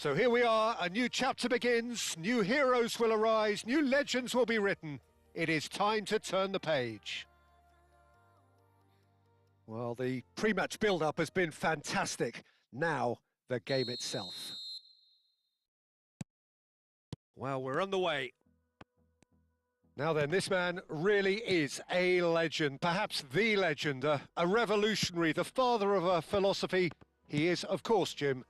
So here we are, a new chapter begins, new heroes will arise, new legends will be written. It is time to turn the page. Well, the pre-match build-up has been fantastic. Now, the game itself. Well, we're on the way. Now then, this man really is a legend, perhaps the legend, a revolutionary, the father of a philosophy. He is, of course, Jim,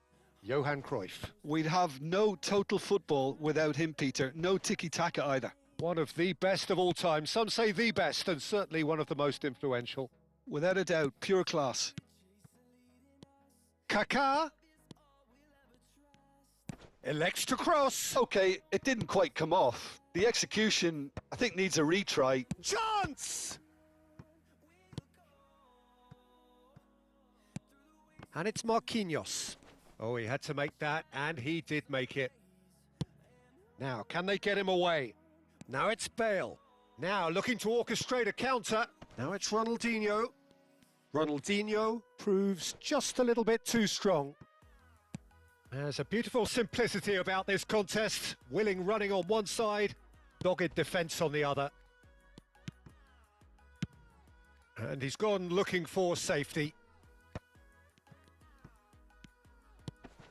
Johan Cruyff. We'd have no total football without him, Peter. No tiki-taka either. One of the best of all time. Some say the best, and certainly one of the most influential. Without a doubt, pure class. Kaká elects to cross. Okay, it didn't quite come off. The execution, I think, needs a retry. Chance! And it's Marquinhos. Oh, he had to make that, and he did make it. Now, can they get him away? Now it's Bale. Now looking to orchestrate a counter. Now it's Ronaldinho. Ronaldinho proves just a little bit too strong. There's a beautiful simplicity about this contest. Willing running on one side, dogged defence on the other. And he's gone looking for safety.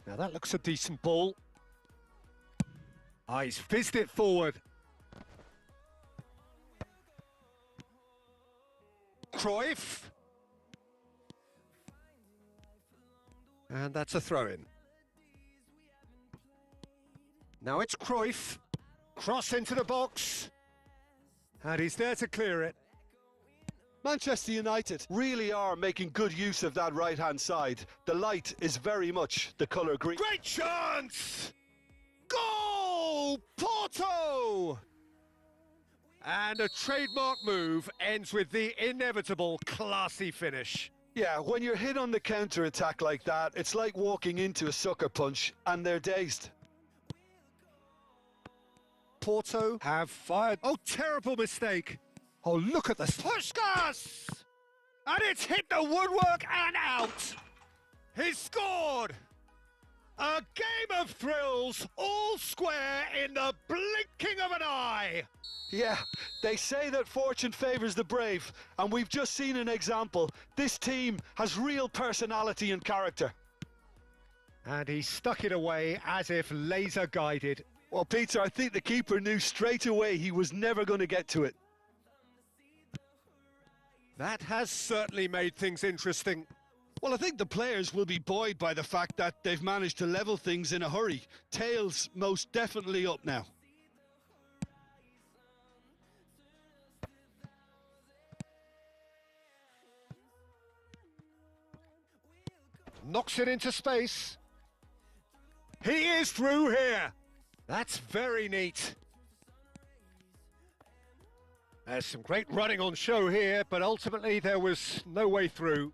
Now that looks a decent ball. He's fizzed it forward. Cruyff. And that's a throw-in. Now it's Cruyff. Cross into the box. And he's there to clear it. Manchester United really are making good use of that right-hand side. The light is very much the colour green. Great chance! Goal! Porto! And a trademark move ends with the inevitable classy finish. Yeah, when you're hit on the counter-attack like that, it's like walking into a sucker punch and they're dazed. Porto have fired. Oh, terrible mistake. Oh, look at this. Puskas! And it's hit the woodwork and out. He's scored. A game of thrills, all square in the blinking of an eye. Yeah, they say that fortune favours the brave, and we've just seen an example. This team has real personality and character. And he stuck it away as if laser guided. Well, Peter, I think the keeper knew straight away he was never going to get to it. That has certainly made things interesting. Well, I think the players will be buoyed by the fact that they've managed to level things in a hurry. Tails most definitely up now. Knocks it into space. He is through here. That's very neat. There's some great running on show here, but ultimately there was no way through.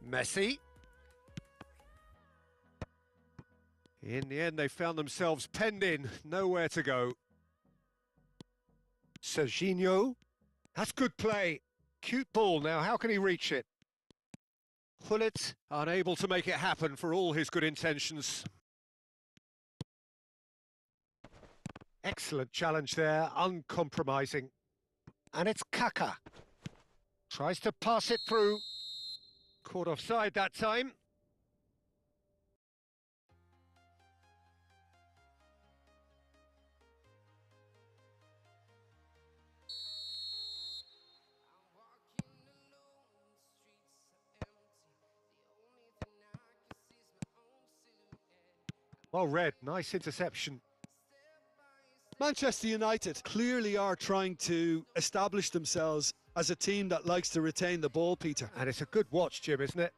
Messi. In the end, they found themselves penned in, nowhere to go. Serginho. That's good play. Cute ball. Now, how can he reach it? Hullet, unable to make it happen for all his good intentions. Excellent challenge there, uncompromising. And it's Kaká. Tries to pass it through. Caught offside that time. Well read, nice interception. Manchester United clearly are trying to establish themselves as a team that likes to retain the ball, Peter. And it's a good watch, Jim, isn't it?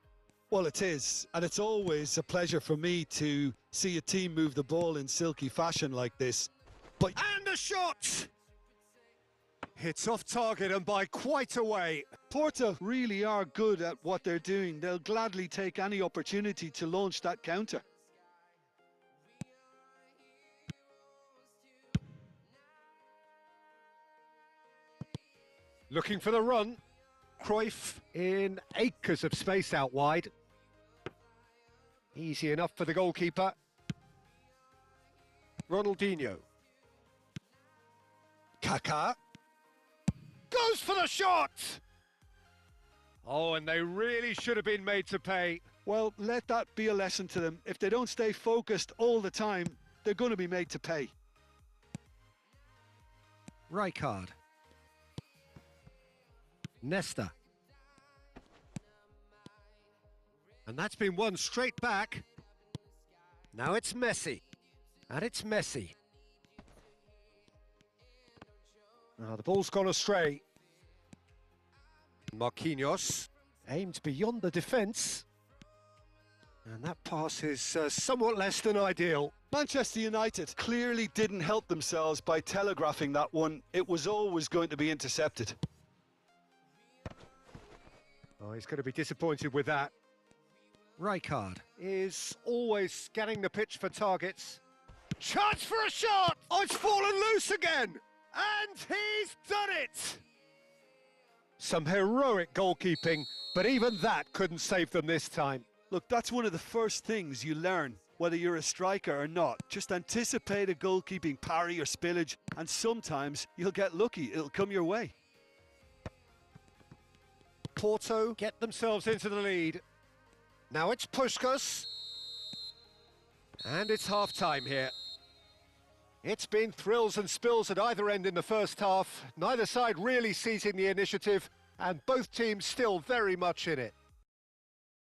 Well, it is. And it's always a pleasure for me to see a team move the ball in silky fashion like this. But and a shot! Hits off target and by quite a way. Porto really are good at what they're doing. They'll gladly take any opportunity to launch that counter. Looking for the run. Cruyff in acres of space out wide. Easy enough for the goalkeeper. Ronaldinho. Kaká. Goes for the shot! Oh, and they really should have been made to pay. Well, let that be a lesson to them. If they don't stay focused all the time, they're going to be made to pay. Rijkaard. Nesta. And that's been won straight back. Now it's Messi. And it's Messi. Now the ball's gone astray. Marquinhos aimed beyond the defence. And that pass is somewhat less than ideal. Manchester United clearly didn't help themselves by telegraphing that one. It was always going to be intercepted. Oh, he's going to be disappointed with that. Rijkaard is always scanning the pitch for targets. Chance for a shot! Oh, it's fallen loose again! And he's done it! Some heroic goalkeeping, but even that couldn't save them this time. Look, that's one of the first things you learn, whether you're a striker or not. Just anticipate a goalkeeping parry or spillage, and sometimes you'll get lucky. It'll come your way. Porto get themselves into the lead. Now it's Puskás. And it's half-time here. It's been thrills and spills at either end in the first half. Neither side really seizing the initiative, and both teams still very much in it.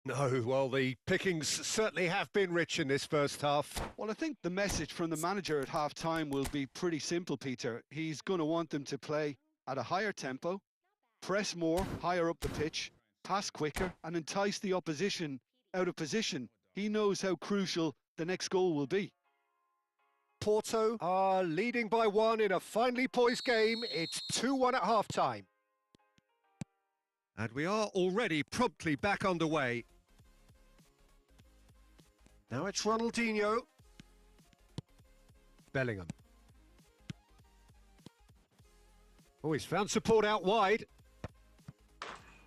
No, well, the pickings certainly have been rich in this first half. Well, I think the message from the manager at half-time will be pretty simple, Peter. He's going to want them to play at a higher tempo, press more, higher up the pitch, pass quicker, and entice the opposition out of position. He knows how crucial the next goal will be. Porto are leading by one in a finely poised game. It's 2-1 at half-time. And we are already promptly back underway. Now it's Ronaldinho. Bellingham. Oh, he's found support out wide.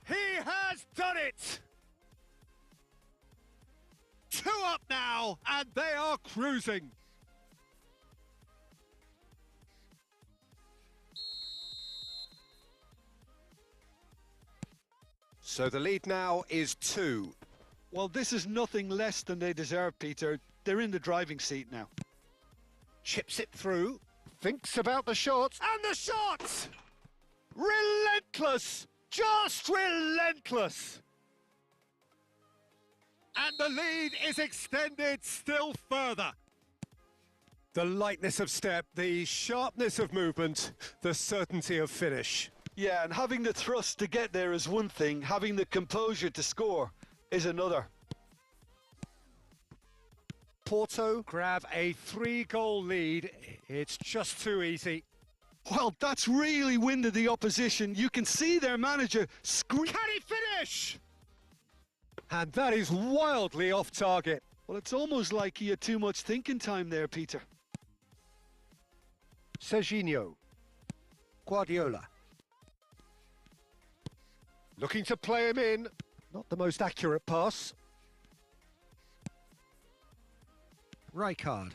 He has done it! 2 up now, and they are cruising. So the lead now is 2. Well, this is nothing less than they deserve, Peter. They're in the driving seat now. Chips it through, thinks about the shot, and the shot! Relentless! Just relentless! And the lead is extended still further. The lightness of step, the sharpness of movement, the certainty of finish. Yeah, and having the thrust to get there is one thing, having the composure to score is another. Porto grab a 3-goal lead. It's just too easy. Well, that's really winded the opposition. You can see their manager scream. Can he finish? And that is wildly off target. Well, it's almost like he had too much thinking time there, Peter. Serginho. Guardiola. Looking to play him in. Not the most accurate pass. Rijkaard.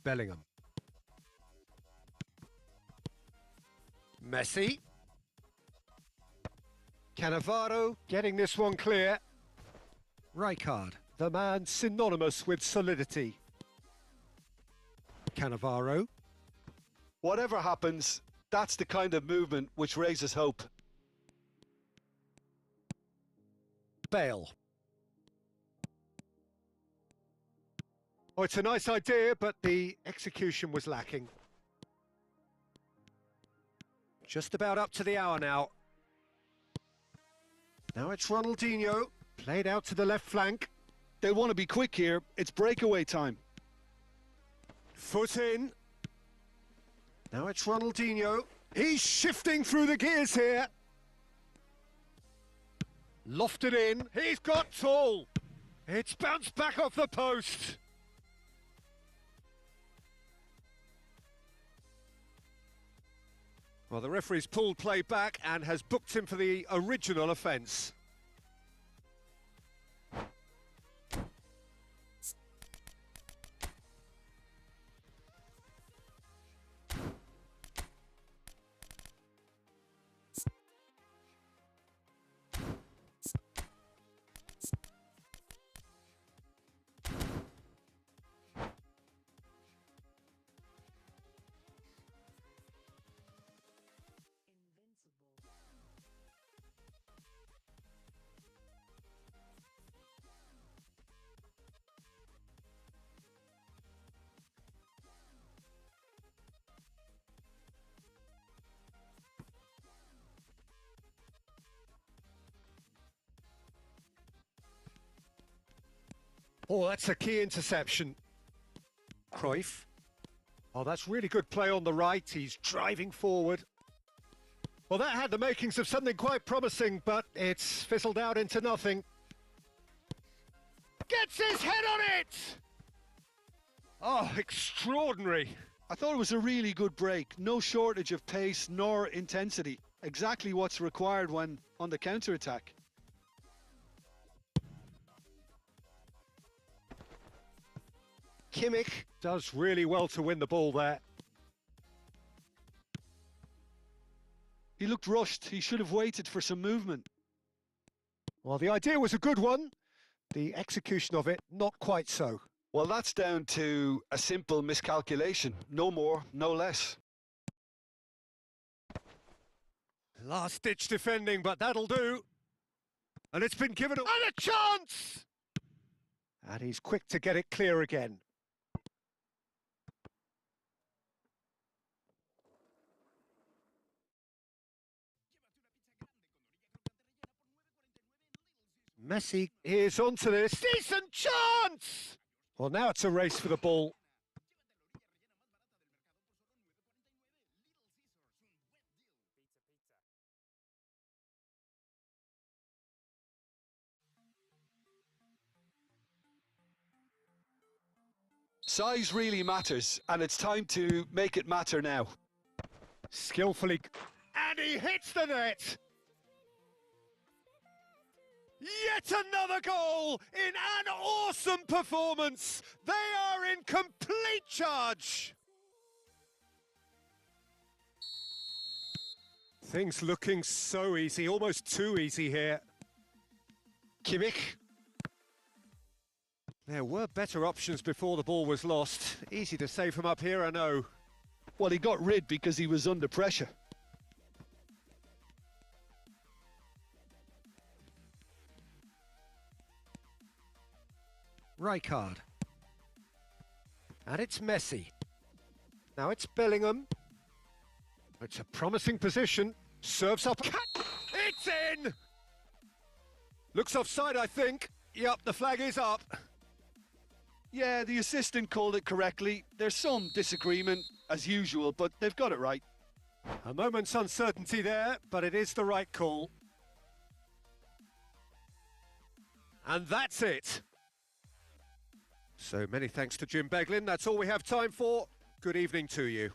Bellingham. Messi. Cannavaro getting this one clear. Rijkaard, the man synonymous with solidity. Cannavaro. Whatever happens, that's the kind of movement which raises hope. Bale. Oh, it's a nice idea, but the execution was lacking. Just about up to the hour now. Now it's Ronaldinho, played out to the left flank. They want to be quick here. It's breakaway time. Foot in. Now it's Ronaldinho. He's shifting through the gears here. Lofted in. He's got tall. It's bounced back off the post. Well, the referee's pulled play back and has booked him for the original offence. Oh, that's a key interception. Cruyff. Oh, that's really good play on the right. He's driving forward. Well, that had the makings of something quite promising, but it's fizzled out into nothing. Gets his head on it! Oh, extraordinary. I thought it was a really good break. No shortage of pace nor intensity. Exactly what's required when on the counter-attack. Kimmich does really well to win the ball there. He looked rushed. He should have waited for some movement. Well, the idea was a good one. The execution of it, not quite so. Well, that's down to a simple miscalculation. No more, no less. Last-ditch defending, but that'll do. And it's been given and a chance! And he's quick to get it clear again. Messi is onto this. Decent chance! Well, now it's a race for the ball. Size really matters, and it's time to make it matter now. Skillfully. And he hits the net! Yet another goal in an awesome performance. They are in complete charge. Things looking so easy, almost too easy here. Kimmich. There were better options before the ball was lost. Easy to say from up here, I know. Well, he got rid because he was under pressure. Rijkaard. And it's Messi. Now it's Bellingham. It's a promising position. Serves up. It's in! Looks offside, I think. Yup, the flag is up. Yeah, the assistant called it correctly. There's some disagreement, as usual, but they've got it right. A moment's uncertainty there, but it is the right call. And that's it. So many thanks to Jim Beglin. That's all we have time for. Good evening to you.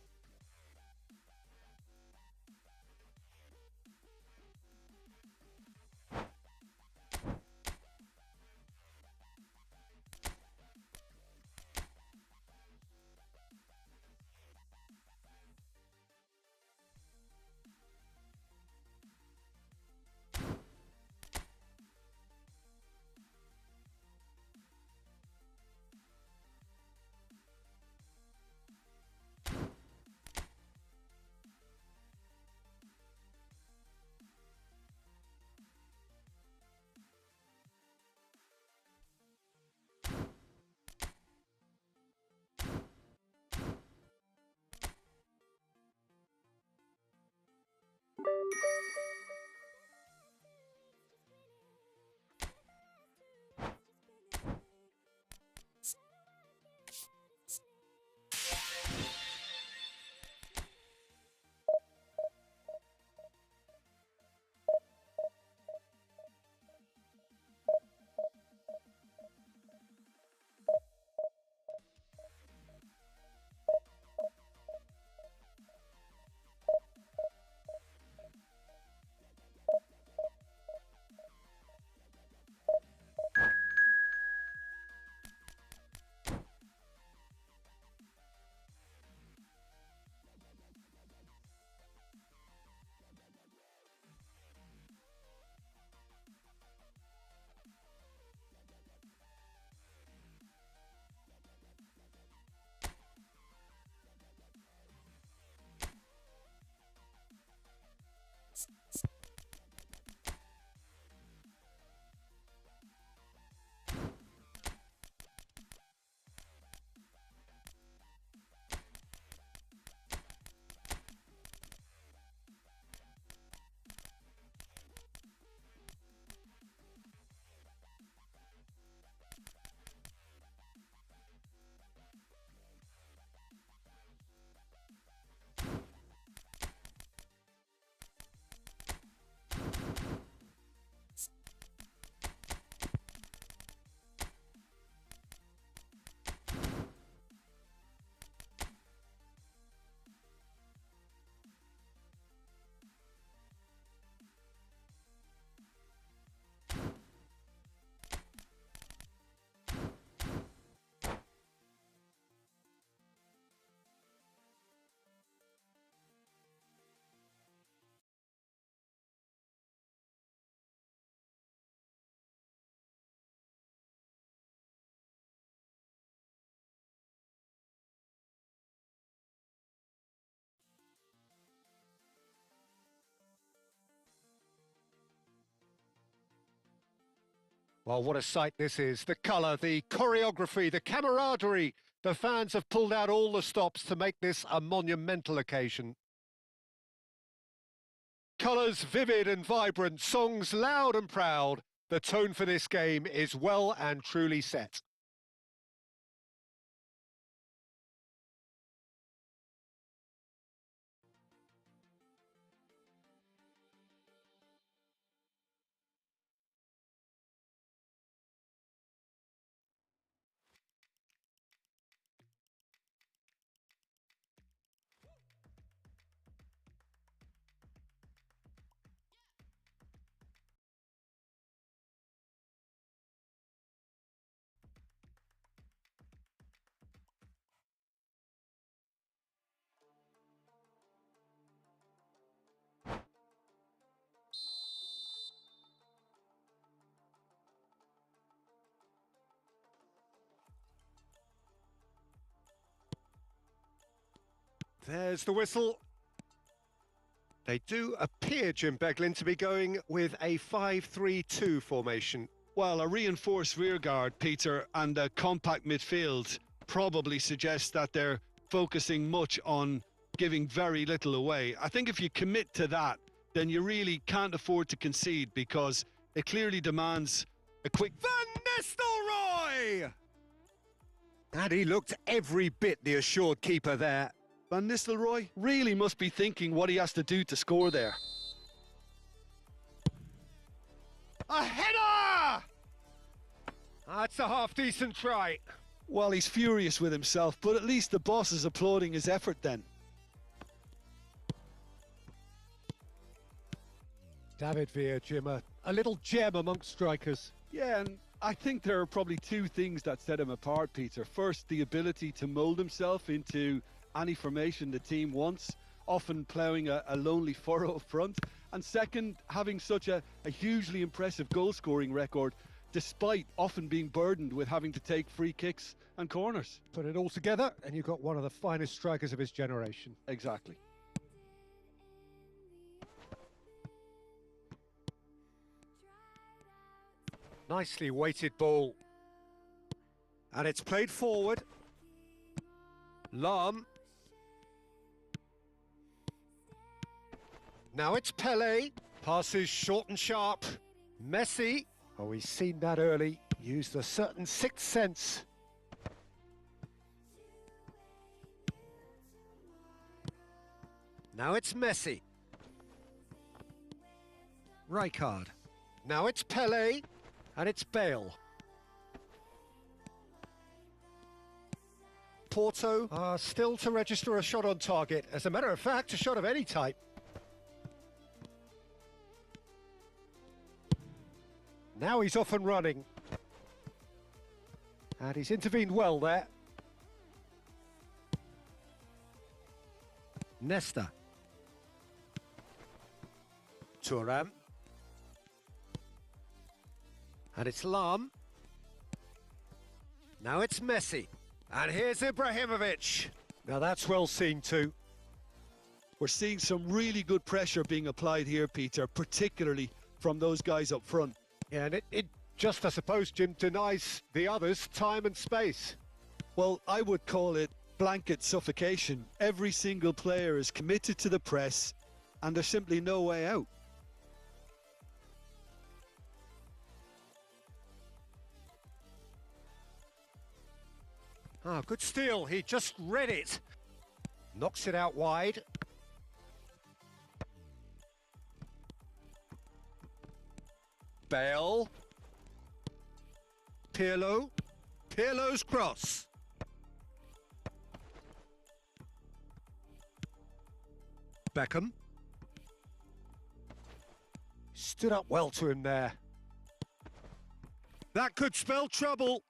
Well, what a sight this is. The colour, the choreography, the camaraderie. The fans have pulled out all the stops to make this a monumental occasion. Colours vivid and vibrant, songs loud and proud. The tone for this game is well and truly set. There's the whistle. They do appear, Jim Beglin, to be going with a 5-3-2 formation. Well, a reinforced rearguard, Peter, and a compact midfield probably suggests that they're focusing much on giving very little away. I think if you commit to that, then you really can't afford to concede, because it clearly demands a quick... Van Nistelrooy! And he looked every bit the assured keeper there. Van Nistelrooy really must be thinking what he has to do to score there. A header! That's a half-decent try. Well, he's furious with himself, but at least the boss is applauding his effort then. David Villa, Jim, a little gem amongst strikers. Yeah, and I think there are probably two things that set him apart, Peter. First, the ability to mould himself into any formation the team wants, often ploughing a lonely furrow up front. And second, having such a hugely impressive goal-scoring record, despite often being burdened with having to take free kicks and corners. Put it all together and you've got one of the finest strikers of his generation. Exactly. Nicely weighted ball. And it's played forward. Lam. Now it's Pele. Passes short and sharp. Messi. Oh, he's seen that early. Used a certain sixth sense. Now it's Messi. Rijkaard. Now it's Pele. And it's Bale. Porto are still to register a shot on target. As a matter of fact, a shot of any type. Now he's off and running. And he's intervened well there. Nesta. Thuram. And it's Lam. Now it's Messi. And here's Ibrahimovic. Now that's well seen too. We're seeing some really good pressure being applied here, Peter, particularly from those guys up front. Yeah, and it just, I suppose, Jim, denies the others time and space. Well, I would call it blanket suffocation. Every single player is committed to the press, and there's simply no way out. Ah, good steal. He just read it. Knocks it out wide. Bale. Pirlo. Pirlo's cross. Beckham. Stood up well to him there. That could spell trouble.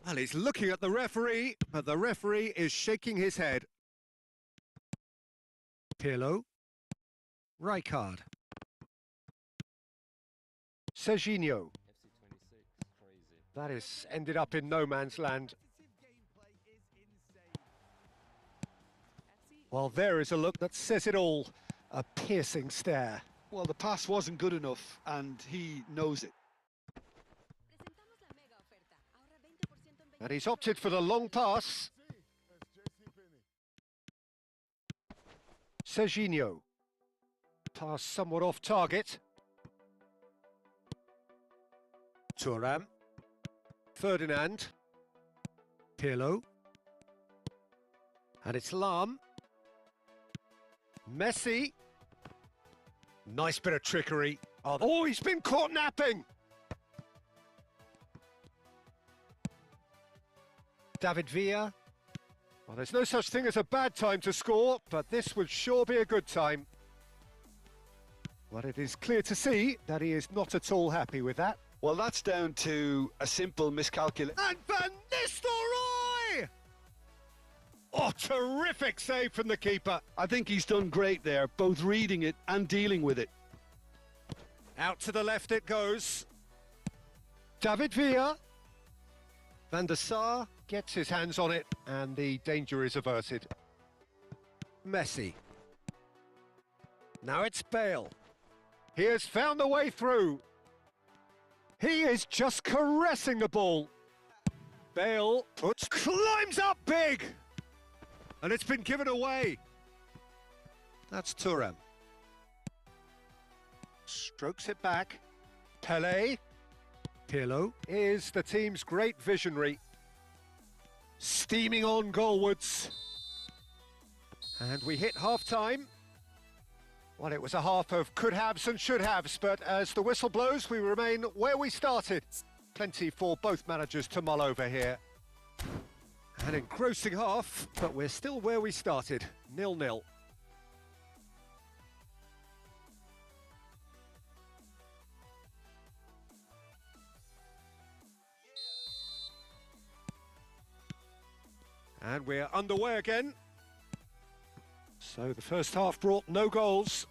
Well, he's looking at the referee, but the referee is shaking his head. Pirlo. Rijkaard. Serginho. That is ended up in no man's land. Well, there is a look that says it all. A piercing stare. Well, the pass wasn't good enough, and he knows it. And he's opted for the long pass. Serginho. Pass somewhat off target. Thuram. Ferdinand. Pirlo. And it's Lam. Messi. Nice bit of trickery. Oh, he's been caught napping. David Villa. Well, there's no such thing as a bad time to score, but this would sure be a good time. Well, it is clear to see that he is not at all happy with that. Well, that's down to a simple miscalculation. And Van Nistelrooy! Oh, terrific save from the keeper. I think he's done great there, both reading it and dealing with it. Out to the left it goes. David Villa. Van der Sar gets his hands on it and the danger is averted. Messi. Now it's Bale. He has found the way through. He is just caressing the ball. Bale climbs up big. And it's been given away. That's Thuram. Strokes it back. Pelé. Pirlo is the team's great visionary. Steaming on goalwards. And we hit half-time. Well, it was a half of could-haves and should-haves, but as the whistle blows, we remain where we started. Plenty for both managers to mull over here. An engrossing half, but we're still where we started, 0-0. And we're underway again. So the first half brought no goals.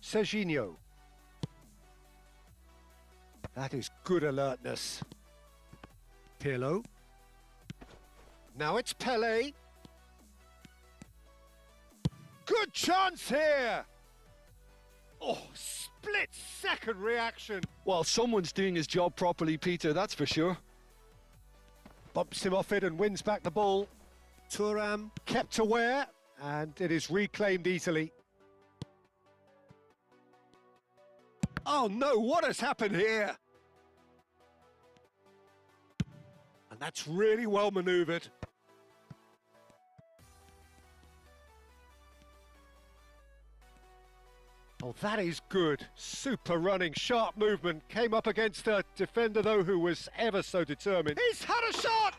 Serginho. That is good alertness. Pirlo. Now it's Pelé. Good chance here. Oh, split-second reaction. Well, someone's doing his job properly, Peter, that's for sure. Bumps him off it and wins back the ball. Thuram kept aware, and it is reclaimed easily. Oh no, what has happened here? And that's really well manoeuvred. Oh, that is good. Super running, sharp movement. Came up against a defender, though, who was ever so determined. He's had a shot!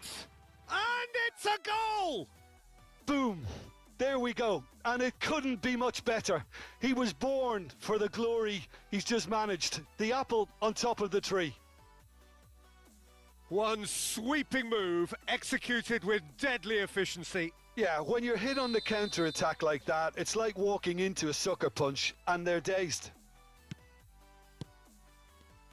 And it's a goal! Boom! There we go. And it couldn't be much better. He was born for the glory he's just managed. The apple on top of the tree. One sweeping move, executed with deadly efficiency. Yeah, when you're hit on the counter-attack like that, it's like walking into a sucker punch, and they're dazed.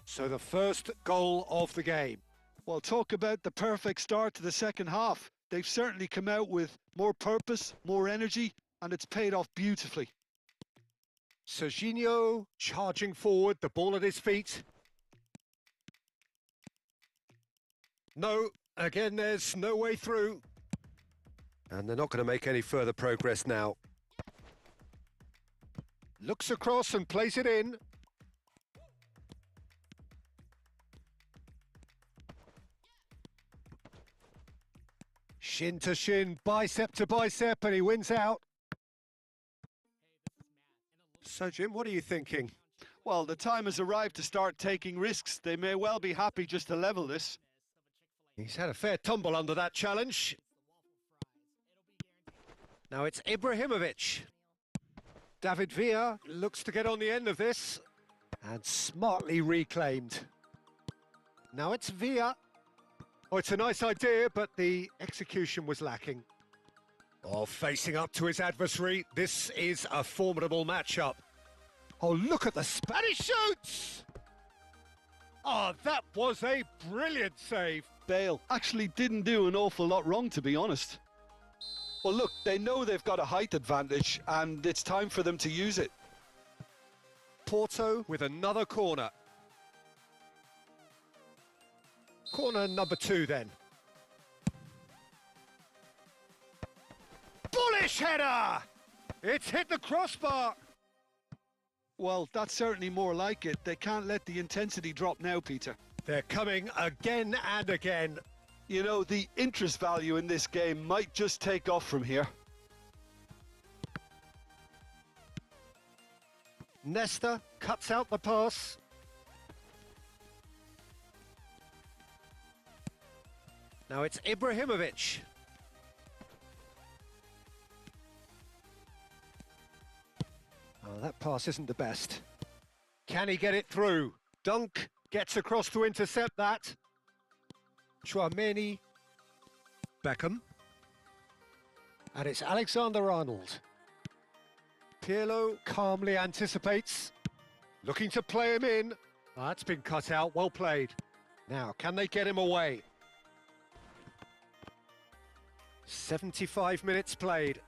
So the first goal of the game. Well, talk about the perfect start to the second half. They've certainly come out with more purpose, more energy, and it's paid off beautifully. Serginho charging forward, the ball at his feet. No, again, there's no way through. And they're not going to make any further progress now. Looks across and plays it in. Shin to shin, bicep to bicep, and he wins out. So, Jim, what are you thinking? Well, the time has arrived to start taking risks. They may well be happy just to level this. He's had a fair tumble under that challenge. Now it's Ibrahimovic. David Villa looks to get on the end of this and smartly reclaimed. Now it's Villa. Oh, it's a nice idea, but the execution was lacking. Oh, facing up to his adversary. This is a formidable matchup. Oh, look at the Spanish shoots! Oh, that was a brilliant save. Bale actually didn't do an awful lot wrong, to be honest. Well, look, they know they've got a height advantage, and it's time for them to use it. Porto with another corner. Corner number 2 then. Bullish header! It's hit the crossbar. Well, that's certainly more like it. They can't let the intensity drop now, Peter. They're coming again and again. You know, the interest value in this game might just take off from here. Nesta cuts out the pass. Now it's Ibrahimovic. Oh, that pass isn't the best. Can he get it through? Dunk gets across to intercept that. Chouameni. Beckham. And it's Alexander-Arnold. Pirlo calmly anticipates. Looking to play him in. That's been cut out, well played. Now, can they get him away? 75 minutes played.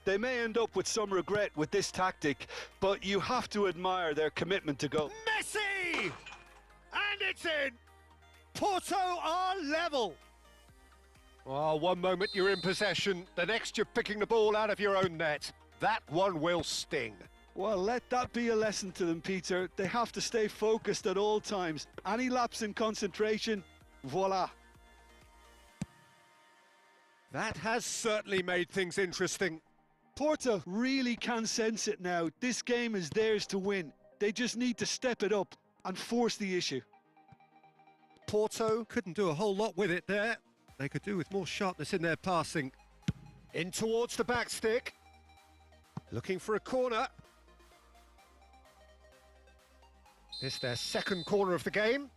They may end up with some regret with this tactic, but you have to admire their commitment to go. Messi! And it's in! Porto are level. Oh, one moment you're in possession, the next you're picking the ball out of your own net. That one will sting. Well, let that be a lesson to them, Peter. They have to stay focused at all times. Any lapse in concentration, voila. That has certainly made things interesting. Porto really can sense it now. This game is theirs to win. They just need to step it up and force the issue. Porto couldn't do a whole lot with it there. They could do with more sharpness in their passing. In towards the back stick. Looking for a corner. It's their second corner of the game.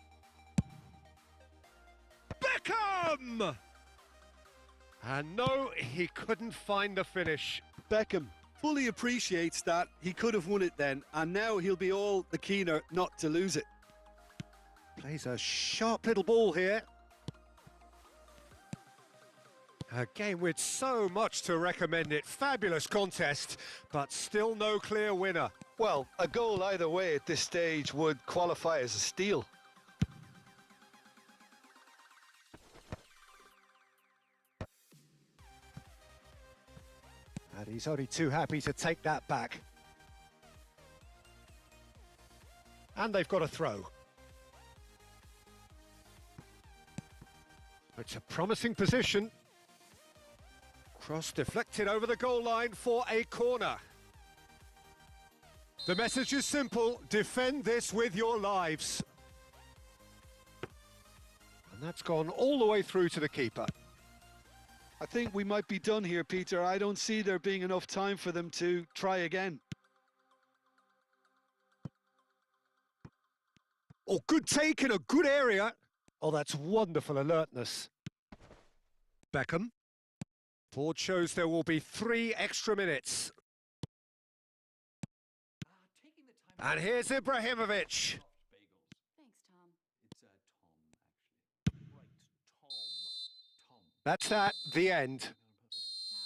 Beckham! And no, he couldn't find the finish. Beckham fully appreciates that he could have won it then, and now he'll be all the keener not to lose it. Plays a sharp little ball here. A game with so much to recommend it. Fabulous contest, but still no clear winner. Well, a goal either way at this stage would qualify as a steal. And he's only too happy to take that back. And they've got a throw. It's a promising position. Cross deflected over the goal line for a corner. The message is simple: defend this with your lives. And that's gone all the way through to the keeper. I think we might be done here, Peter. I don't see there being enough time for them to try again. Oh, good take in a good area. Oh, that's wonderful alertness. Beckham. Board shows there will be 3 extra minutes. And here's Ibrahimovic. Thanks, Tom. It's Tom, actually. Right, Tom. That's that, the end.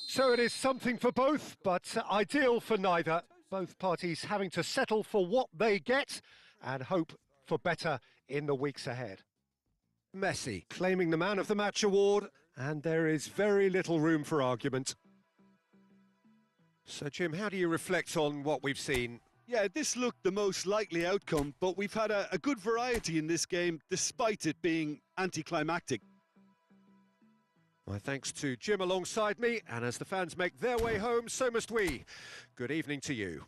So it is something for both, but ideal for neither. Both parties having to settle for what they get and hope for better in the weeks ahead. Messi claiming the Man of the Match award, and there is very little room for argument. So, Jim, how do you reflect on what we've seen? Yeah, this looked the most likely outcome, but we've had a good variety in this game, despite it being anticlimactic. My thanks to Jim alongside me, and as the fans make their way home, so must we. Good evening to you.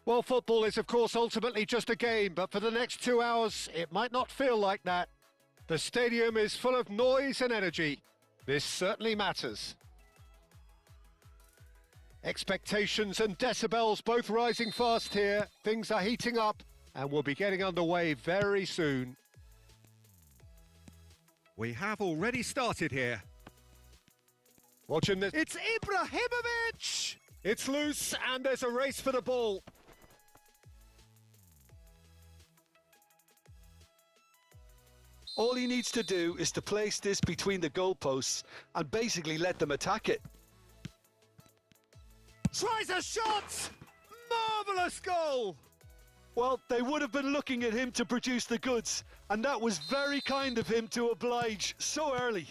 Well, football is, of course, ultimately just a game, but for the next 2 hours, it might not feel like that. The stadium is full of noise and energy. This certainly matters. Expectations and decibels both rising fast here. Things are heating up and we'll be getting underway very soon. We have already started here. Watching this. It's Ibrahimovic! It's loose and there's a race for the ball. All he needs to do is to place this between the goalposts and basically let them attack it. Tries a shot! Marvellous goal! Well, they would have been looking at him to produce the goods, and that was very kind of him to oblige so early.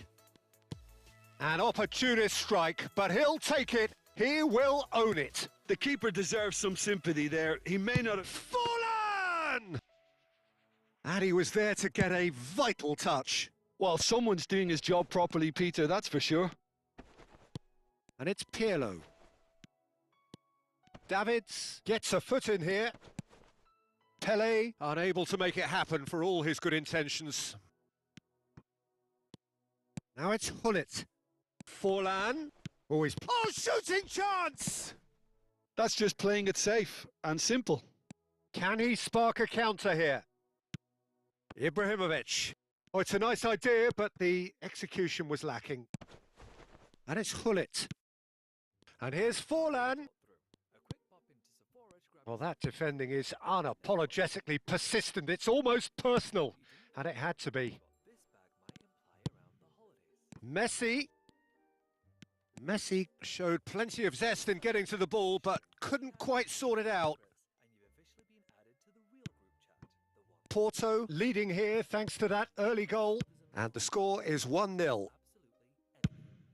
An opportunist strike, but he'll take it. He will own it. The keeper deserves some sympathy there. He may not have... Fallen! And he was there to get a vital touch. Well, someone's doing his job properly, Peter, that's for sure. And it's Pirlo. Davids gets a foot in here. Pele unable to make it happen for all his good intentions. Now it's Hullet. Forlan. Oh, shooting chance! That's just playing it safe and simple. Can he spark a counter here? Ibrahimovic. Oh, it's a nice idea, but the execution was lacking. And it's Hullet. And here's Forlan. Well, that defending is unapologetically persistent. It's almost personal, and it had to be. Messi showed plenty of zest in getting to the ball, but couldn't quite sort it out. Porto leading here thanks to that early goal, and the score is 1-0.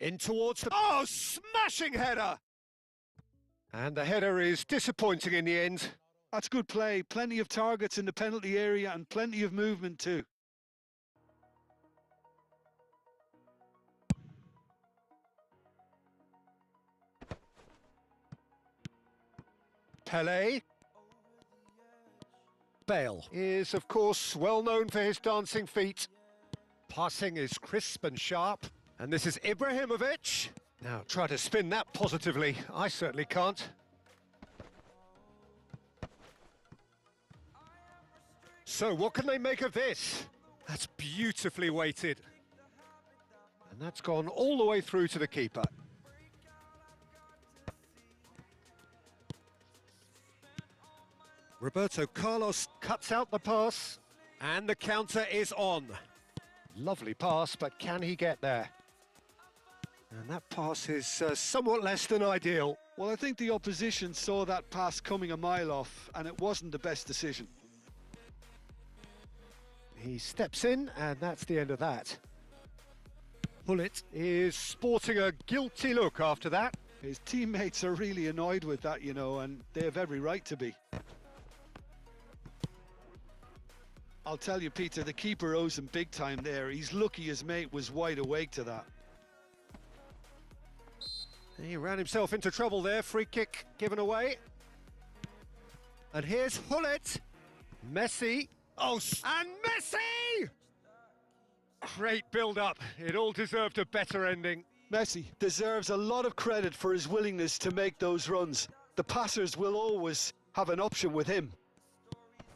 In towards the... Oh, smashing header! And the header is disappointing in the end. That's good play. Plenty of targets in the penalty area and plenty of movement too. Pele. Bale is, of course, well known for his dancing feet. Passing is crisp and sharp. And this is Ibrahimovic. Now, try to spin that positively. I certainly can't. So, what can they make of this? That's beautifully weighted. And that's gone all the way through to the keeper. Roberto Carlos cuts out the pass. And the counter is on. Lovely pass, but can he get there? And that pass is somewhat less than ideal. Well, I think the opposition saw that pass coming a mile off, and it wasn't the best decision. He steps in, and that's the end of that. Hullet is sporting a guilty look after that. His teammates are really annoyed with that, you know, and they have every right to be. I'll tell you, Peter, the keeper owes him big time there. He's lucky his mate was wide awake to that. He ran himself into trouble there. Free kick given away. And here's Hullet. Messi. Oh, and Messi! Great build-up. It all deserved a better ending. Messi deserves a lot of credit for his willingness to make those runs. The passers will always have an option with him.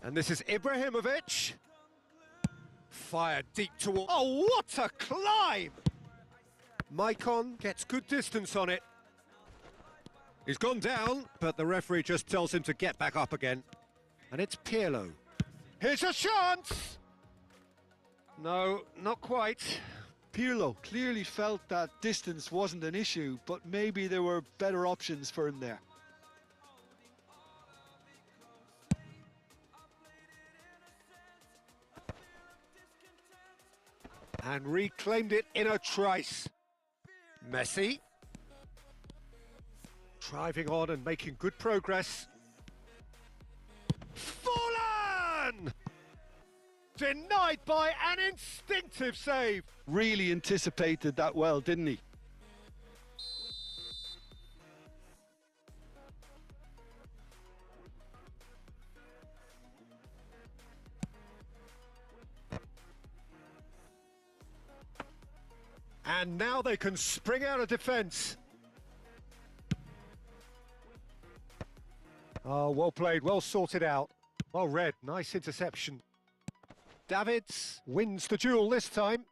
And this is Ibrahimovic. Fired deep toward... Oh, what a climb! Maicon gets good distance on it. He's gone down, but the referee just tells him to get back up again. And it's Pirlo. Here's a chance! No, not quite. Pirlo clearly felt that distance wasn't an issue, but maybe there were better options for him there. And reclaimed it in a trice. Messi. Driving on and making good progress. Fallen! Denied by an instinctive save. Really anticipated that well, didn't he? And now they can spring out of defence. Oh, well played, well sorted out. Well read, nice interception. Davids wins the duel this time.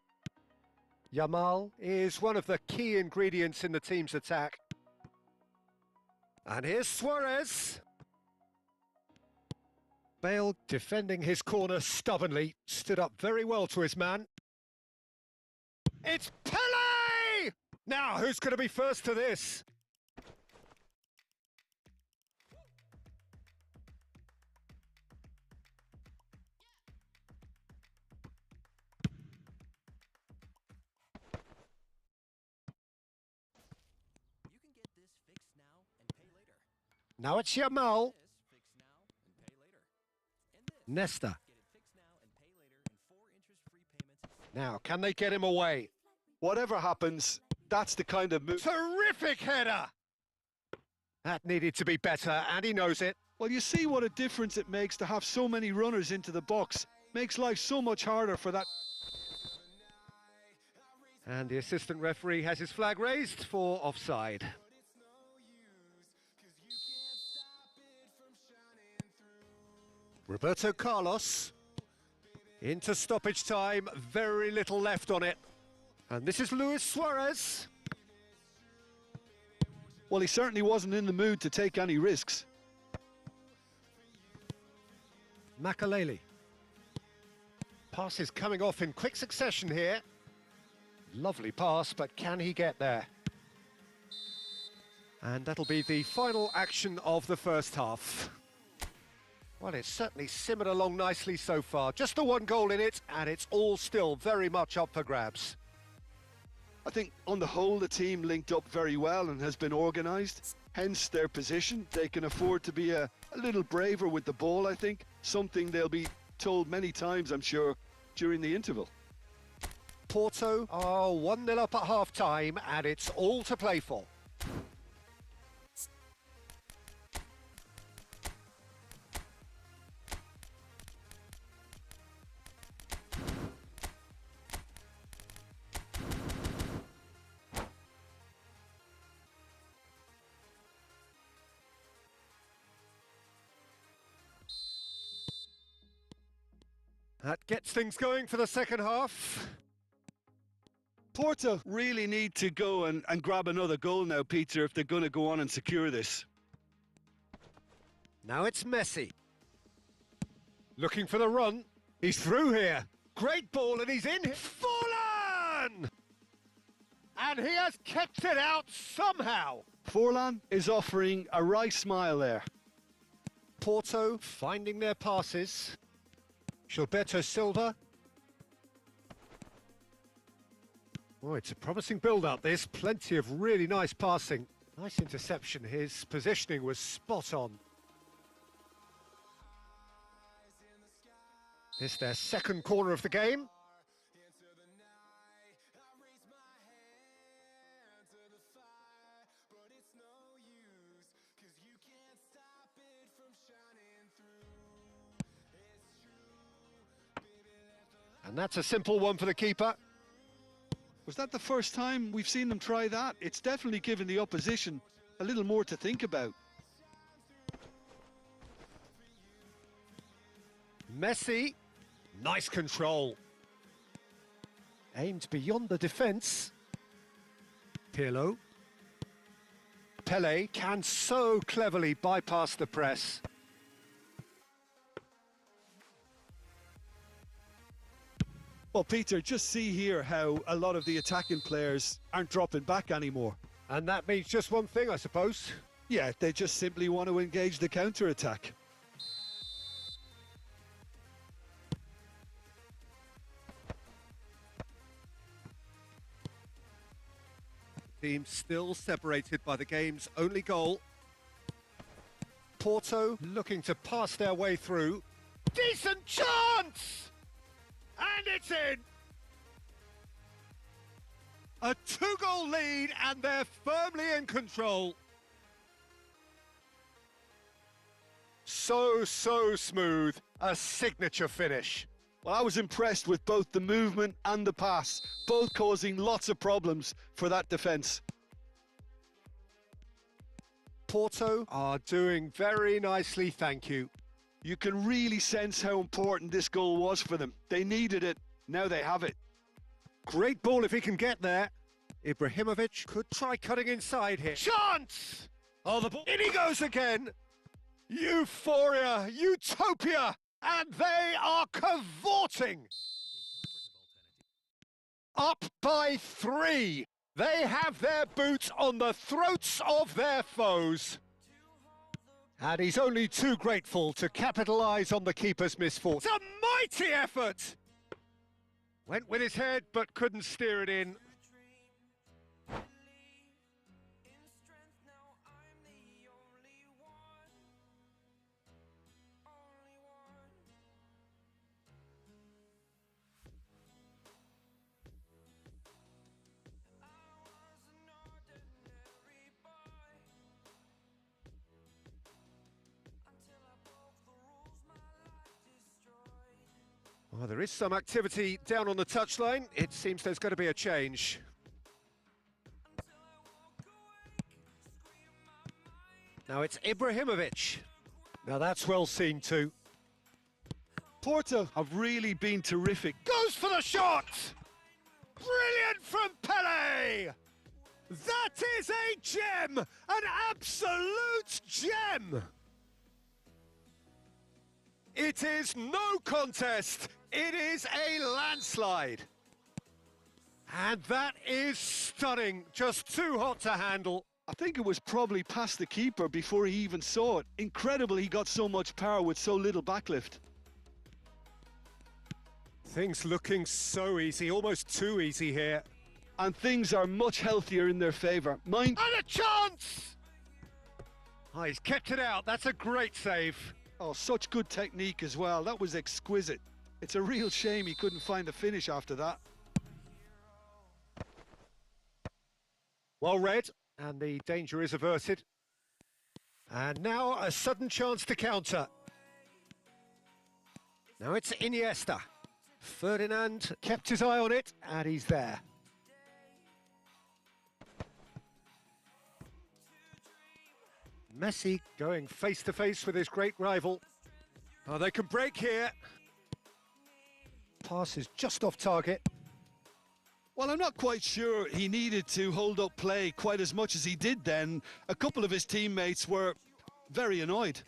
Yamal is one of the key ingredients in the team's attack. And here's Suarez. Bale defending his corner stubbornly, stood up very well to his man. It's Pele! Now, who's going to be first to this? You can get this fixed now and pay later. Now it's Yamal. This fixed now and pay later. And this Nesta. get it fixed now and pay later in 4 interest-free payments. Now, can they get him away? Whatever happens, that's the kind of move. Terrific header! That needed to be better, and he knows it. Well, you see what a difference it makes to have so many runners into the box. Makes life so much harder for that. And the assistant referee has his flag raised for offside. Roberto Carlos into stoppage time, very little left on it. And this is Luis Suarez. Well, he certainly wasn't in the mood to take any risks. Makaleli. Passes coming off in quick succession here. Lovely pass, but can he get there? And that'll be the final action of the first half. Well, it's certainly simmered along nicely so far. Just the one goal in it, and it's all still very much up for grabs. I think on the whole the team linked up very well and has been organised, hence their position. They can afford to be a little braver with the ball, I think, something they'll be told many times, I'm sure, during the interval. Porto are 1-0 up at half-time, and it's all to play for. That gets things going for the second half. Porto really need to go and grab another goal now, Peter, if they're going to go on and secure this. Now it's Messi. Looking for the run. He's through here. Great ball, and he's in. Forlan! And he has kept it out somehow. Forlan is offering a right smile there. Porto finding their passes. Gilberto Silva. Oh, it's a promising build-up, this. Plenty of really nice passing. Nice interception. His positioning was spot on. It's their second corner of the game. And that's a simple one for the keeper. Was that the first time we've seen them try that? It's definitely given the opposition a little more to think about. Messi, nice control. Aimed beyond the defence. Pirlo. Pele can so cleverly bypass the press. Well, Peter, just see here how a lot of the attacking players aren't dropping back anymore. And that means just one thing, I suppose. Yeah, they just simply want to engage the counter-attack. Team still separated by the game's only goal. Porto looking to pass their way through. Decent chance! And it's in! A 2-goal lead, and they're firmly in control. So smooth. A signature finish. Well, I was impressed with both the movement and the pass, both causing lots of problems for that defence. Porto are doing very nicely, thank you. You can really sense how important this goal was for them. They needed it, now they have it. Great ball if he can get there. Ibrahimovic could try cutting inside here. Chance! Oh, the ball. In he goes again. Euphoria, utopia, and they are cavorting. Up by 3. They have their boots on the throats of their foes. And he's only too grateful to capitalise on the keeper's misfortune. It's a mighty effort! Went with his head, but couldn't steer it in. Well, there is some activity down on the touchline. It seems there's going to be a change. Now it's Ibrahimovic. Now that's well seen too. Porto have really been terrific. Goes for the shot! Brilliant from Pele! That is a gem! An absolute gem! It is no contest. It is a landslide. And that is stunning. Just too hot to handle. I think it was probably past the keeper before he even saw it. Incredible he got so much power with so little backlift. Things looking so easy, almost too easy here. And things are much healthier in their favour. And a chance! Oh, he's kept it out. That's a great save. Oh, such good technique as well. That was exquisite. It's a real shame he couldn't find the finish after that. Well read, and the danger is averted. And now a sudden chance to counter. Now it's Iniesta. Ferdinand kept his eye on it, and he's there. Messi going face to face with his great rival. Oh, they can break here. Pass is just off target. Well, I'm not quite sure he needed to hold up play quite as much as he did then. A couple of his teammates were very annoyed.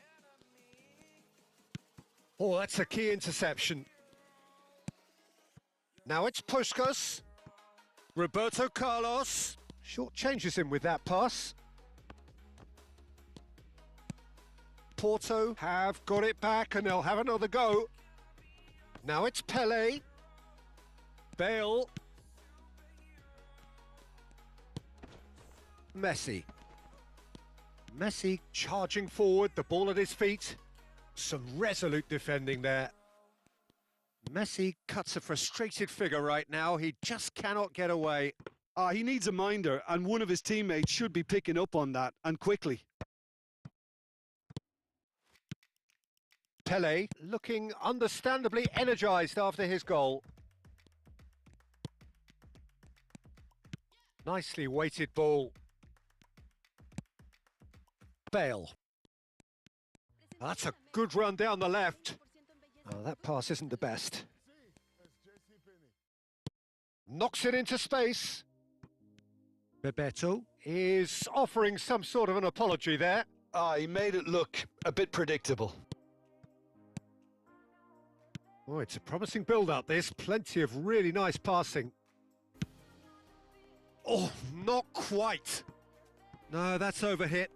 Oh, that's a key interception. Now it's Puskas. Roberto Carlos. Short changes him with that pass. Porto have got it back and they'll have another go. Now it's Pele. Bale. Messi. Messi charging forward, the ball at his feet. Some resolute defending there. Messi cuts a frustrated figure right now. He just cannot get away. He needs a minder, and one of his teammates should be picking up on that, and quickly. Pele looking understandably energised after his goal. Nicely weighted ball. Bale. That's a good run down the left. Oh, that pass isn't the best. Knocks it into space. Bebeto is offering some sort of an apology there. He made it look a bit predictable. Oh, it's a promising build-up, this. Plenty of really nice passing. Oh, not quite. No, that's overhit.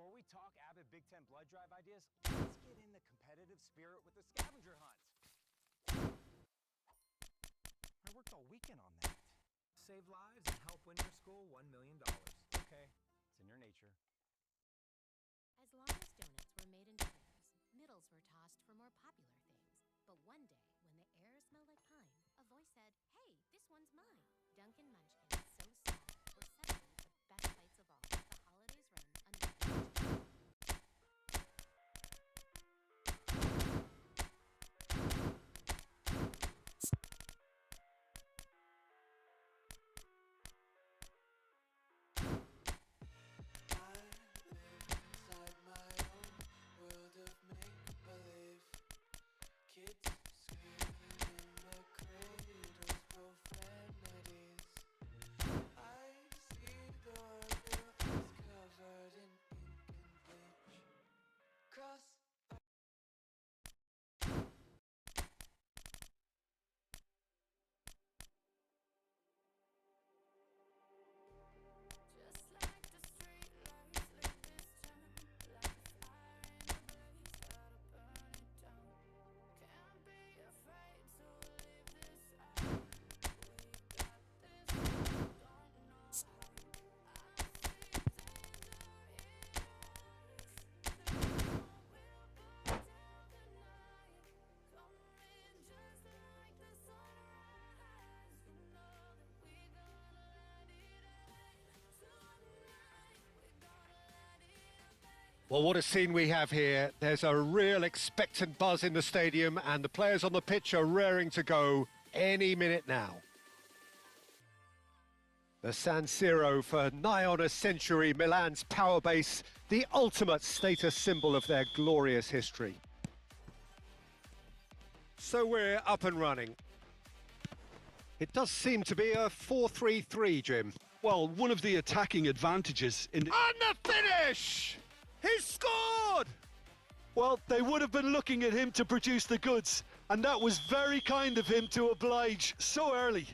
before we talk avid Big Ten blood drive ideas, let's get in the competitive spirit with the scavenger hunt. I worked all weekend on that. Save lives and help win your school $1 million. Okay, it's in your nature. As long as donuts were made into rings, middles were tossed for more popular things. But one day, when the air smelled like pine, a voice said, "Hey, this one's mine." Duncan Munchkin, so sad, were suddenly the best bites of all. The holidays run unlimited. Inside my own world of make-believe. Kids screaming in the cradles, profanities. I see the world through eyes covered in ink and bleach. Cross. Just like the street lights lit this town, like a fire in a blaze, gotta burn it down. Can't be afraid to leave this out. We got this, don't know how. I see danger in our eyes. The moon will go down tonight. Coming just like the sunrise. You know that we gonna light it up tonight. We gonna light it up. Well, what a scene we have here. There's a real expectant buzz in the stadium, and the players on the pitch are raring to go any minute now. The San Siro, for nigh on a century, Milan's power base, the ultimate status symbol of their glorious history. So we're up and running. It does seem to be a 4-3-3, Jim. Well, one of the attacking advantages in... And the finish! He scored! Well, they would have been looking at him to produce the goods, and that was very kind of him to oblige so early.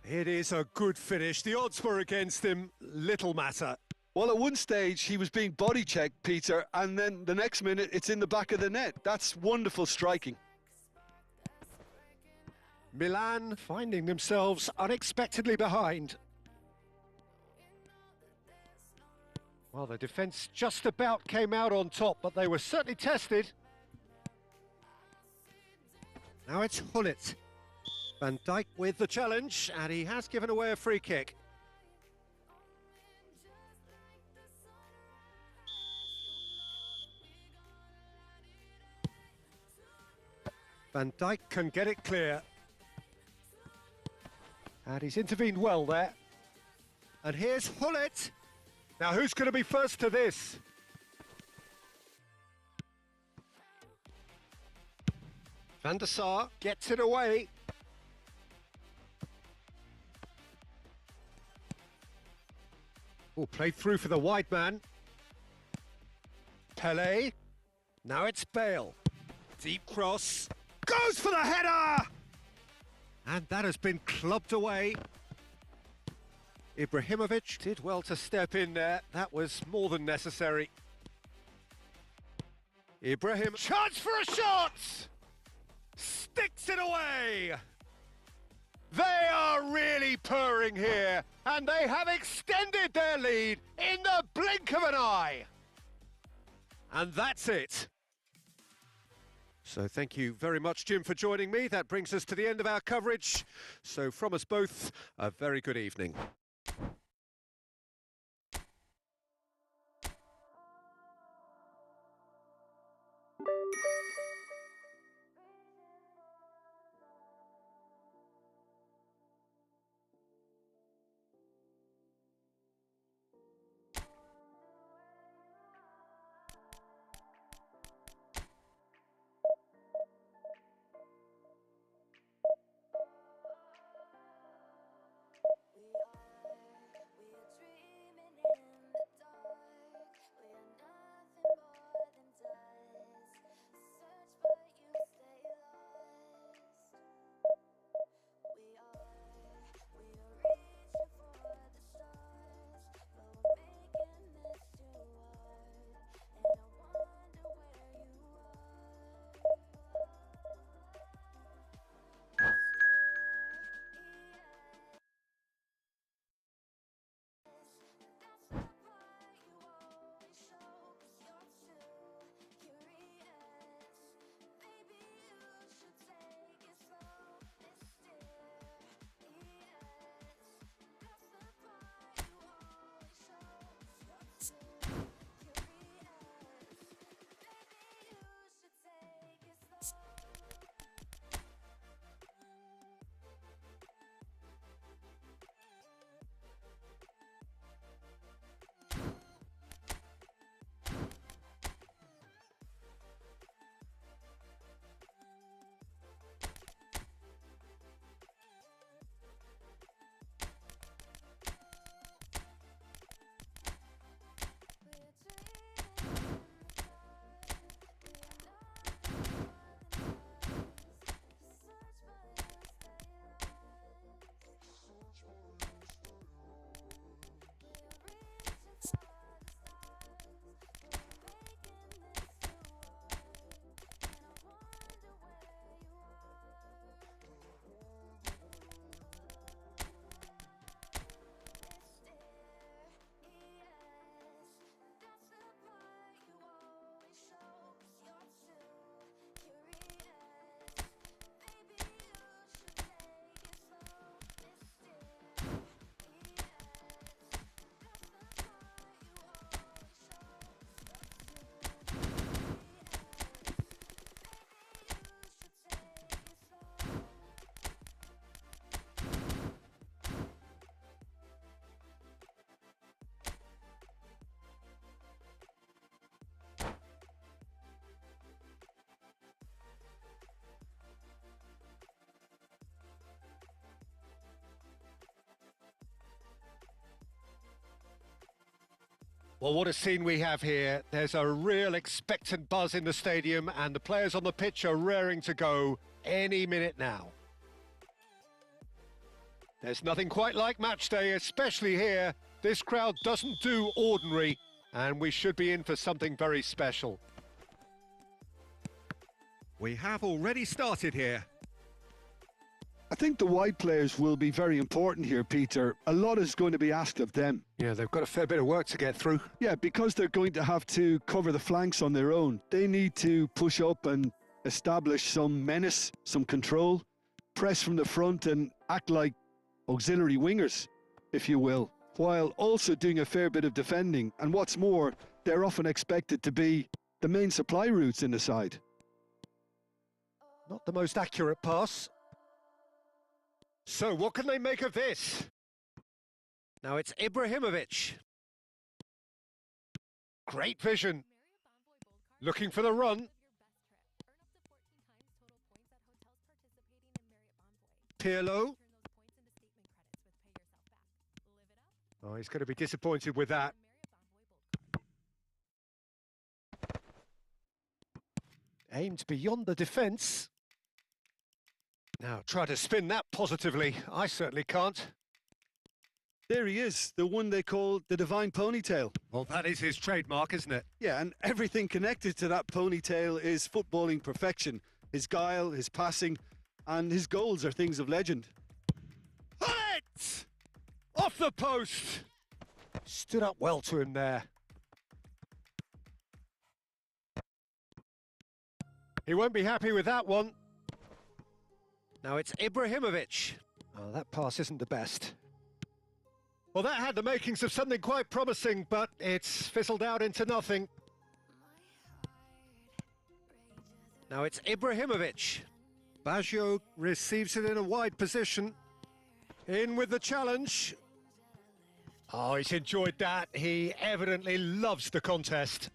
It is a good finish. The odds were against him. Little matter. Well, at one stage, he was being body checked, Peter, and then the next minute, it's in the back of the net. That's wonderful striking. Milan finding themselves unexpectedly behind. Well, the defence just about came out on top, but they were certainly tested. Now it's Hullet. Van Dijk with the challenge, and he has given away a free kick. Van Dijk can get it clear. And he's intervened well there. And here's Hullet. Now, who's going to be first to this? Van der Sar gets it away. Oh, played through for the wide man. Pele. Now it's Bale. Deep cross. Goes for the header! And that has been clubbed away. Ibrahimovic did well to step in there. That was more than necessary. Ibrahim, chance for a shot! Sticks it away! They are really purring here, and they have extended their lead in the blink of an eye. And that's it. So thank you very much, Jim, for joining me. That brings us to the end of our coverage. So from us both, a very good evening. Well, what a scene we have here. There's a real expectant buzz in the stadium and the players on the pitch are raring to go any minute now. There's nothing quite like match day, especially here. This crowd doesn't do ordinary, and we should be in for something very special. We have already started here. I think the wide players will be very important here, Peter. A lot is going to be asked of them. Yeah, they've got a fair bit of work to get through. Yeah, because they're going to have to cover the flanks on their own. They need to push up and establish some menace, some control, press from the front and act like auxiliary wingers, if you will, while also doing a fair bit of defending. And what's more, they're often expected to be the main supply routes in the side. Not the most accurate pass. So what can they make of this? Now it's Ibrahimovic. Great vision. Looking for the run. Pirlo. Oh, he's going to be disappointed with that. Aimed beyond the defence. Now try to spin that positively. I certainly can't. There he is, the one they call the divine ponytail. Well, that is his trademark, isn't it? Yeah, and everything connected to that ponytail is footballing perfection. His guile, his passing, and his goals are things of legend. Hit! Off the post! Stood up well to him there. He won't be happy with that one. Now it's Ibrahimovic. Oh, that pass isn't the best. Well, that had the makings of something quite promising, but it's fizzled out into nothing. Now it's Ibrahimovic. Baggio receives it in a wide position. In with the challenge. Oh, he's enjoyed that. He evidently loves the contest.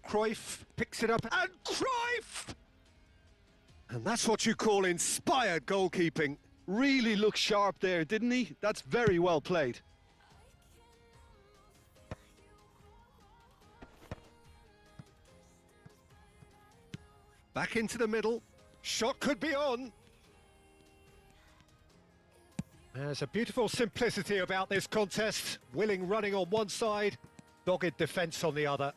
Cruyff picks it up, and Cruyff! And that's what you call inspired goalkeeping. Really looked sharp there, didn't he? That's very well played. Back into the middle. Shot could be on. There's a beautiful simplicity about this contest. Willing running on one side, dogged defence on the other.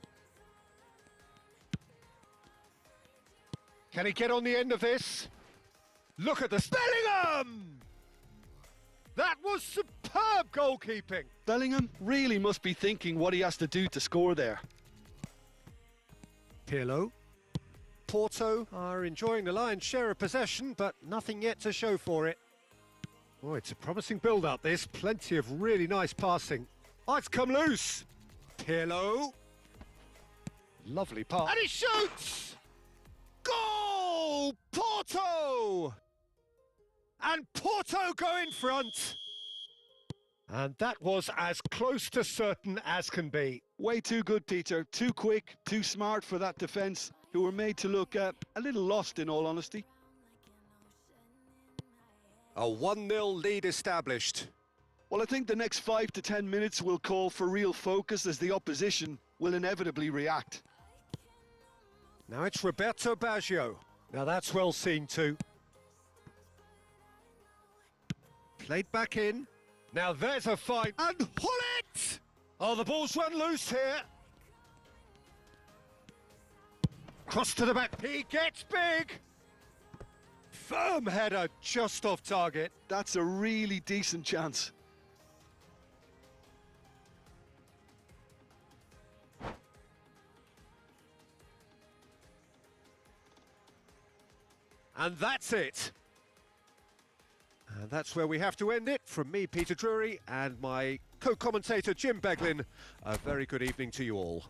Can he get on the end of this? Look at the Bellingham! That was superb goalkeeping. Bellingham really must be thinking what he has to do to score there. Pirlo. Porto are enjoying the lion's share of possession, but nothing yet to show for it. Oh, it's a promising build-up, this. Plenty of really nice passing. Oh, it's come loose. Pirlo. Lovely pass. And he shoots! Goal! Porto! And Porto go in front. And that was as close to certain as can be. Way too good, Peter. Too quick, too smart for that defence, who were made to look a little lost, in all honesty. A 1-0 lead established. Well, I think the next 5 to 10 minutes will call for real focus, as the opposition will inevitably react. Now it's Roberto Baggio. Now that's well seen too. Played back in. Now there's a fight. And Hullet! Oh, the ball's run loose here. Cross to the back. He gets big. Firm header just off target. That's a really decent chance. And that's it. And that's where we have to end it. From me, Peter Drury, and my co-commentator, Jim Beglin. A very good evening to you all.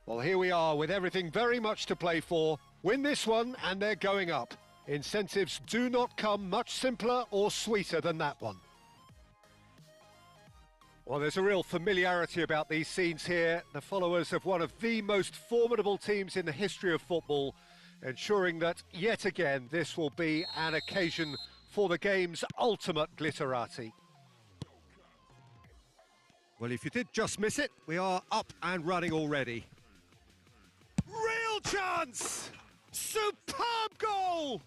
Well, here we are with everything very much to play for. Win this one and they're going up. Incentives do not come much simpler or sweeter than that one. Well, there's a real familiarity about these scenes here. The followers of one of the most formidable teams in the history of football, ensuring that, yet again, this will be an occasion for the game's ultimate glitterati. Well, if you did just miss it, we are up and running already. Real chance! Superb goal!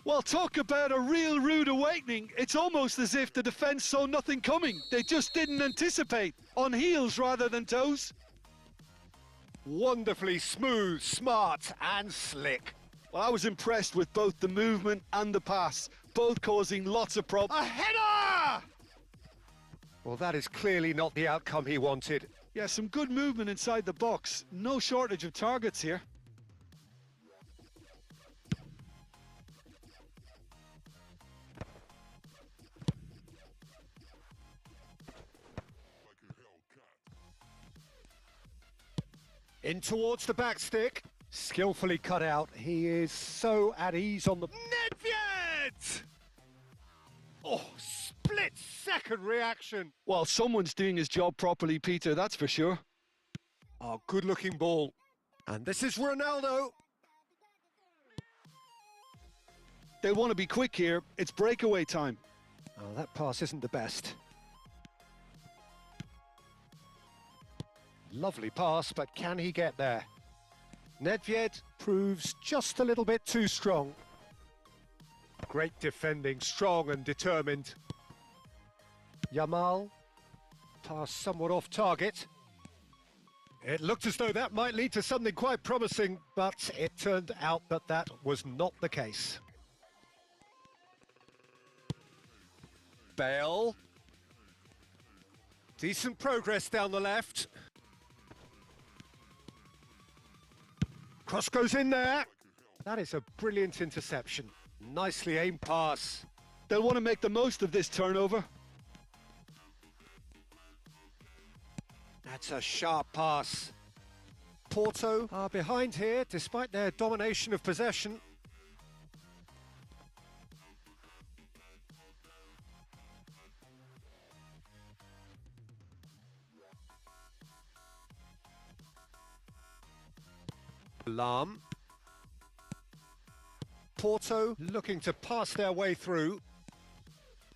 Well, talk about a real rude awakening. It's almost as if the defence saw nothing coming. They just didn't anticipate. On heels rather than toes. Wonderfully smooth, smart and slick. Well, I was impressed with both the movement and the pass, both causing lots of problems. A header! Well, that is clearly not the outcome he wanted. Yeah, some good movement inside the box. No shortage of targets here. In towards the back stick. Skillfully cut out. He is so at ease on the... Nedved! Oh, split-second reaction. Well, someone's doing his job properly, Peter, that's for sure. Oh, good-looking ball. And this is Ronaldo. They'll want to be quick here. It's breakaway time. Oh, that pass isn't the best. Lovely pass, but can he get there? Nedved proves just a little bit too strong. Great defending, strong and determined. Yamal, pass somewhat off target. It looked as though that might lead to something quite promising, but it turned out that that was not the case. Bale. Decent progress down the left. Cross goes in there. That is a brilliant interception. Nicely aimed pass. They'll want to make the most of this turnover. That's a sharp pass. Porto are behind here despite their domination of possession. Alarm. Porto looking to pass their way through.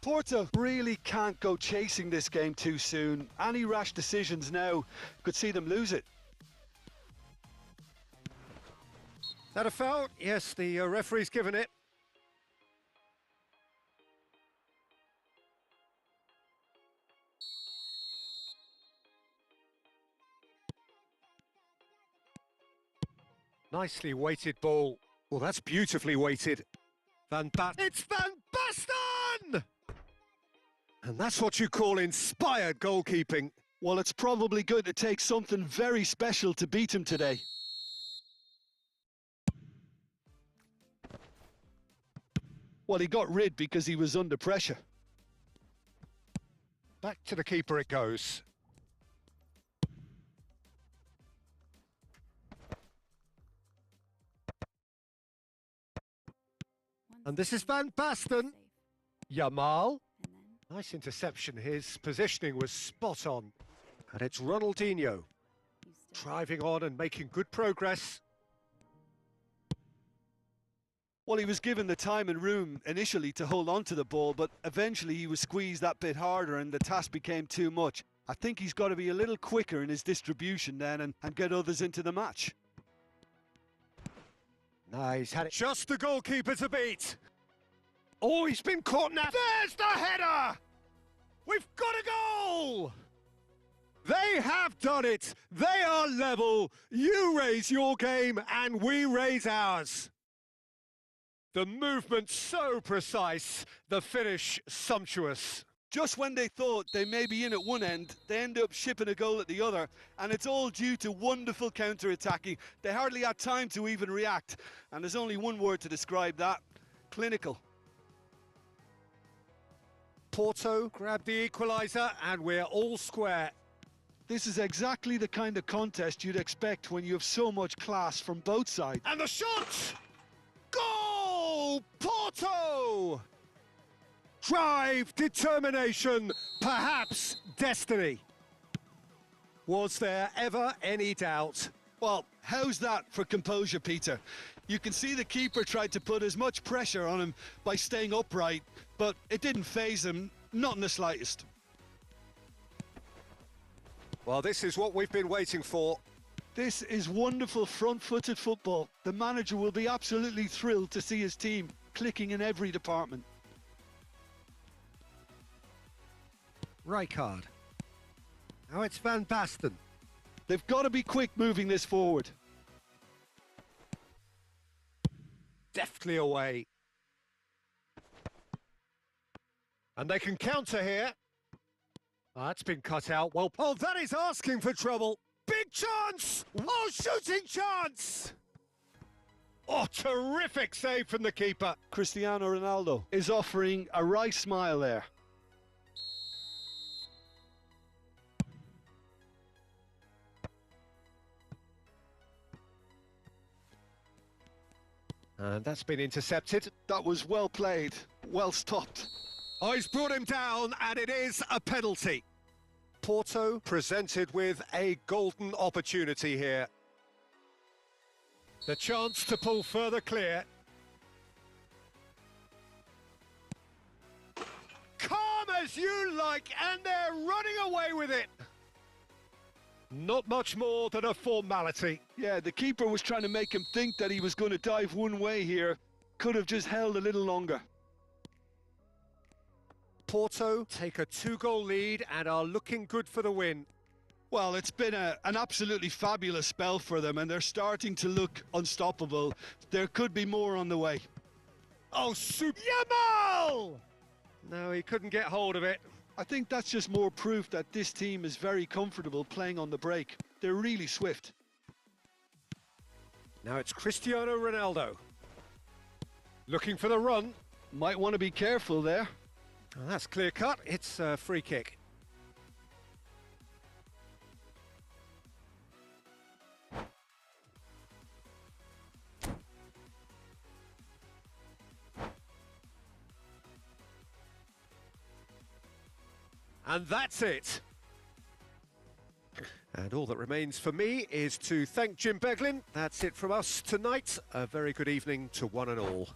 Porto really can't go chasing this game too soon. Any rash decisions now could see them lose it. That a foul? Yes, the referee's given it. Nicely weighted ball. Well, that's beautifully weighted. It's Van Basten! And that's what you call inspired goalkeeping. Well, it's probably going to take something very special to beat him today. Well, he got rid because he was under pressure. Back to the keeper it goes. And this is Van Basten. Yamal. Nice interception. His positioning was spot on. And it's Ronaldinho. Driving on and making good progress. Well, he was given the time and room initially to hold on to the ball, but eventually he was squeezed that bit harder and the task became too much. I think he's got to be a little quicker in his distribution then and get others into the match. Nice, had it. Just the goalkeeper to beat. Oh, he's been caught now. There's the header! We've got a goal! They have done it. They are level. You raise your game and we raise ours. The movement so precise, the finish sumptuous. Just when they thought they may be in at one end, they end up shipping a goal at the other, and it's all due to wonderful counter-attacking. They hardly had time to even react, and there's only one word to describe that: clinical. Porto grabbed the equaliser, and we're all square. This is exactly the kind of contest you'd expect when you have so much class from both sides. And the shot! Goal! Porto! Drive, determination, perhaps destiny. Was there ever any doubt? Well, how's that for composure, Peter? You can see the keeper tried to put as much pressure on him by staying upright, but it didn't faze him, not in the slightest. Well, this is what we've been waiting for. This is wonderful front-footed football. The manager will be absolutely thrilled to see his team clicking in every department. Rijkaard. Now it's Van Basten. They've got to be quick moving this forward. Deftly away. And they can counter here. That's been cut out. Well, oh, that is asking for trouble. Big chance! Oh, shooting chance! Oh, terrific save from the keeper. Cristiano Ronaldo is offering a wry smile there. And that's been intercepted. That was well played, well stopped. Oh, he's brought him down, and it is a penalty. Porto presented with a golden opportunity here. The chance to pull further clear. Calm as you like, and they're running away with it. Not much more than a formality. Yeah, the keeper was trying to make him think that he was going to dive one way here. Could have just held a little longer. Porto take a 2-goal lead and are looking good for the win. Well, it's been an absolutely fabulous spell for them, and they're starting to look unstoppable. There could be more on the way. Oh, super Yamal! No, he couldn't get hold of it. I think that's just more proof that this team is very comfortable playing on the break. They're really swift. Now it's Cristiano Ronaldo. Looking for the run. Might want to be careful there. Oh, that's clear cut. It's a free kick. And that's it. And all that remains for me is to thank Jim Beglin. That's it from us tonight. A very good evening to one and all.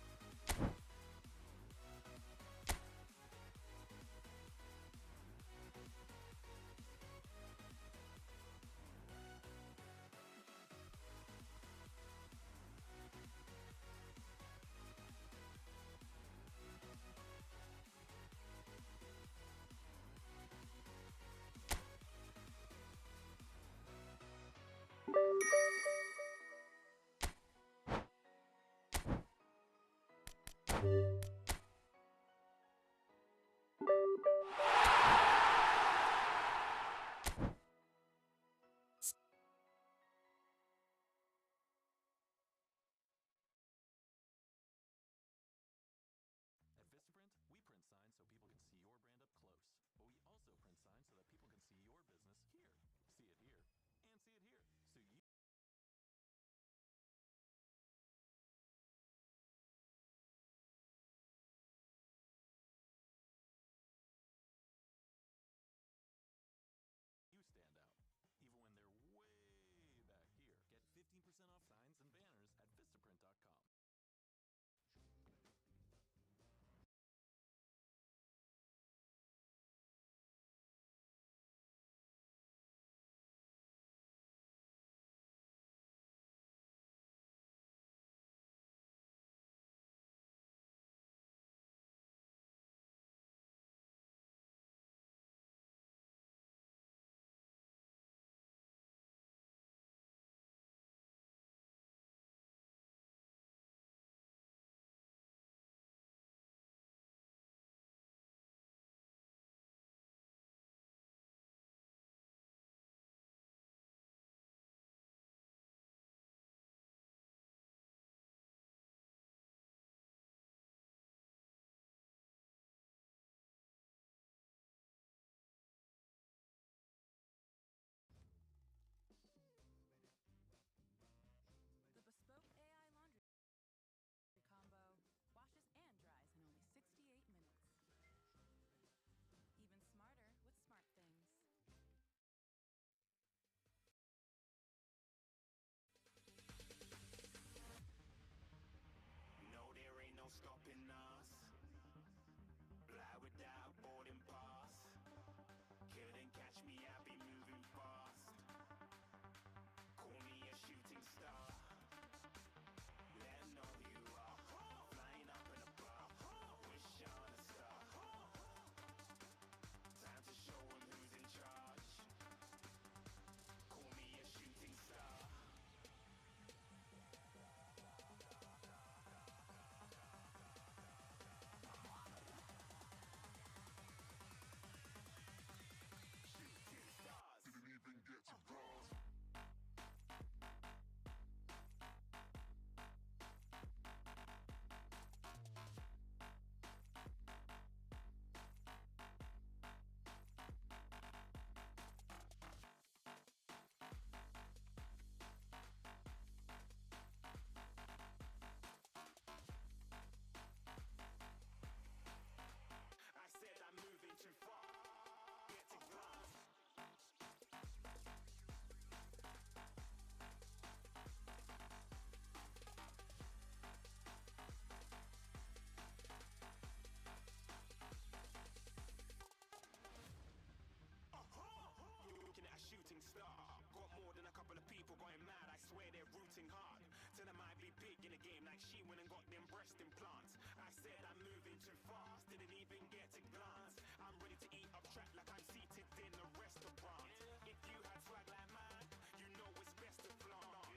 resting plants. I said I'm moving too fast, didn't even get a glance. I'm ready to eat up track like I'm seated in a restaurant. If you had swag like mine, you know it's best to flaunt.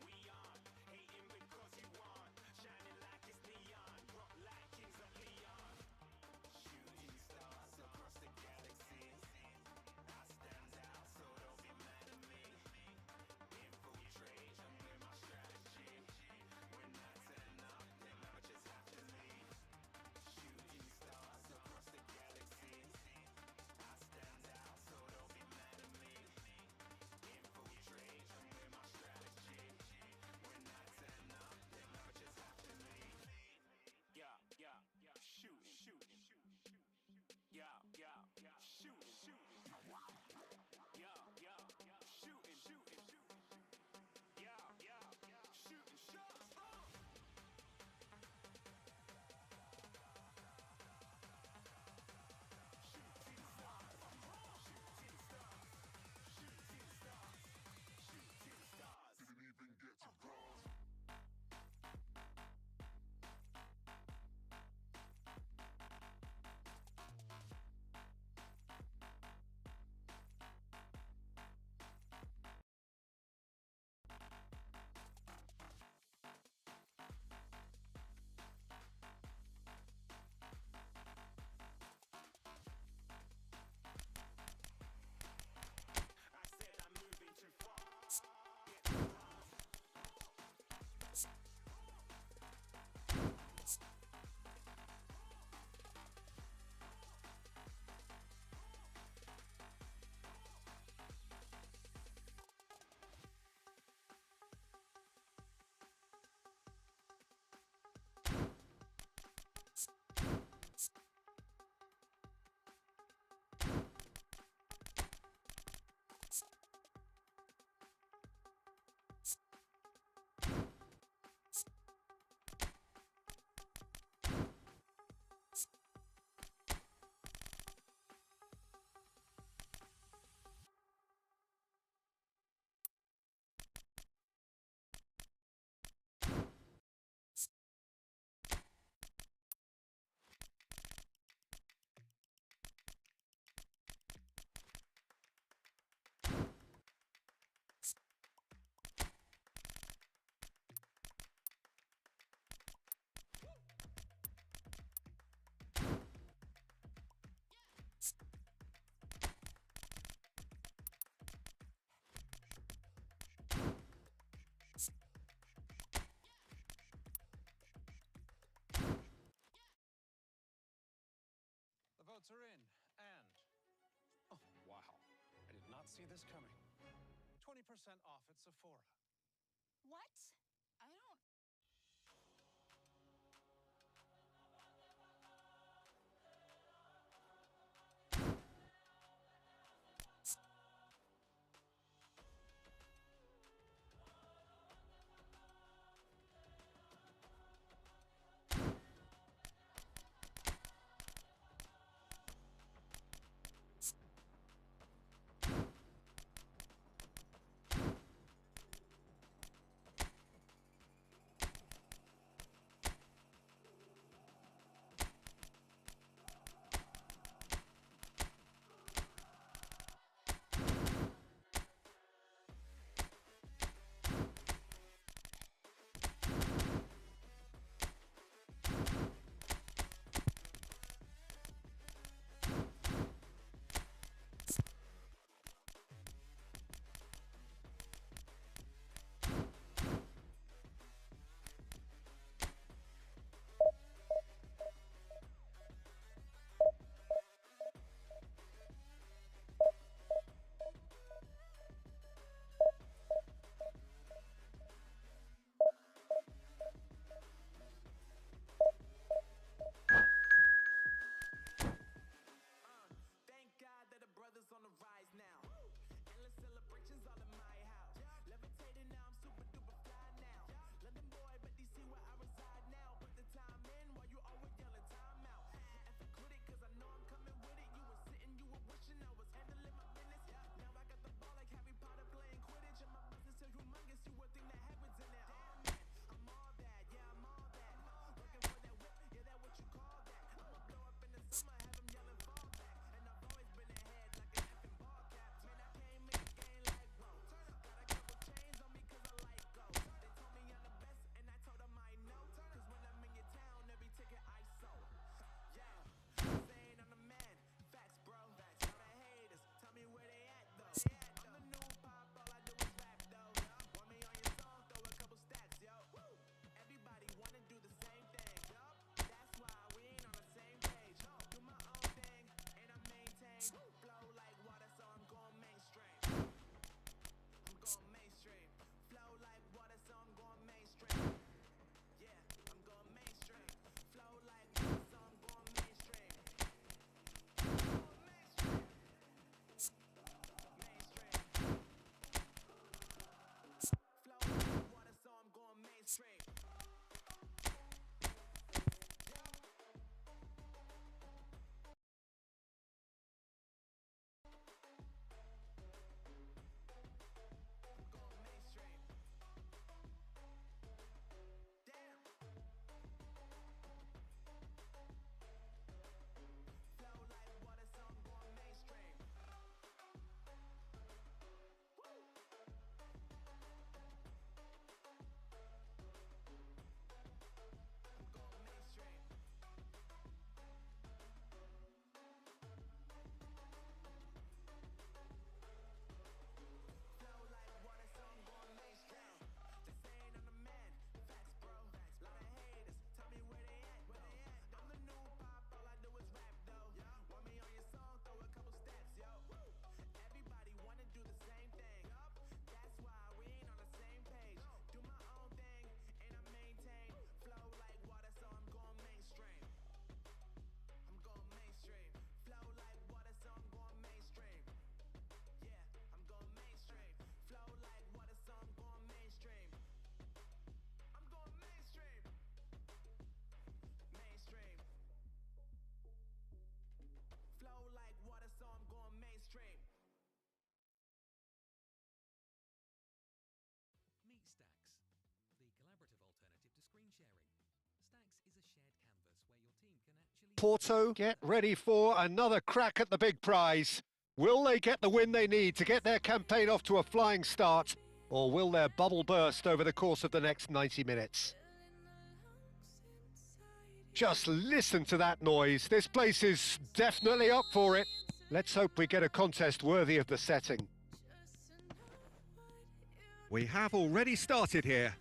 We aren't hating because you aren't shining like it's neon, rock like kings of Leon. Shooting stars across the galaxy. I stand out, so don't be mad at me. Infiltration with my strategy. When I turn up, then I just have to leave. Shooting stars across the galaxy. I stand out, so don't be mad at me. Infiltration with my strategy. When I turn up, then I just have to leave. Yeah, shooting. Yeah, shooting. Yeah, shooting. Yeah, shooting shots. Shooting stars. Didn't even get to cross. I said I'm moving too fast. Get the class. The votes are in, and oh wow, I did not see this coming. 20% off at Sephora. What? I don't. Porto get ready for another crack at the big prize. Will they get the win they need to get their campaign off to a flying start, or will their bubble burst over the course of the next 90 minutes? Just listen to that noise. This place is definitely up for it. Let's hope we get a contest worthy of the setting. We have already started here.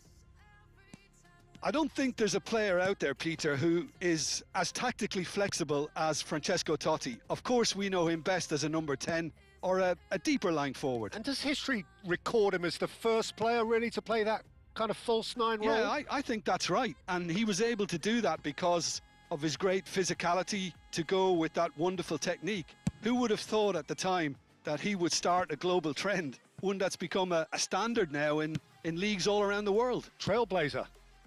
I don't think there's a player out there, Peter, who is as tactically flexible as Francesco Totti. Of course, we know him best as a number 10 or a deeper line forward. And does history record him as the first player really to play that kind of false nine role? Yeah, I think that's right. And he was able to do that because of his great physicality to go with that wonderful technique. Who would have thought at the time that he would start a global trend, one that's become a standard now in leagues all around the world? Trailblazer.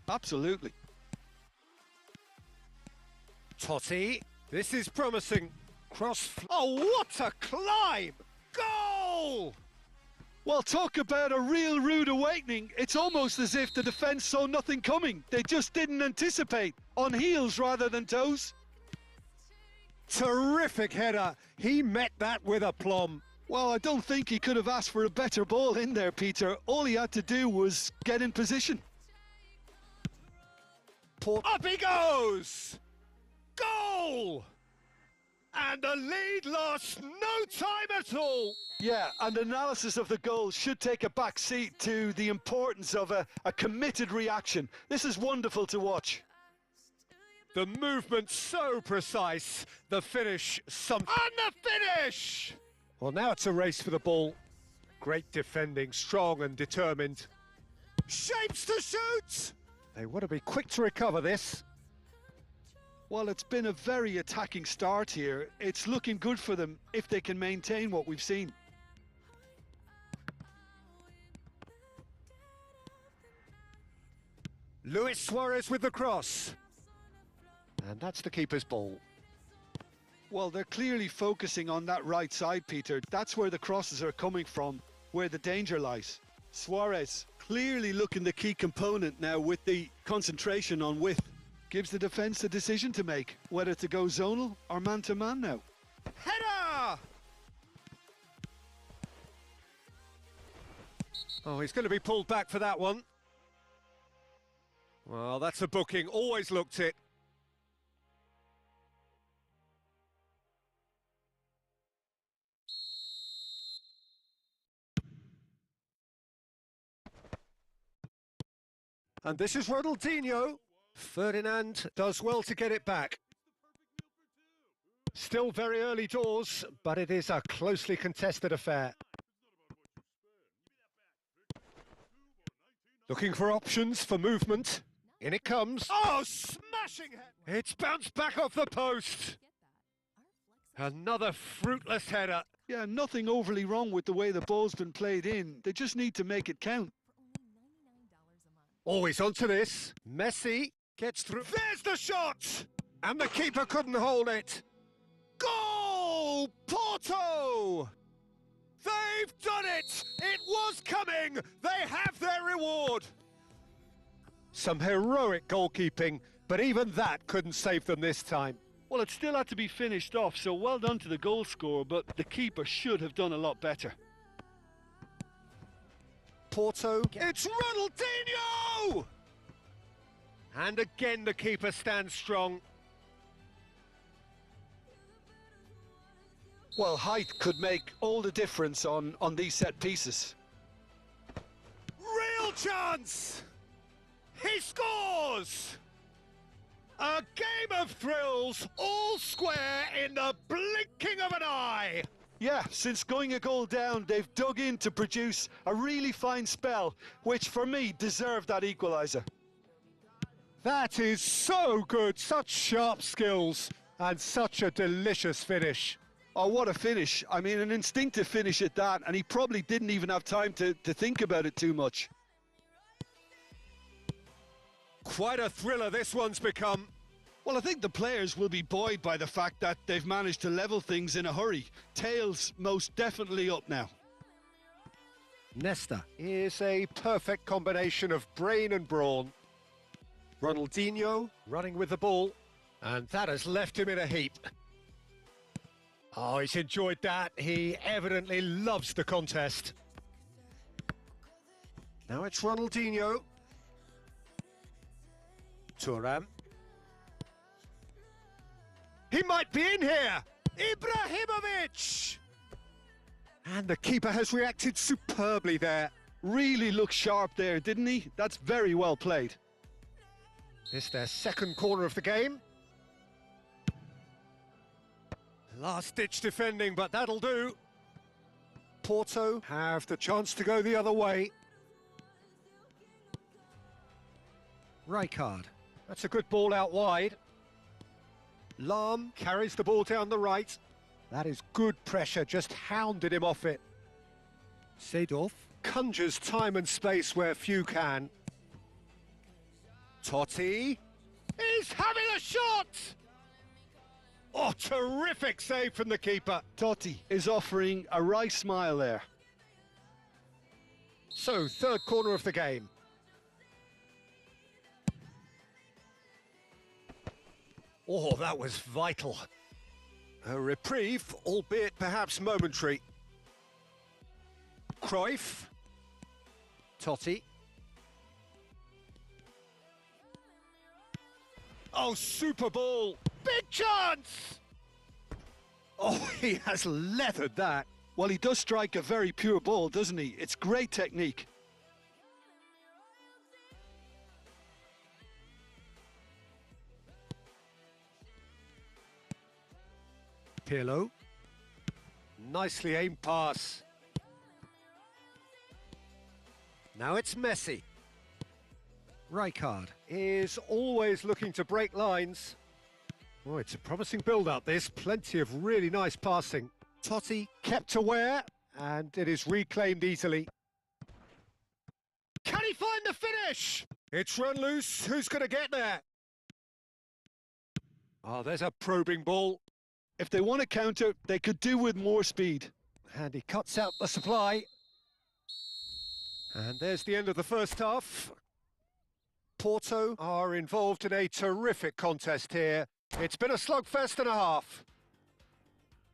Absolutely. Totti, this is promising. Oh, what a climb! Goal! Well, talk about a real rude awakening. It's almost as if the defence saw nothing coming. They just didn't anticipate. On heels rather than toes. Terrific header. He met that with aplomb. Well, I don't think he could have asked for a better ball in there, Peter. All he had to do was get in position. Up he goes! Goal! And the lead lost no time at all. Yeah, and analysis of the goal should take a back seat to the importance of a committed reaction. This is wonderful to watch. The movement so precise, the finish And the finish! Well, now it's a race for the ball. Great defending, strong and determined. Shapes to shoot! They want to be quick to recover this. Well, it's been a very attacking start here. It's looking good for them if they can maintain what we've seen. Luis Suarez with the cross. And that's the keeper's ball. Well, they're clearly focusing on that right side, Peter. That's where the crosses are coming from, where the danger lies. Suarez clearly looking the key component now with the concentration on width. Gives the defence a decision to make, whether to go zonal or man-to-man now. Header! Oh, he's going to be pulled back for that one. Well, that's a booking. Always looked it. And this is Ronaldinho. Ferdinand does well to get it back. Still very early doors, but it is a closely contested affair. Looking for options for movement. In it comes. Oh, smashing head! It's bounced back off the post. Another fruitless header. Yeah, nothing overly wrong with the way the ball's been played in. They just need to make it count. Always onto this. Messi gets through. There's the shot! And the keeper couldn't hold it. Goal! Porto! They've done it! It was coming! They have their reward! Some heroic goalkeeping, but even that couldn't save them this time. Well, it still had to be finished off, so well done to the goal scorer, but the keeper should have done a lot better. Porto. It's Ronaldinho! And again the keeper stands strong. Well, height could make all the difference on these set pieces. Real chance! He scores! A game of thrills, all square in the blinking of an eye. Yeah, since going a goal down, they've dug in to produce a really fine spell, which for me deserved that equaliser. That is so good, such sharp skills and such a delicious finish. Oh, what a finish. I mean, an instinctive finish at that, and he probably didn't even have time to think about it too much. Quite a thriller this one's become. Well, I think the players will be buoyed by the fact that they've managed to level things in a hurry. Tails most definitely up now. Nesta is a perfect combination of brain and brawn. Ronaldinho running with the ball, and that has left him in a heap. Oh, he's enjoyed that. He evidently loves the contest. Now it's Ronaldinho. Thuram. He might be in here. Ibrahimovic! And the keeper has reacted superbly there. Really looked sharp there, didn't he? That's very well played. It's their second corner of the game. Last-ditch defending, but that'll do. Porto have the chance to go the other way. Rijkaard. That's a good ball out wide. Lahm carries the ball down the right. That is good pressure, just hounded him off it. Seedorf conjures time and space where few can. Totti. He's having a shot! Oh, terrific save from the keeper. Totti is offering a right smile there. So, third corner of the game. Oh, that was vital. A reprieve, albeit perhaps momentary. Cruyff. Totti. Oh, super ball. Big chance! Oh, he has leathered that. Well, he does strike a very pure ball, doesn't he? It's great technique. Pirlo. Nicely aimed pass. Now it's Messi. Rijkaard is always looking to break lines. Oh, it's a promising build-up, this. Plenty of really nice passing. Totti kept aware, and it is reclaimed easily. Can he find the finish? It's run loose. Who's going to get there? Oh, there's a probing ball. If they want to counter, they could do with more speed. And he cuts out the supply. And there's the end of the first half. Porto are involved in a terrific contest here. It's been a slugfest and a half.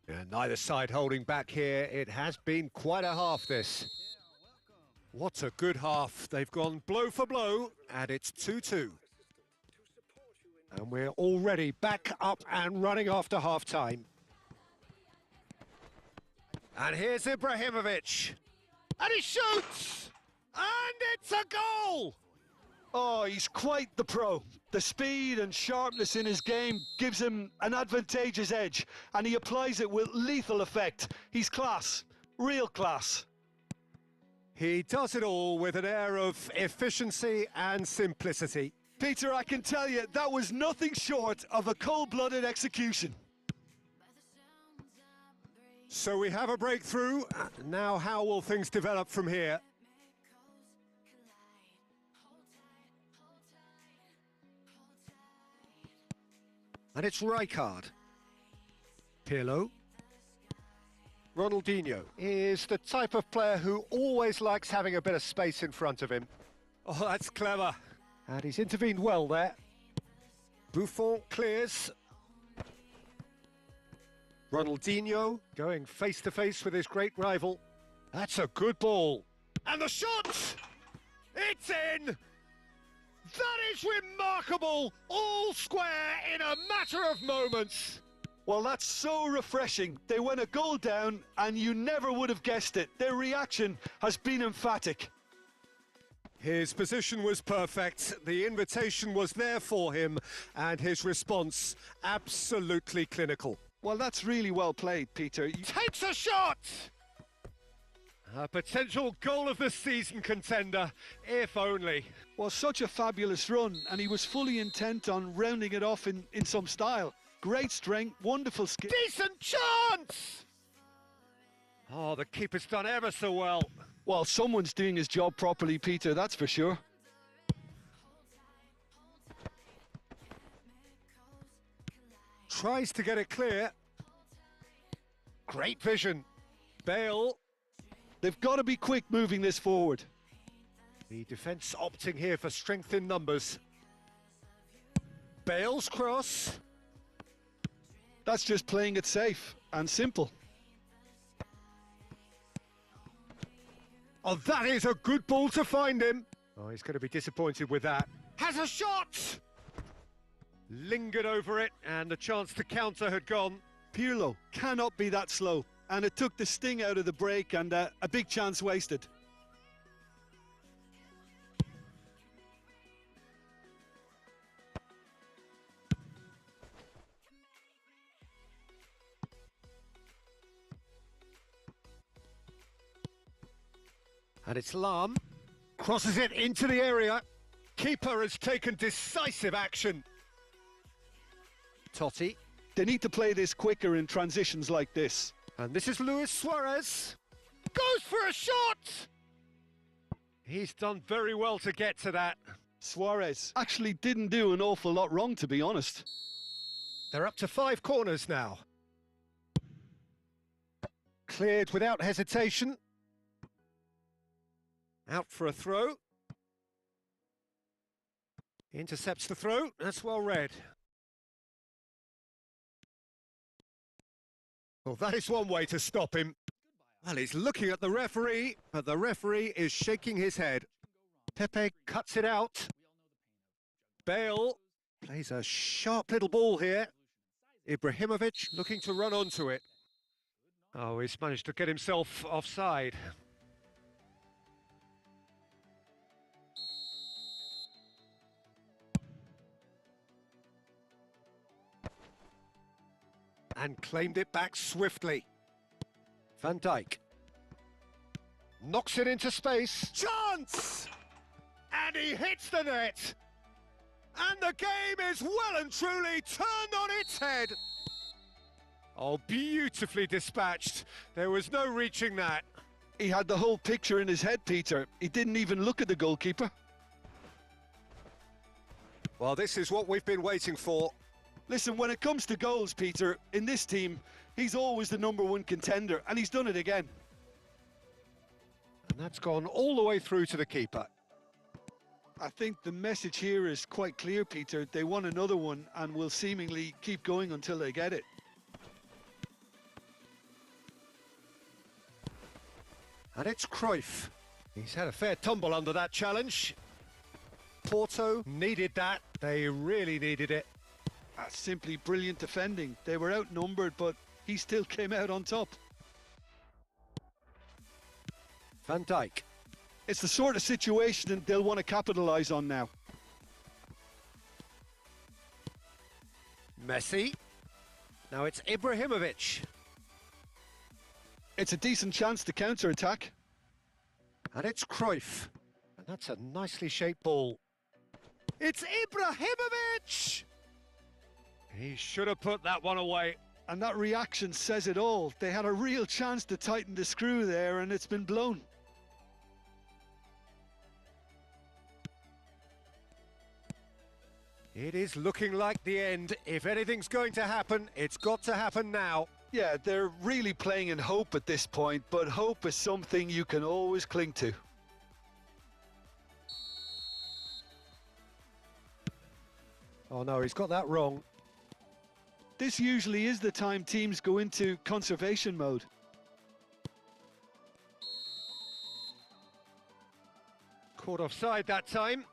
And neither side holding back here. It has been quite a half, this. What a good half. They've gone blow for blow, and it's 2-2. And we're already back up and running after half-time. And here's Ibrahimovic. And he shoots! And it's a goal! Oh, he's quite the pro. The speed and sharpness in his game gives him an advantageous edge, and he applies it with lethal effect. He's class, real class. He does it all with an air of efficiency and simplicity. Peter, I can tell you, that was nothing short of a cold-blooded execution. So we have a breakthrough. Now how will things develop from here? And it's Rijkaard. Pirlo. Ronaldinho is the type of player who always likes having a bit of space in front of him. Oh, that's clever. And he's intervened well there. Buffon clears. Ronaldinho going face-to-face with his great rival. That's a good ball. And the shot! It's in! That is remarkable! All square in a matter of moments. Well, that's so refreshing. They went a goal down, and you never would have guessed it. Their reaction has been emphatic. His position was perfect, the invitation was there for him, and his response absolutely clinical. Well, that's really well played, Peter. Takes a shot! A potential goal of the season contender, if only. Well, such a fabulous run, and he was fully intent on rounding it off in some style. Great strength, wonderful skill. Decent chance! Oh, the keeper's done ever so well. Well, someone's doing his job properly, Peter, that's for sure. Tries to get it clear. Great vision. Bale. They've got to be quick moving this forward. The defence opting here for strength in numbers. Bale's cross. That's just playing it safe and simple. Oh, that is a good ball to find him. Oh, he's going to be disappointed with that. Has a shot! Lingered over it, and the chance to counter had gone. Pirlo cannot be that slow, and it took the sting out of the break and a big chance wasted. And it's Lam. Crosses it into the area. Keeper has taken decisive action. Totti. They need to play this quicker in transitions like this. And this is Luis Suarez. Goes for a shot! He's done very well to get to that. Suarez actually didn't do an awful lot wrong, to be honest. They're up to 5 corners now. Cleared without hesitation. Out for a throw. Intercepts the throw. That's well read. Well, that is one way to stop him. Well, he's looking at the referee, but the referee is shaking his head. Pepe cuts it out. Bale plays a sharp little ball here. Ibrahimovic looking to run onto it. Oh, he's managed to get himself offside. And claimed it back swiftly. Van Dijk. Knocks it into space. Chance! And he hits the net. And the game is well and truly turned on its head. Oh, beautifully dispatched. There was no reaching that. He had the whole picture in his head, Peter. He didn't even look at the goalkeeper. Well, this is what we've been waiting for. Listen, when it comes to goals, Peter, in this team, he's always the #1 contender, and he's done it again. And that's gone all the way through to the keeper. I think the message here is quite clear, Peter. They want another one and will seemingly keep going until they get it. And it's Cruyff. He's had a fair tumble under that challenge. Porto needed that. They really needed it. That's simply brilliant defending. They were outnumbered, but he still came out on top. Van Dijk. It's the sort of situation that they'll want to capitalise on now. Messi. Now it's Ibrahimovic. It's a decent chance to counter-attack. And it's Cruyff. And that's a nicely shaped ball. It's Ibrahimovic! He should have put that one away. And that reaction says it all. They had a real chance to tighten the screw there, and it's been blown. It is looking like the end. If anything's going to happen, it's got to happen now. Yeah, they're really playing in hope at this point, but hope is something you can always cling to. Oh no, he's got that wrong. This usually is the time teams go into conservation mode. Caught offside that time.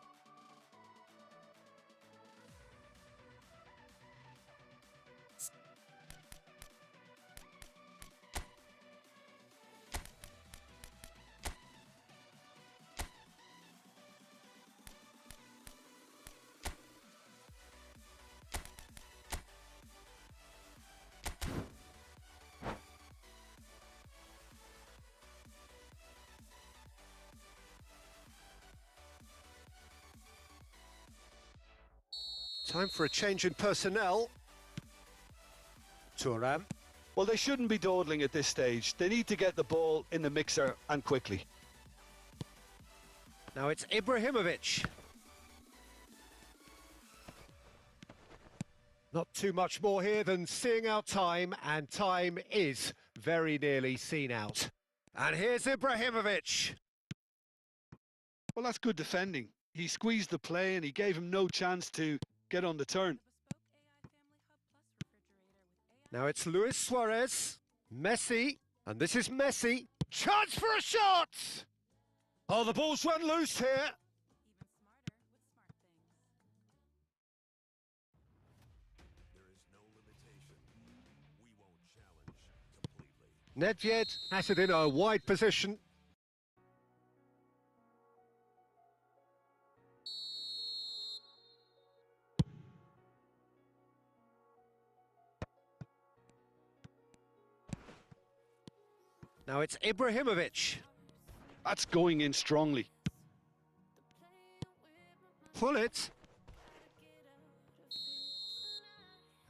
Time for a change in personnel. Thuram. Well, they shouldn't be dawdling at this stage. They need to get the ball in the mixer and quickly. Now it's Ibrahimovic. Not too much more here than seeing out time, and time is very nearly seen out. And here's Ibrahimovic. Well, that's good defending. He squeezed the play and he gave him no chance to get on the turn. Now it's Luis Suarez, Messi, and this is Messi. Chance for a shot! Oh, the ball's run loose here. Even smarter with smart things. There is no limitation. We won't challenge completely. Nedved has it in a wide position. Now it's Ibrahimovic. That's going in strongly. Pull it.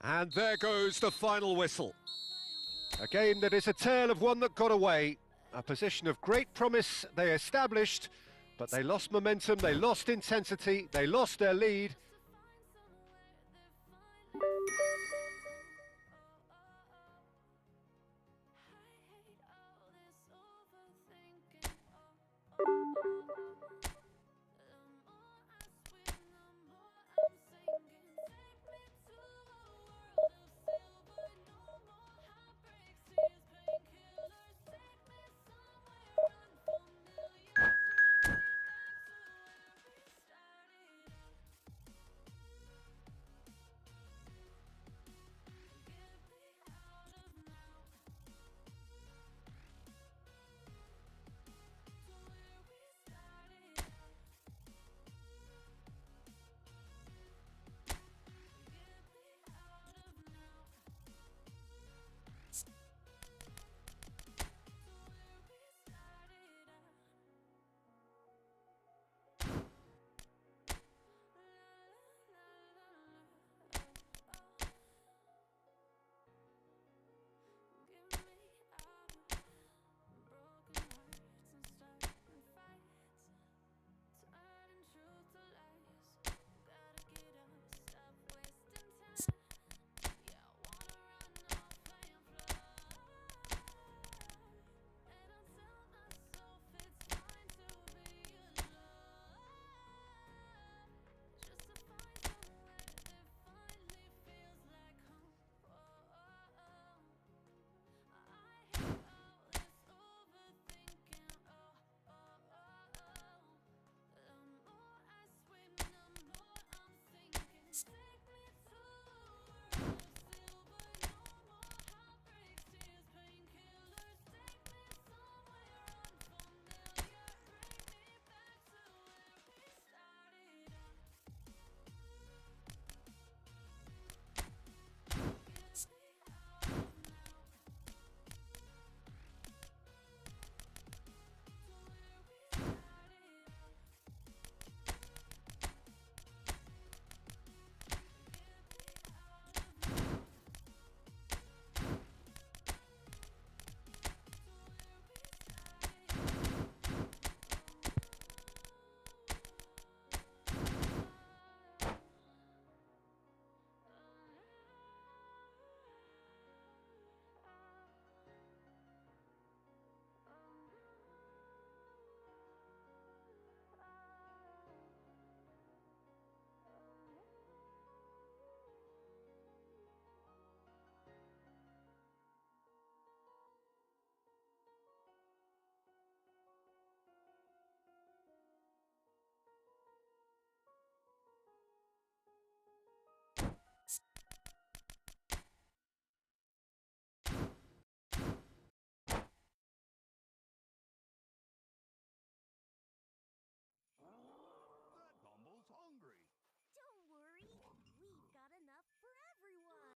And there goes the final whistle. A game that is a tale of one that got away. A position of great promise they established, but they lost momentum, they lost intensity, they lost their lead. Don't worry, we've got enough for everyone.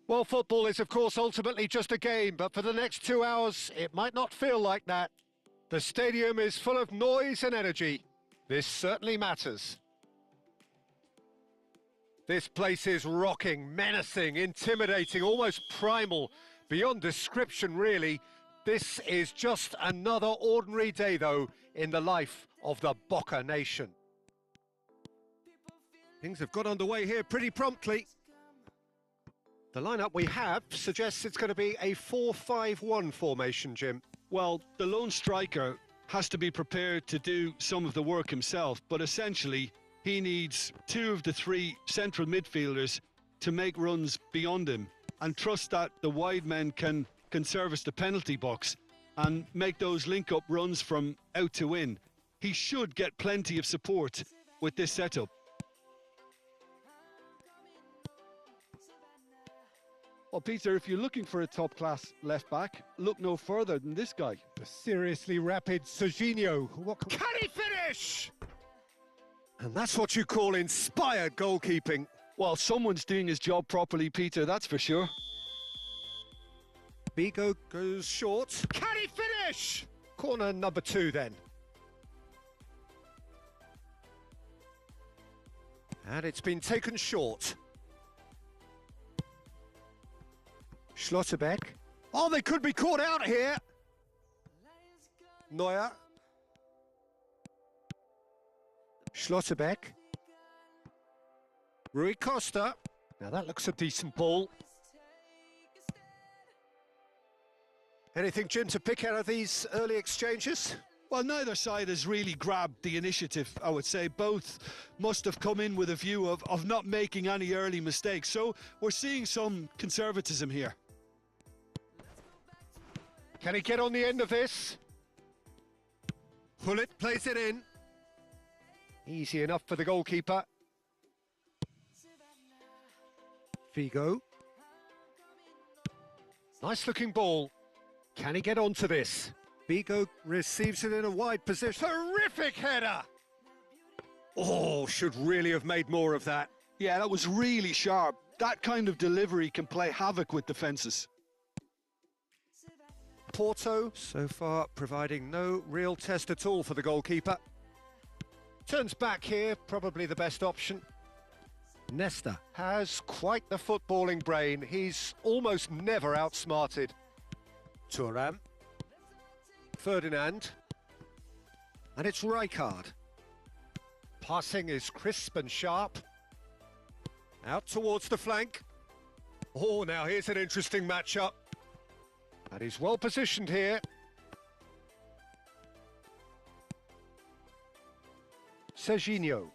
Well, football is, of course, ultimately just a game, but for the next 2 hours, it might not feel like that. The stadium is full of noise and energy. This certainly matters. This place is rocking, menacing, intimidating, almost primal, beyond description, really. This is just another ordinary day, though, in the life of the Boca Nation. Things have got underway here pretty promptly. The lineup we have suggests it's going to be a 4-5-1 formation, Jim. Well, the lone striker has to be prepared to do some of the work himself, but essentially he needs two of the three central midfielders to make runs beyond him and trust that the wide men can service the penalty box and make those link-up runs from out to in. He should get plenty of support with this setup. Well, Peter, if you're looking for a top-class left-back, look no further than this guy. The seriously rapid Serginho. Can he finish? And that's what you call inspired goalkeeping. Well, someone's doing his job properly, Peter, that's for sure. Figo goes short. Can he finish? Corner number 2 then. And it's been taken short. Schlotterbeck. Oh, they could be caught out here. Neuer. Schlotterbeck. Rui Costa. Now that looks a decent ball. Anything, Jim, to pick out of these early exchanges? Well, neither side has really grabbed the initiative, I would say. Both must have come in with a view of not making any early mistakes. So we're seeing some conservatism here. Can he get on the end of this? Hullet plays it in. Easy enough for the goalkeeper. Figo. Nice looking ball. Can he get onto this? Figo receives it in a wide position. Terrific header! Oh, should really have made more of that. Yeah, that was really sharp. That kind of delivery can play havoc with defences. Porto, so far, providing no real test at all for the goalkeeper. Turns back here, probably the best option. Nesta has quite the footballing brain. He's almost never outsmarted. Thuram. Ferdinand. And it's Rijkaard. Passing is crisp and sharp. Out towards the flank. Oh, now here's an interesting matchup. And he's well positioned here. Serginho.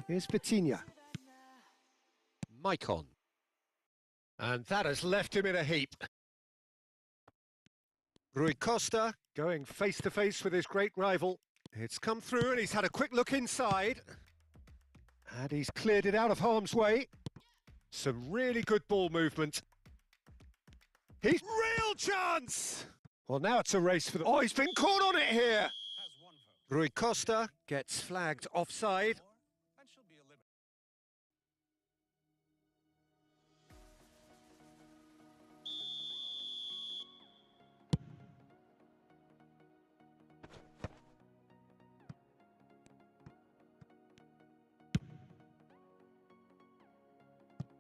Here's Vitinha. Maicon. And that has left him in a heap. Rui Costa going face-to-face with his great rival. It's come through and he's had a quick look inside. And he's cleared it out of harm's way. Some really good ball movement. He's real chance! Well, now it's a race for the... Oh, he's been caught on it here! Has one vote. Rui Costa gets flagged offside. And she'll be eliminated.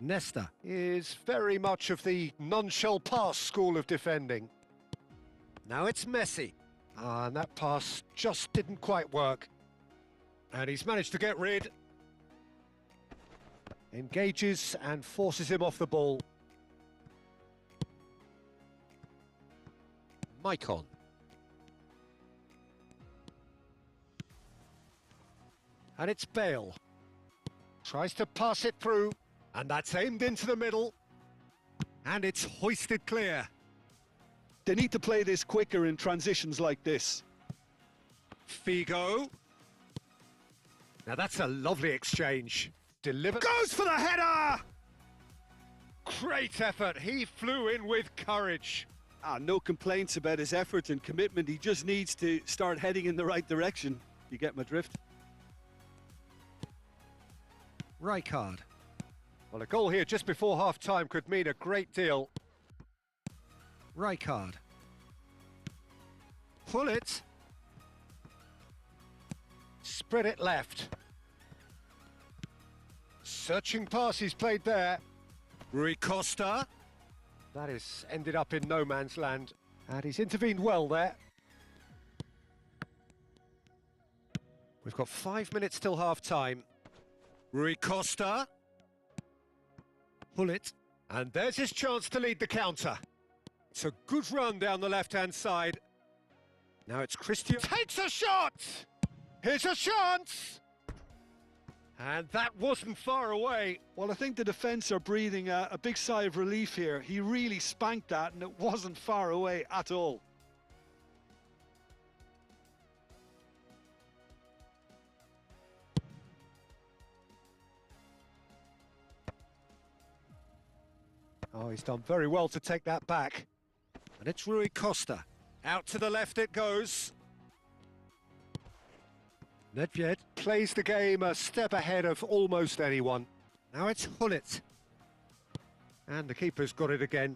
Nesta is very much of the none-shall-pass school of defending. Now it's Messi. And that pass just didn't quite work. And he's managed to get rid. Engages and forces him off the ball. Maicon. And it's Bale. Tries to pass it through. And that's aimed into the middle. And it's hoisted clear. They need to play this quicker in transitions like this. Figo. Now that's a lovely exchange. Delivered. Goes for the header! Great effort. He flew in with courage. No complaints about his effort and commitment. He just needs to start heading in the right direction. You get my drift? Rijkaard. Well, a goal here just before half-time could mean a great deal. Rijkaard. Pull it. Spread it left. Searching pass he's played there. Rui Costa. That has ended up in no man's land. And he's intervened well there. We've got 5 minutes till half-time. Rui Costa. Pull it. And there's his chance to lead the counter. It's a good run down the left-hand side. Now it's Christian. Takes a shot! Here's a chance! And that wasn't far away. Well, I think the defence are breathing a big sigh of relief here. He really spanked that and it wasn't far away at all. Oh, he's done very well to take that back. And it's Rui Costa. Out to the left it goes. Nedved plays the game a step ahead of almost anyone. Now it's Hullet. And the keeper's got it again.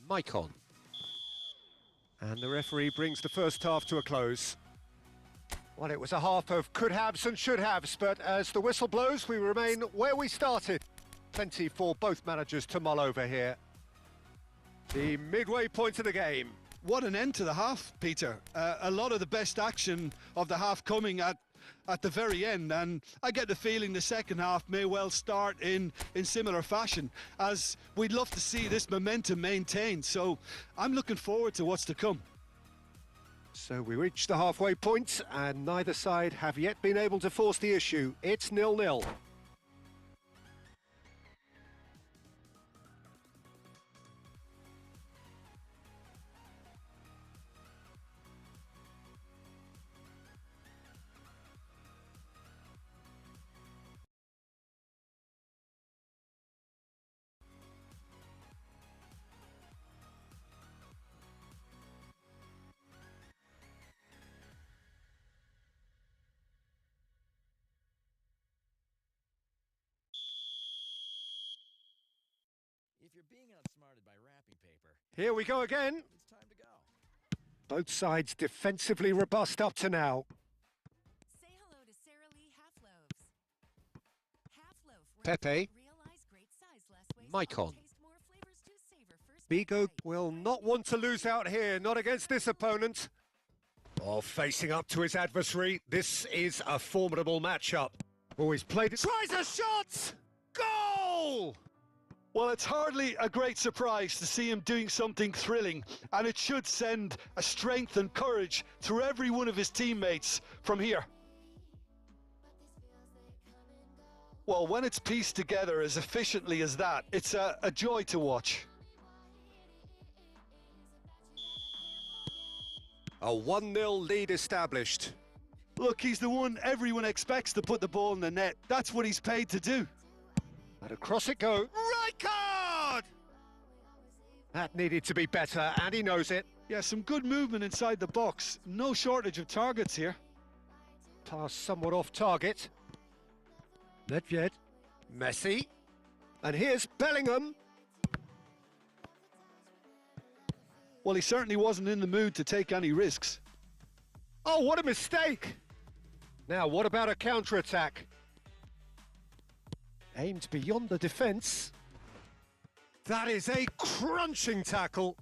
Maicon. And the referee brings the first half to a close. Well, it was a half of could-haves and should-haves, but as the whistle blows, we remain where we started. Plenty for both managers to mull over here. The midway point of the game. What an end to the half, Peter. A lot of the best action of the half coming at the very end, and I get the feeling the second half may well start in similar fashion, as we'd love to see this momentum maintained. So I'm looking forward to what's to come. So we reach the halfway point, and neither side have yet been able to force the issue. It's 0-0. If you're being outsmarted by wrapping paper, Here we go again. it's time to go. Both sides defensively robust up to now. Say hello to Sara Lee Half Loaves. Half Loaf. Pepe. Realize great size less waste, Maicon. taste more flavors to savor first Bigo bite. will not want to lose out here, not against this opponent. Oh, facing up to his adversary, this is a formidable matchup. Oh, he's played it. Tries a shot! Goal! Well, it's hardly a great surprise to see him doing something thrilling, and it should send a strength and courage through every one of his teammates from here. Well, when it's pieced together as efficiently as that, it's a joy to watch. A 1-0 lead established. Look, he's the one everyone expects to put the ball in the net. That's what he's paid to do. And across it goes. Right card! That needed to be better, and he knows it. Yeah, some good movement inside the box. No shortage of targets here. Pass somewhat off target. Nedved. Messi. And here's Bellingham. Well, he certainly wasn't in the mood to take any risks. Oh, what a mistake! Now, what about a counter-attack? Aimed beyond the defence. That is a crunching tackle.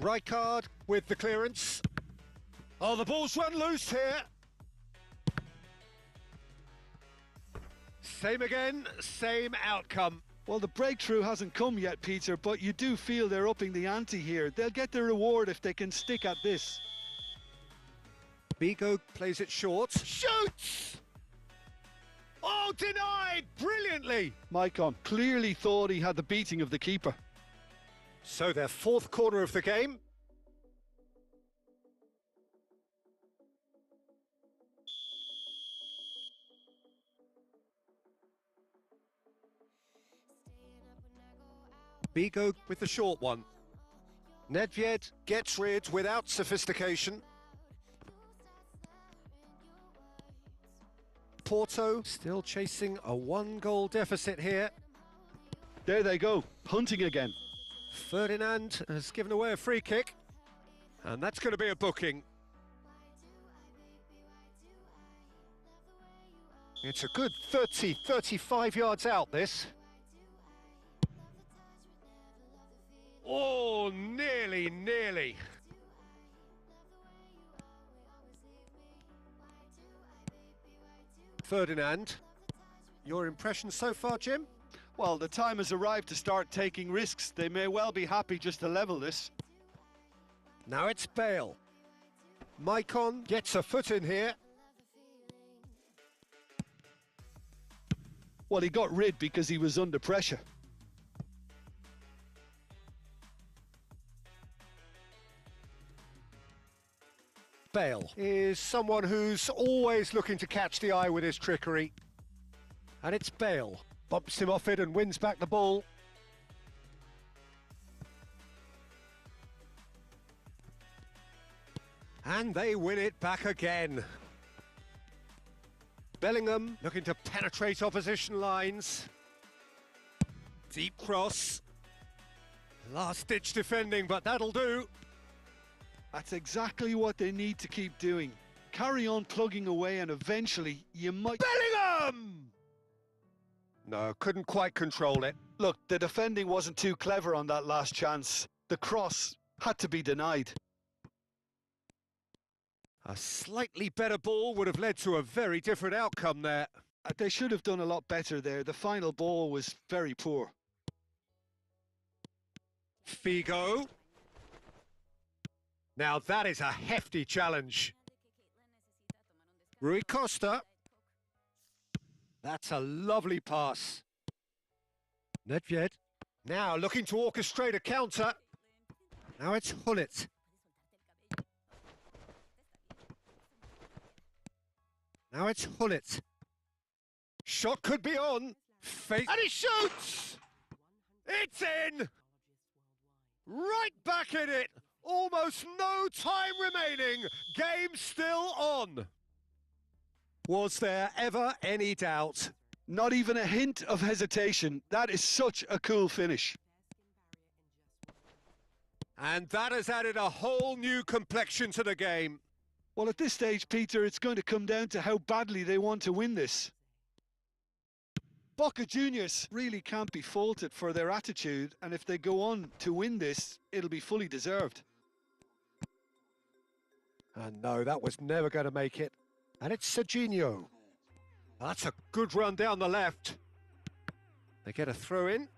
Rijkaard with the clearance. Oh, the ball's run loose here. Same again, same outcome. Well, the breakthrough hasn't come yet, Peter, but you do feel they're upping the ante here. They'll get their reward if they can stick at this. Bigo plays it short. Shoots! Oh, denied brilliantly. Maicon clearly thought he had the beating of the keeper. So their fourth corner of the game. Bigo with the short one. Nedved gets rid without sophistication. Porto still chasing a 1-goal deficit here. There they go, hunting again. Ferdinand has given away a free kick, and that's going to be a booking. It's a good 30, 35 yards out, this. Oh, nearly. Ferdinand, your impression so far, Jim? Well, the time has arrived to start taking risks. They may well be happy just to level this. Now it's Bale. Maicon gets a foot in here. Well, he got rid because he was under pressure. Bale is someone who's always looking to catch the eye with his trickery. And it's Bale. Bumps him off it and wins back the ball. And they win it back again. Bellingham looking to penetrate opposition lines. Deep cross. Last-ditch defending, but that'll do. That's exactly what they need to keep doing. Carry on plugging away and eventually you might... Bellingham! No, couldn't quite control it. Look, the defending wasn't too clever on that last chance. The cross had to be denied. A slightly better ball would have led to a very different outcome there. They should have done a lot better there. The final ball was very poor. Figo. Now that is a hefty challenge. Rui Costa. That's a lovely pass. Nedved. Now looking to orchestrate a counter. Now it's Hullet. Now it's Hullet. Shot could be on. And he shoots! It's in! Right back in it! Almost no time remaining. Game still on. Was there ever any doubt? Not even a hint of hesitation. That is such a cool finish. And that has added a whole new complexion to the game. Well, at this stage, Peter, it's going to come down to how badly they want to win this. Boca Juniors really can't be faulted for their attitude, and if they go on to win this, it'll be fully deserved. And no, that was never going to make it. And it's Serginho. That's a good run down the left. They get a throw in.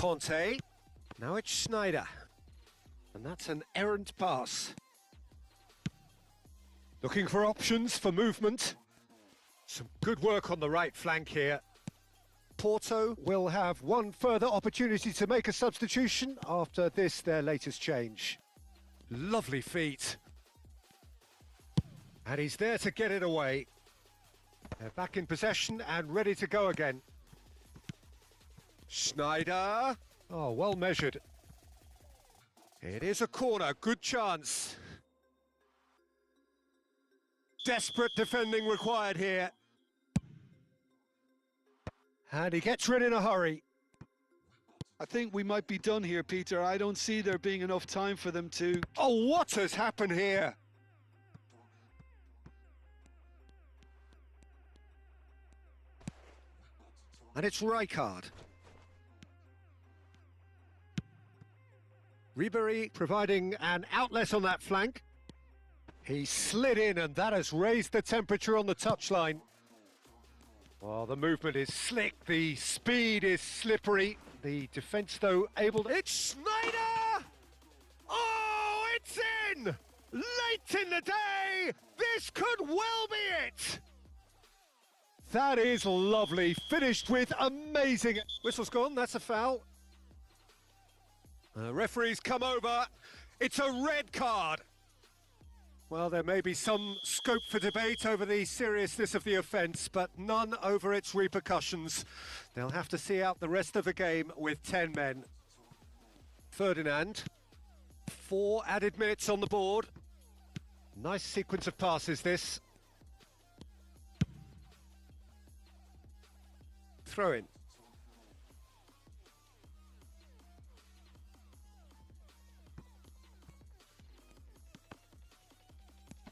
Conte. Now it's Schneider. And that's an errant pass. Looking for options for movement. Some good work on the right flank here. Porto will have one further opportunity to make a substitution after this, their latest change. Lovely feet. And he's there to get it away. They're back in possession and ready to go again. Schneider. Oh, well measured. It is a corner, good chance. Desperate defending required here. And he gets rid in a hurry. I think we might be done here, Peter. I don't see there being enough time for them to... Oh, what has happened here? And it's Rijkaard. Ribéry providing an outlet on that flank. He slid in and that has raised the temperature on the touchline. Well, the movement is slick, the speed is slippery. The defence, though, able to... It's Schneider! Oh, it's in! Late in the day! This could well be it! That is lovely, finished with amazing... Whistle's gone, that's a foul. Referees come over. It's a red card. Well, there may be some scope for debate over the seriousness of the offence, but none over its repercussions. They'll have to see out the rest of the game with 10 men. Ferdinand. 4 added minutes on the board. Nice sequence of passes, this. Throw in.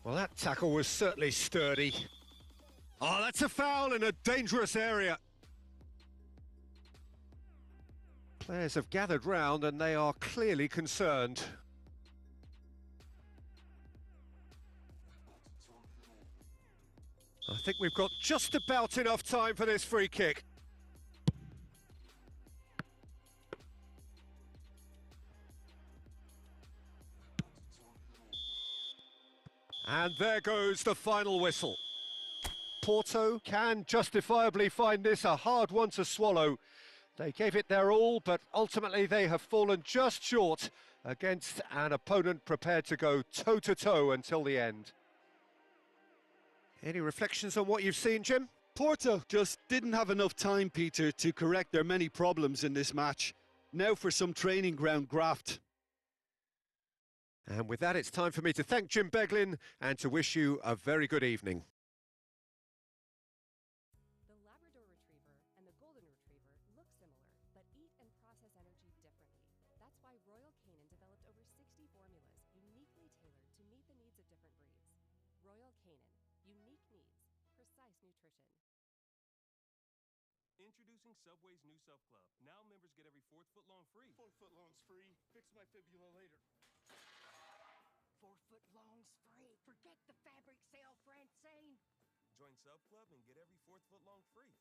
Well, that tackle was certainly sturdy. Oh, that's a foul in a dangerous area. Players have gathered round and they are clearly concerned. I think we've got just about enough time for this free kick. And there goes the final whistle. Porto can justifiably find this a hard one to swallow. They gave it their all, but ultimately they have fallen just short against an opponent prepared to go toe-to-toe until the end. Any reflections on what you've seen, Jim? Porto just didn't have enough time, Peter, to correct their many problems in this match. Now for some training ground graft. And with that, it's time for me to thank Jim Beglin and to wish you a very good evening. The Labrador Retriever and the Golden Retriever look similar, but eat and process energy differently. That's why Royal Canin developed over 60 formulas uniquely tailored to meet the needs of different breeds. Royal Canin, unique needs, precise nutrition. Introducing Subway's new Sub Club. Now members get every 4th foot long free. 4 foot long's free. Fix my fibula later. 4 foot long's free. Forget the fabric sale, Francine. Join Sub Club and get every 4th foot long free.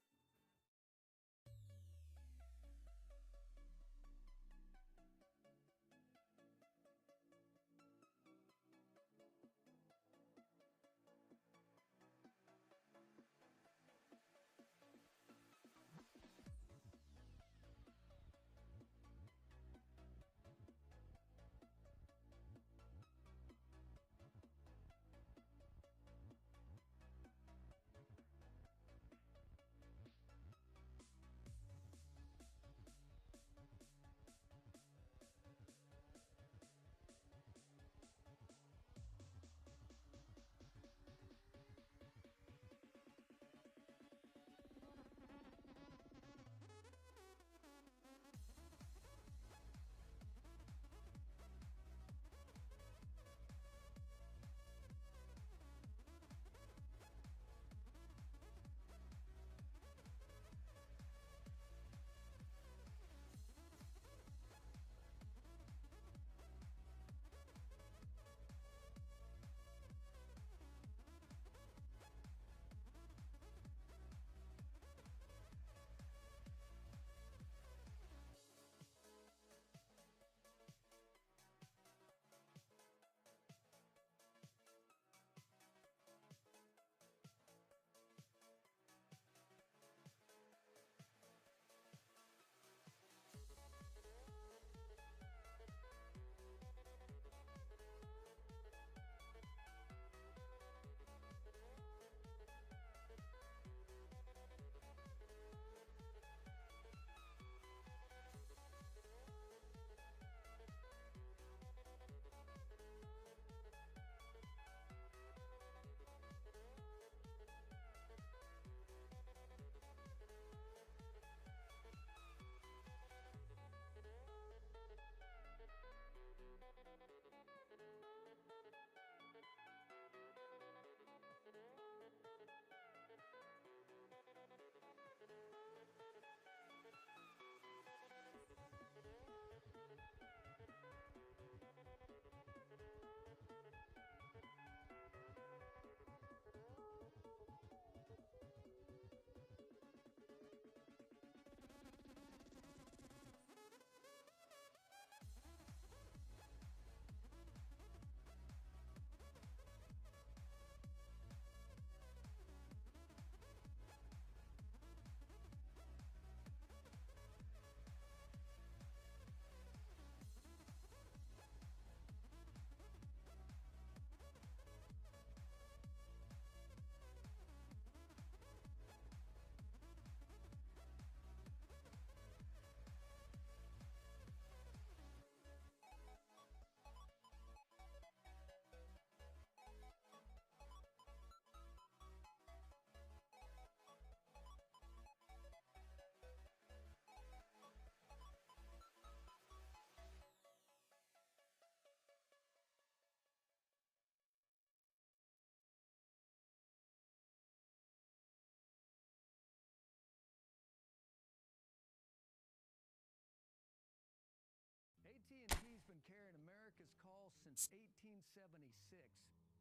last call since 1876.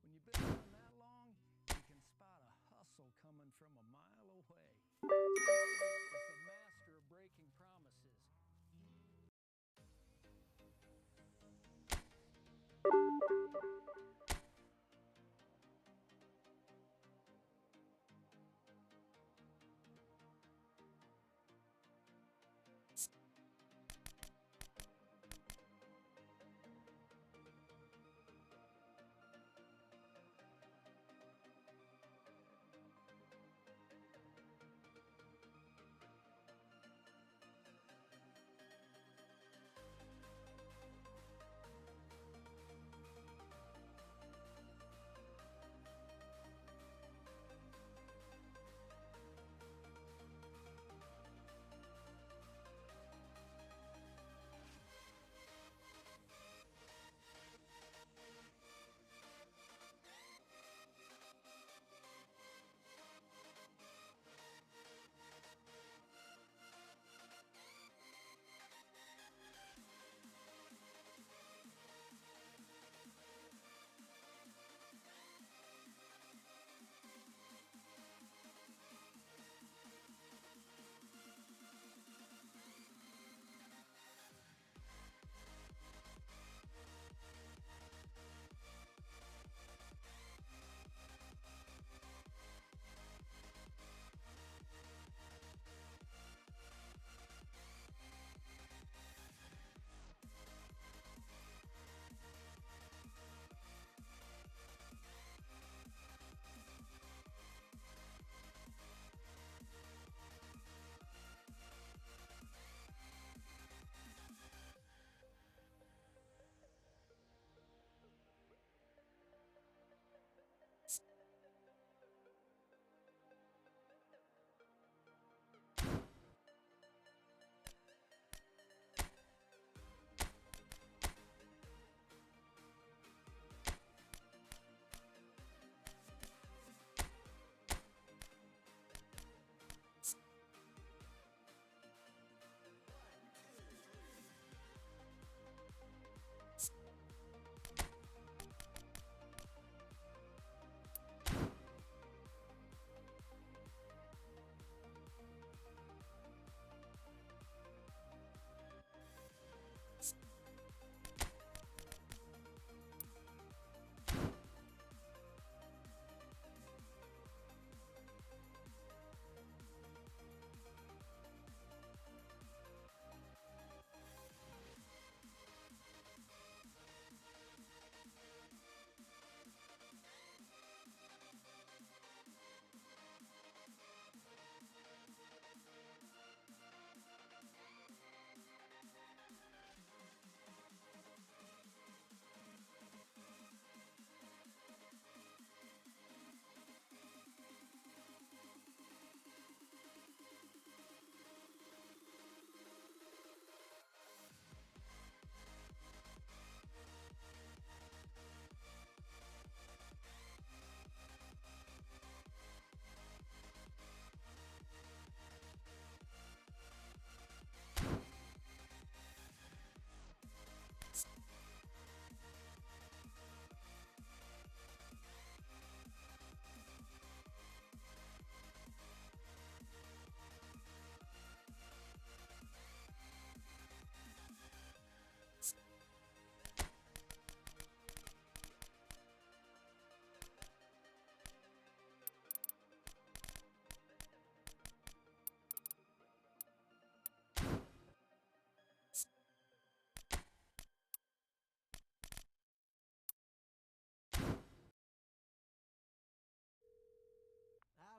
When you've been around that long, you can spot a hustle coming from a mile away. It's the master of breaking promises.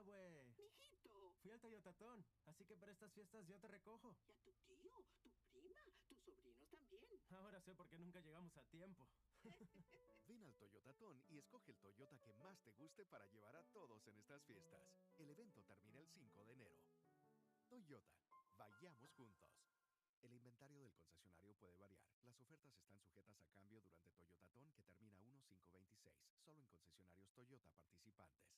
güey. Mijito. Fui al Toyotatón, así que para estas fiestas yo te recojo. Y a tu tío, tu prima, tus sobrinos también. Ahora sé por qué nunca llegamos a tiempo. Ven al Toyotatón y escoge el Toyota que más te guste para llevar a todos en estas fiestas. El evento termina el 5 de enero. Toyota, vayamos juntos. El inventario del concesionario puede variar. Las ofertas están sujetas a cambio durante Toyotatón que termina 1/5/26, solo en concesionarios Toyota participantes.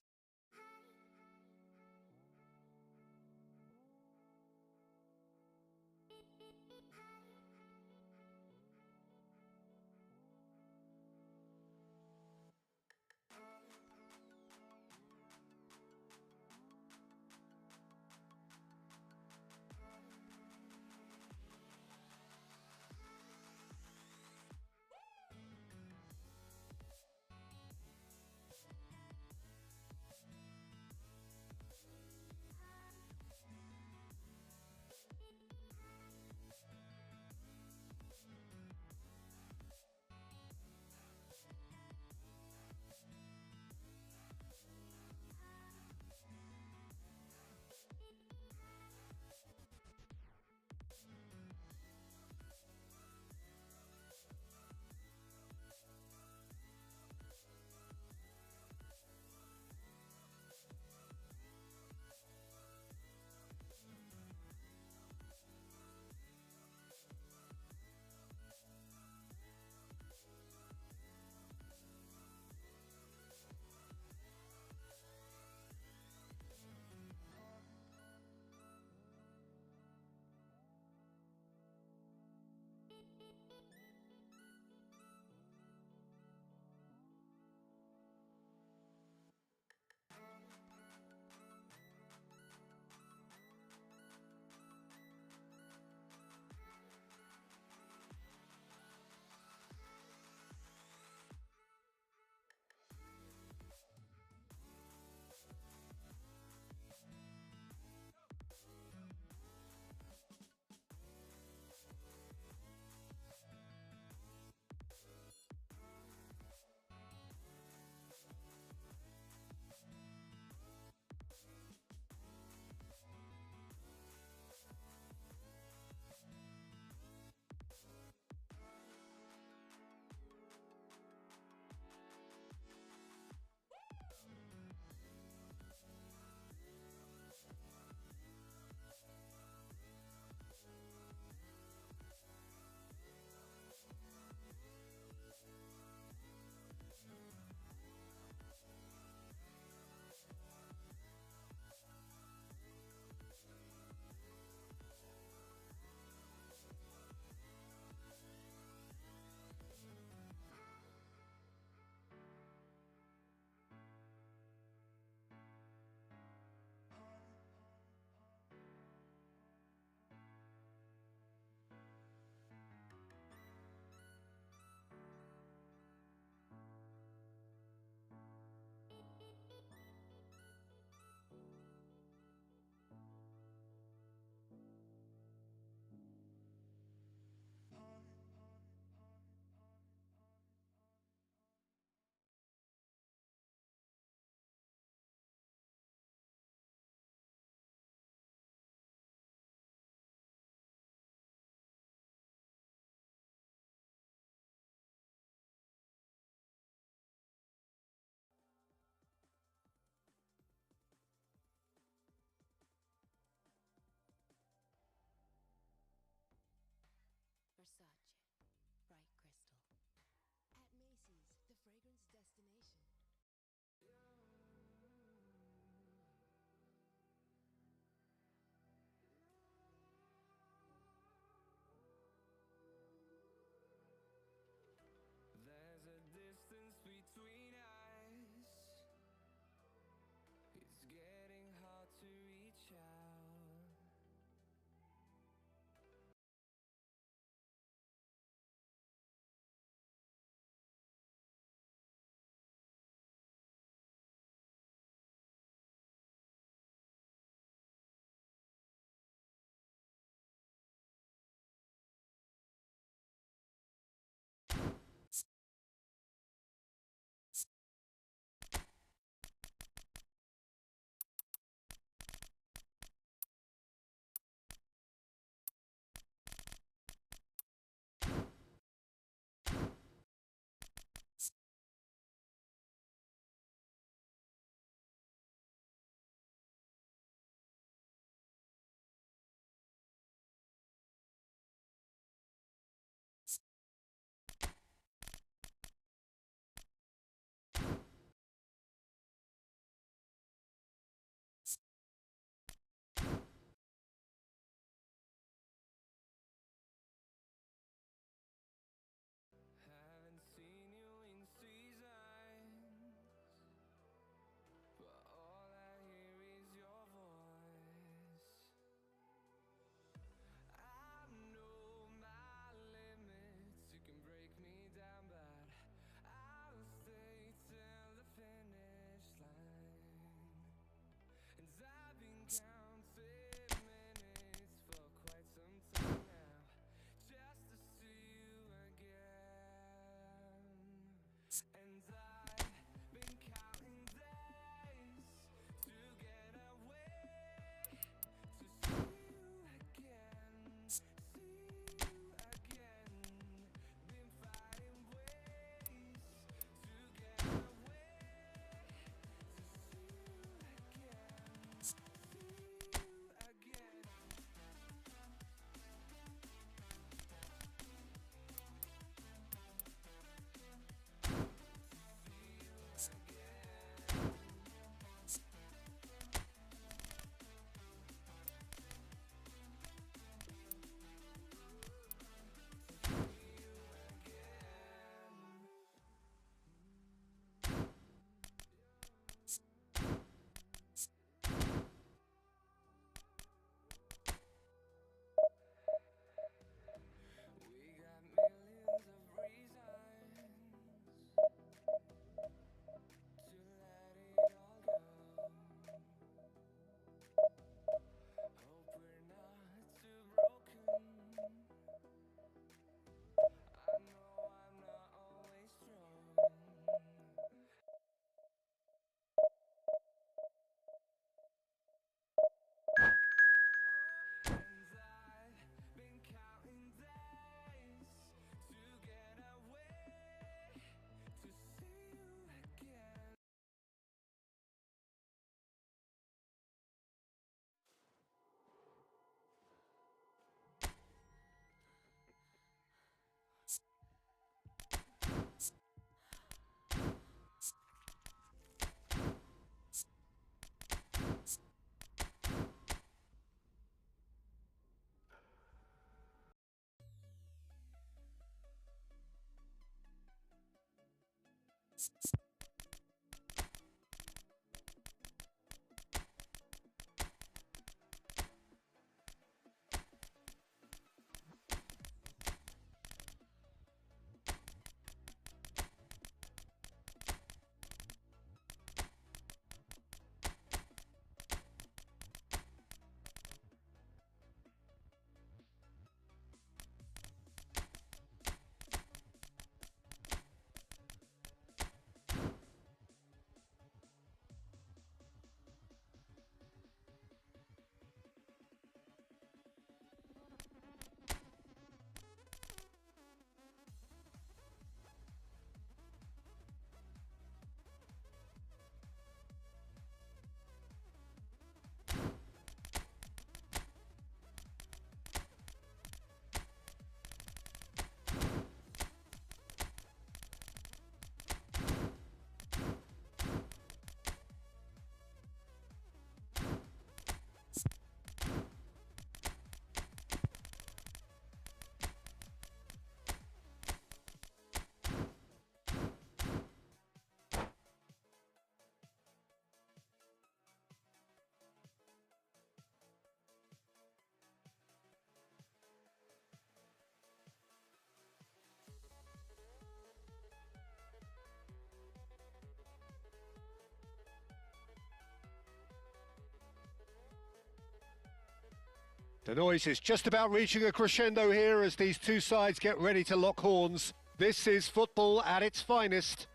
The noise is just about reaching a crescendo here as these two sides get ready to lock horns. This is football at its finest.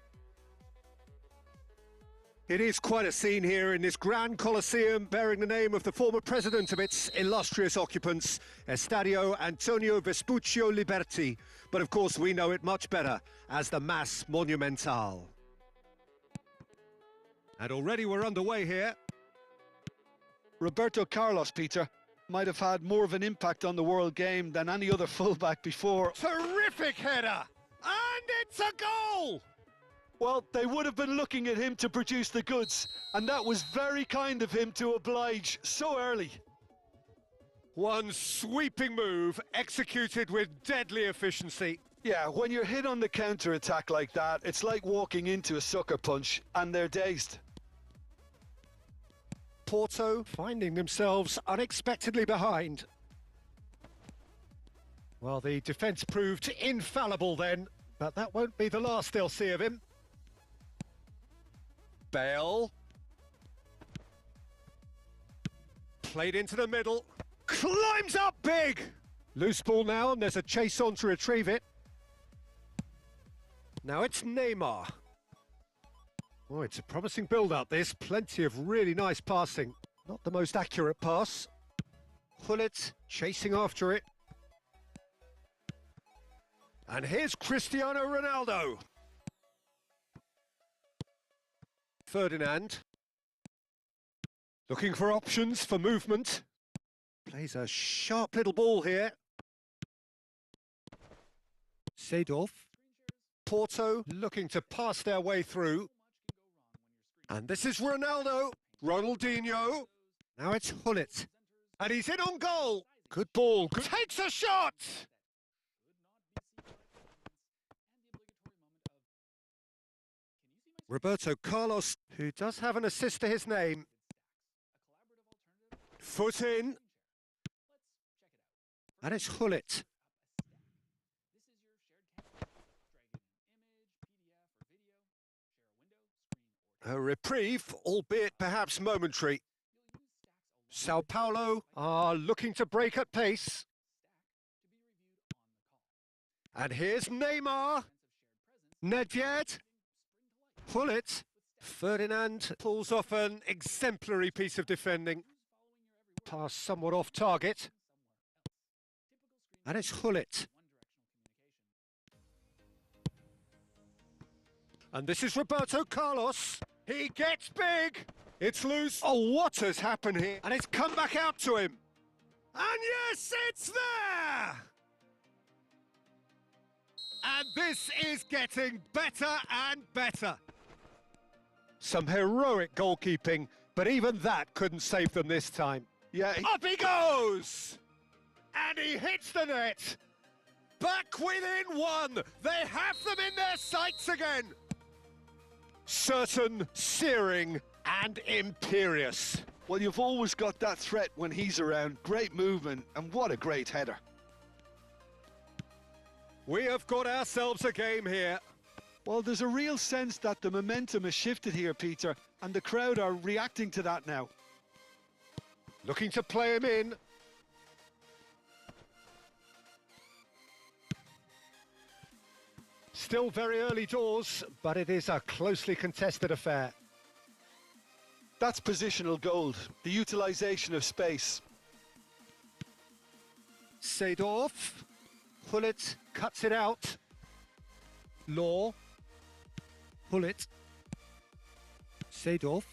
It is quite a scene here in this Grand Colosseum, bearing the name of the former president of its illustrious occupants, Estadio Antonio Vespuccio Liberti. But of course we know it much better as the Mas Monumental. And already we're underway here. Roberto Carlos, Peter, might have had more of an impact on the world game than any other fullback before. Terrific header! And it's a goal! Well, they would have been looking at him to produce the goods, and that was very kind of him to oblige so early. One sweeping move, executed with deadly efficiency. Yeah, when you're hit on the counter-attack like that, it's like walking into a sucker punch, and they're dazed. Porto finding themselves unexpectedly behind. Well, the defence proved infallible then, but that won't be the last they'll see of him. Bale. Played into the middle. Climbs up big! Loose ball now, and there's a chase on to retrieve it. Now it's Neymar. Oh, it's a promising build-up, this. Plenty of really nice passing. Not the most accurate pass. Hullet chasing after it. And here's Cristiano Ronaldo. Ferdinand. Looking for options for movement. Plays a sharp little ball here. Seedorf. Porto looking to pass their way through. And this is Ronaldo. Ronaldinho. Now it's Hullet. And he's in on goal. Good ball. Takes a shot! Roberto Carlos, who does have an assist to his name. Foot in. And it's Hullet. A reprieve, albeit perhaps momentary. Sao Paulo are looking to break at pace. And here's Neymar. Nedved. Hullet. Ferdinand pulls off an exemplary piece of defending. Pass somewhat off target. And it's Hullet. And this is Roberto Carlos. He gets big. It's loose. Oh, what has happened here? And it's come back out to him. And yes, it's there! And this is getting better and better. Some heroic goalkeeping, but even that couldn't save them this time. Yeah. Up he goes! And he hits the net. Back within one. They have them in their sights again. certain, searing, and imperious. Well, you've always got that threat when he's around. Great movement, and what a great header. We have got ourselves a game here. Well, there's a real sense that the momentum has shifted here, Peter, and the crowd are reacting to that now. Looking to play him in. Still very early doors, but it is a closely contested affair. That's positional gold, the utilisation of space. Seedorf. Pullet cuts it out. Law. Pullet. Seedorf.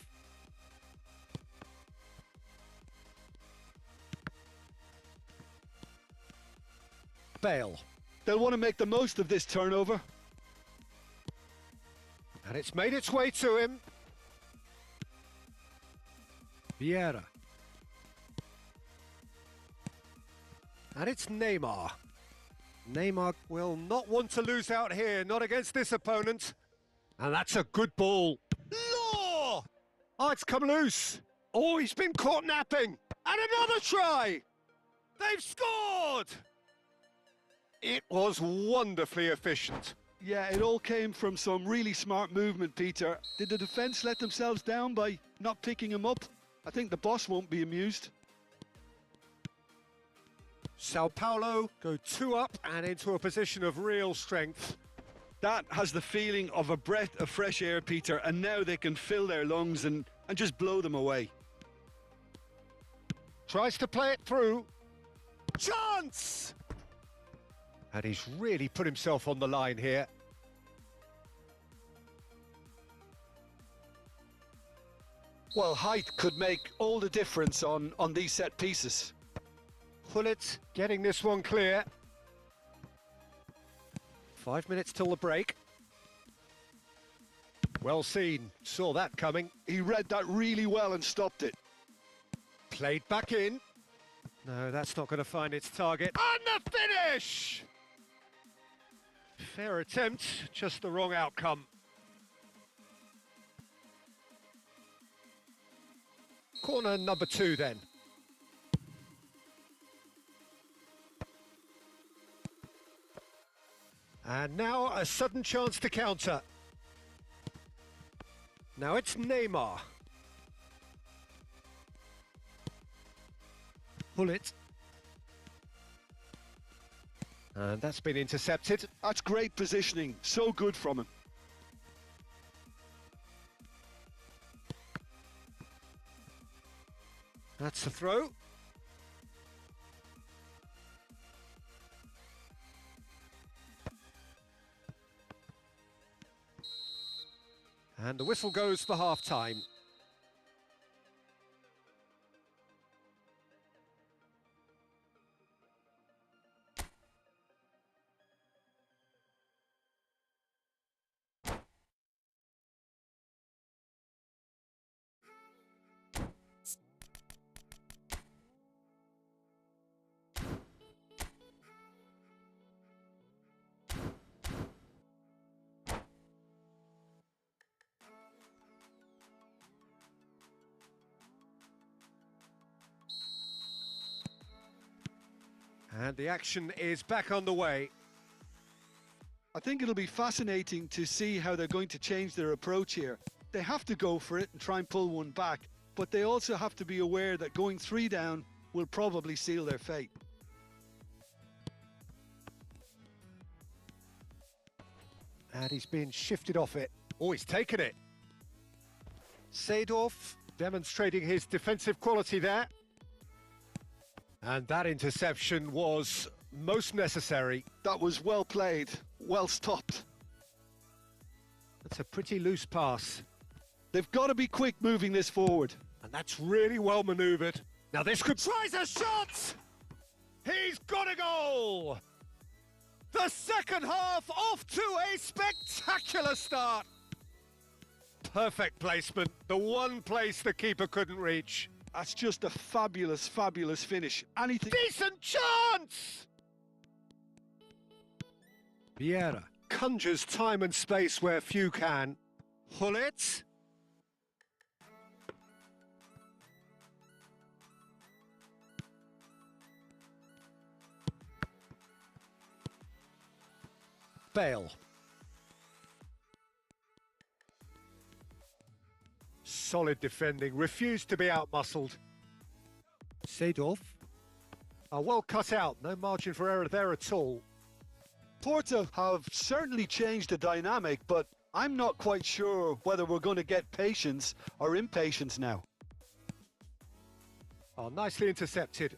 Bale. They'll want to make the most of this turnover. And it's made its way to him. Vieira. And it's Neymar. Neymar will not want to lose out here, not against this opponent. And that's a good ball. Law! Oh, it's come loose. Oh, he's been caught napping. And another try! They've scored! It was wonderfully efficient. Yeah, it all came from some really smart movement, Peter. Did the defence let themselves down by not picking him up? I think the boss won't be amused. Sao Paulo go 2 up and into a position of real strength. That has the feeling of a breath of fresh air, Peter, and now they can fill their lungs and just blow them away. Tries to play it through. Chance! And he's really put himself on the line here. Well, height could make all the difference on these set pieces. Pullet getting this one clear. 5 minutes till the break. Well seen, saw that coming. He read that really well and stopped it. Played back in. No, that's not going to find its target. And the finish! Fair attempt, just the wrong outcome. Corner number 2 then. And now a sudden chance to counter. Now it's Neymar. Pullet. And that's been intercepted. That's great positioning, so good from him. That's a throw. And the whistle goes for half-time. And the action is back on the way. I think it'll be fascinating to see how they're going to change their approach here. They have to go for it and try and pull one back, but they also have to be aware that going 3 down will probably seal their fate. And he's been shifted off it. Oh, he's taken it. Seedorf demonstrating his defensive quality there. And that interception was most necessary. That was well played, well stopped. That's a pretty loose pass. They've got to be quick moving this forward. And that's really well manoeuvred. Now this could... Tries a shot! He's got a goal! The second half off to a spectacular start. Perfect placement. The one place the keeper couldn't reach. That's just a fabulous, fabulous finish. Anything... Decent chance! Vieira conjures time and space where few can. Pull it. Bale. Solid defending, refused to be outmuscled. Seedorf. Well cut out, no margin for error there at all. Porto have certainly changed the dynamic, but I'm not quite sure whether we're going to get patience or impatience now. Oh, nicely intercepted.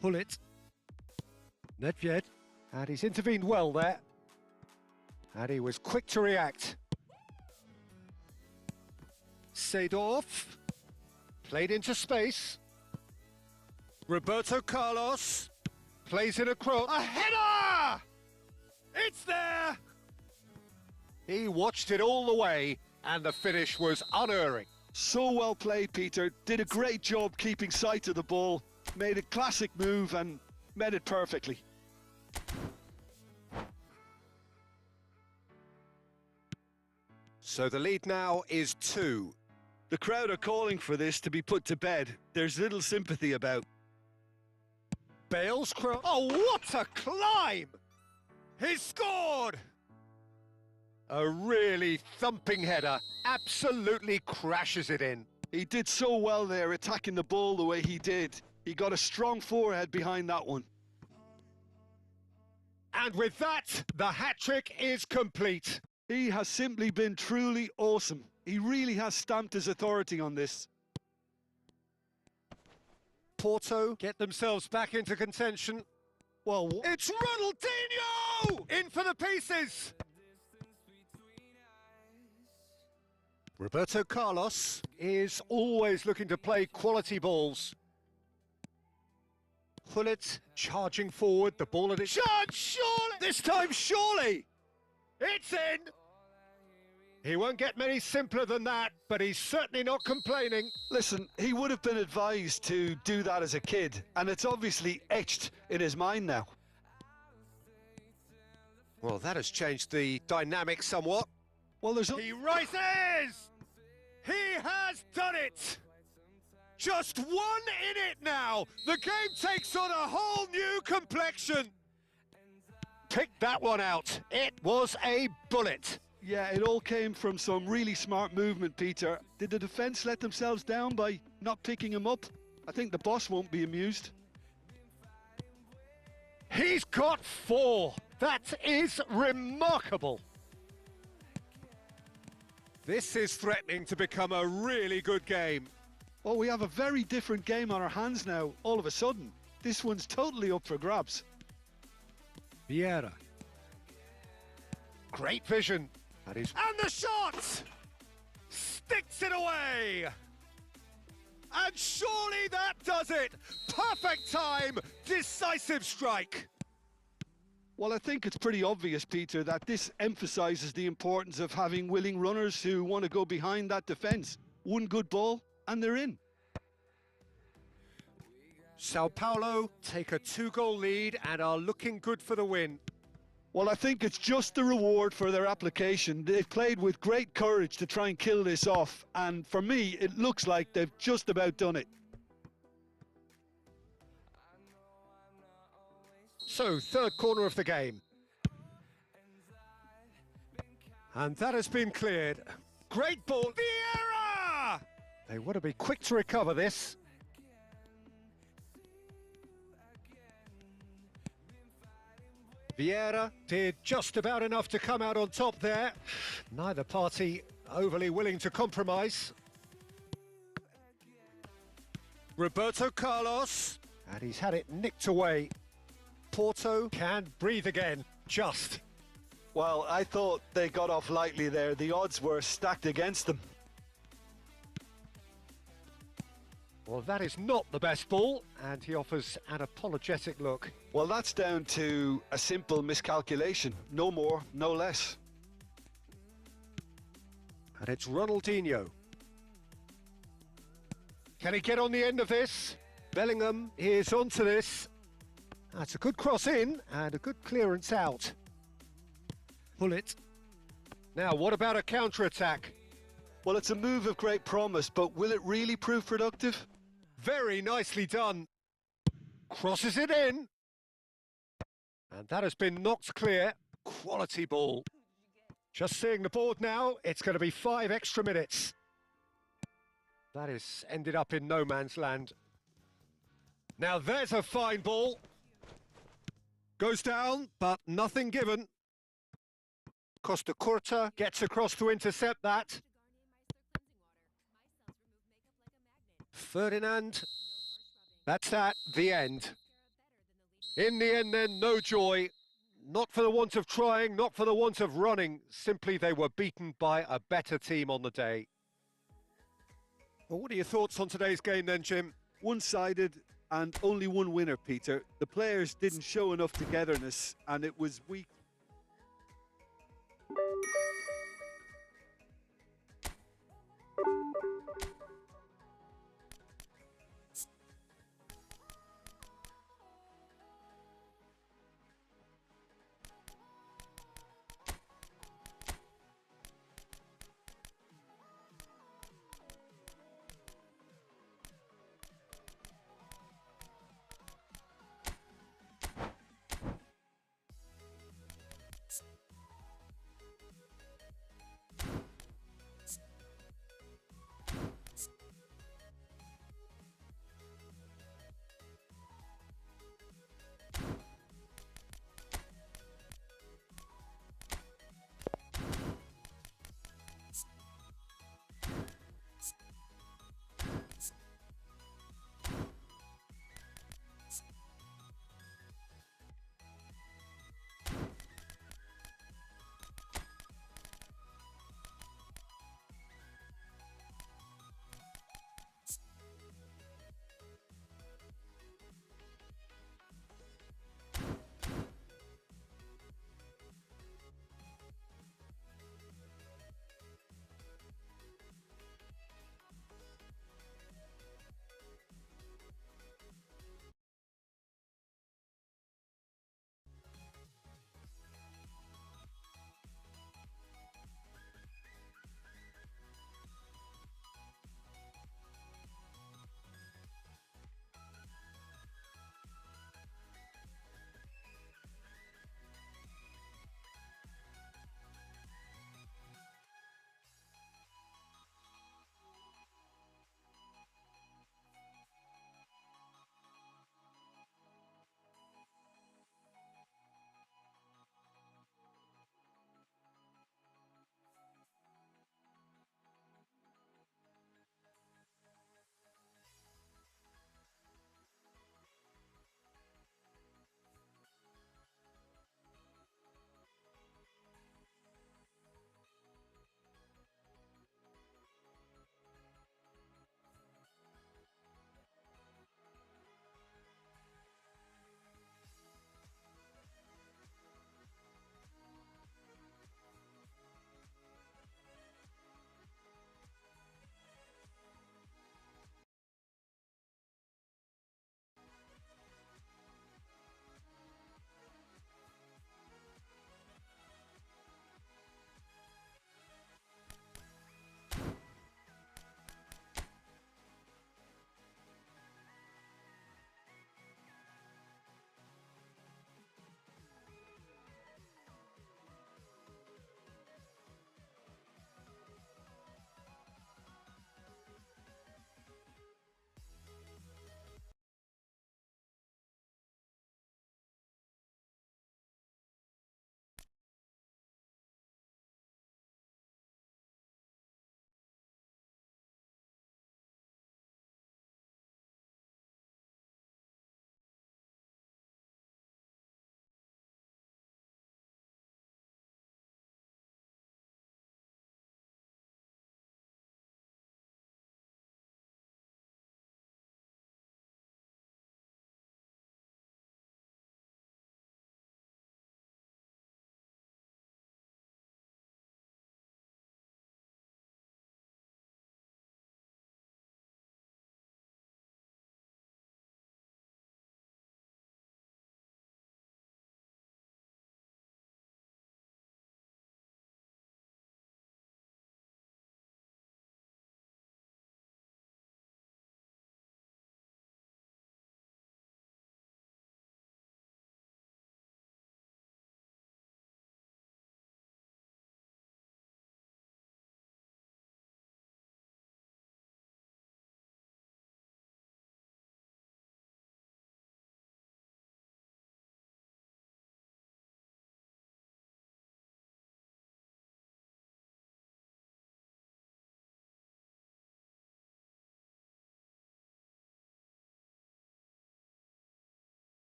Pull it. Nedved. And he's intervened well there. And he was quick to react. Seedorf. Played into space. Roberto Carlos. Plays in a cross. A header! It's there! He watched it all the way, and the finish was unerring. So well played, Peter. Did a great job keeping sight of the ball. Made a classic move and met it perfectly. So the lead now is 2. The crowd are calling for this to be put to bed. There's little sympathy about. Bale's cross. Oh, what a climb! He scored! A really thumping header. Absolutely crashes it in. He did so well there, attacking the ball the way he did. He got a strong forehead behind that one. And with that, the hat-trick is complete. He has simply been truly awesome. He really has stamped his authority on this. Porto get themselves back into contention. Well, it's Ronaldinho! In for the pieces! Roberto Carlos is always looking to play quality balls. Pull it, charging forward, the ball at it. Chance, surely! This time, surely! It's in! He won't get many simpler than that, but he's certainly not complaining. Listen, he would have been advised to do that as a kid, and it's obviously etched in his mind now. Well, that has changed the dynamic somewhat. Well, He rises! He has done it! Just one in it now! The game takes on a whole new complexion! Pick that one out. It was a bullet. Yeah, it all came from some really smart movement, Peter. Did the defence let themselves down by not picking him up? I think the boss won't be amused. He's got 4. That is remarkable. This is threatening to become a really good game. Oh, we have a very different game on our hands now, all of a sudden. This one's totally up for grabs. Vieira. Great vision. And the shot! Sticks it away! And surely that does it! Perfect time! Decisive strike! Well, I think it's pretty obvious, Peter, that this emphasises the importance of having willing runners who want to go behind that defence. One good ball, and they're in. Sao Paulo take a 2-goal lead and are looking good for the win. Well, I think it's just the reward for their application. They've played with great courage to try and kill this off, and for me, it looks like they've just about done it. So, third corner of the game. And that has been cleared. Great ball. Vieira! They want to be quick to recover this. Vieira did just about enough to come out on top there. Neither party overly willing to compromise. Roberto Carlos, and he's had it nicked away. Porto can breathe again, just. Well, I thought they got off lightly there. The odds were stacked against them. Well, that is not the best ball, and he offers an apologetic look. Well, that's down to a simple miscalculation. No more, no less. And it's Ronaldinho. Can he get on the end of this? Bellingham is onto this. That's a good cross in and a good clearance out. Pull it. Now, what about a counter-attack? Well, it's a move of great promise, but will it really prove productive? Very nicely done. Crosses it in. And that has been knocked clear. Quality ball. Just seeing the board now, it's going to be 5 extra minutes. That is ended up in no man's land. Now there's a fine ball. Goes down, but nothing given. Costa Curta gets across to intercept that. Ferdinand. That's at the end. In the end then, no joy. Not for the want of trying, not for the want of running. Simply they were beaten by a better team on the day. Well, what are your thoughts on today's game then, Jim? One-sided and only one winner, Peter. The players didn't show enough togetherness and it was weak.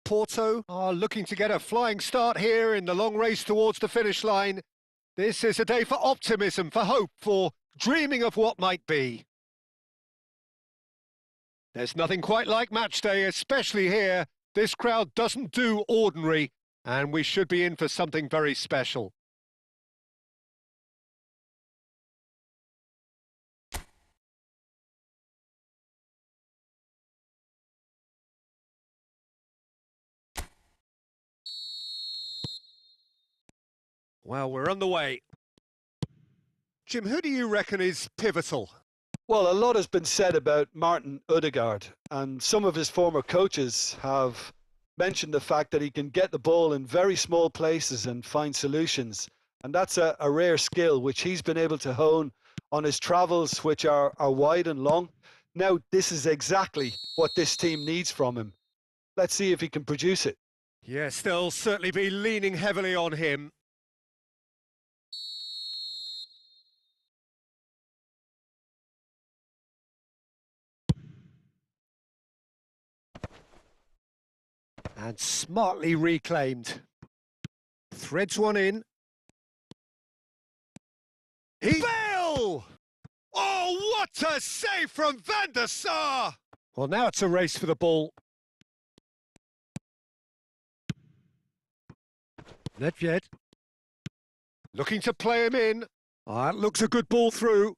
Porto are looking to get a flying start here in the long race towards the finish line. This is a day for optimism, for hope, for dreaming of what might be. There's nothing quite like match day, especially here. This crowd doesn't do ordinary, and we should be in for something very special. Well, we're on the way. Jim, who do you reckon is pivotal? Well, a lot has been said about Martin Odegaard, and some of his former coaches have mentioned the fact that he can get the ball in very small places and find solutions. And that's a rare skill which he's been able to hone on his travels, which are wide and long. Now, this is exactly what this team needs from him. Let's see if he can produce it. Yes, they'll certainly be leaning heavily on him. And smartly reclaimed. Threads one in. Bale! Oh, what a save from Van der Sar! Well, now it's a race for the ball. Nedved. Looking to play him in. Oh, that looks a good ball through.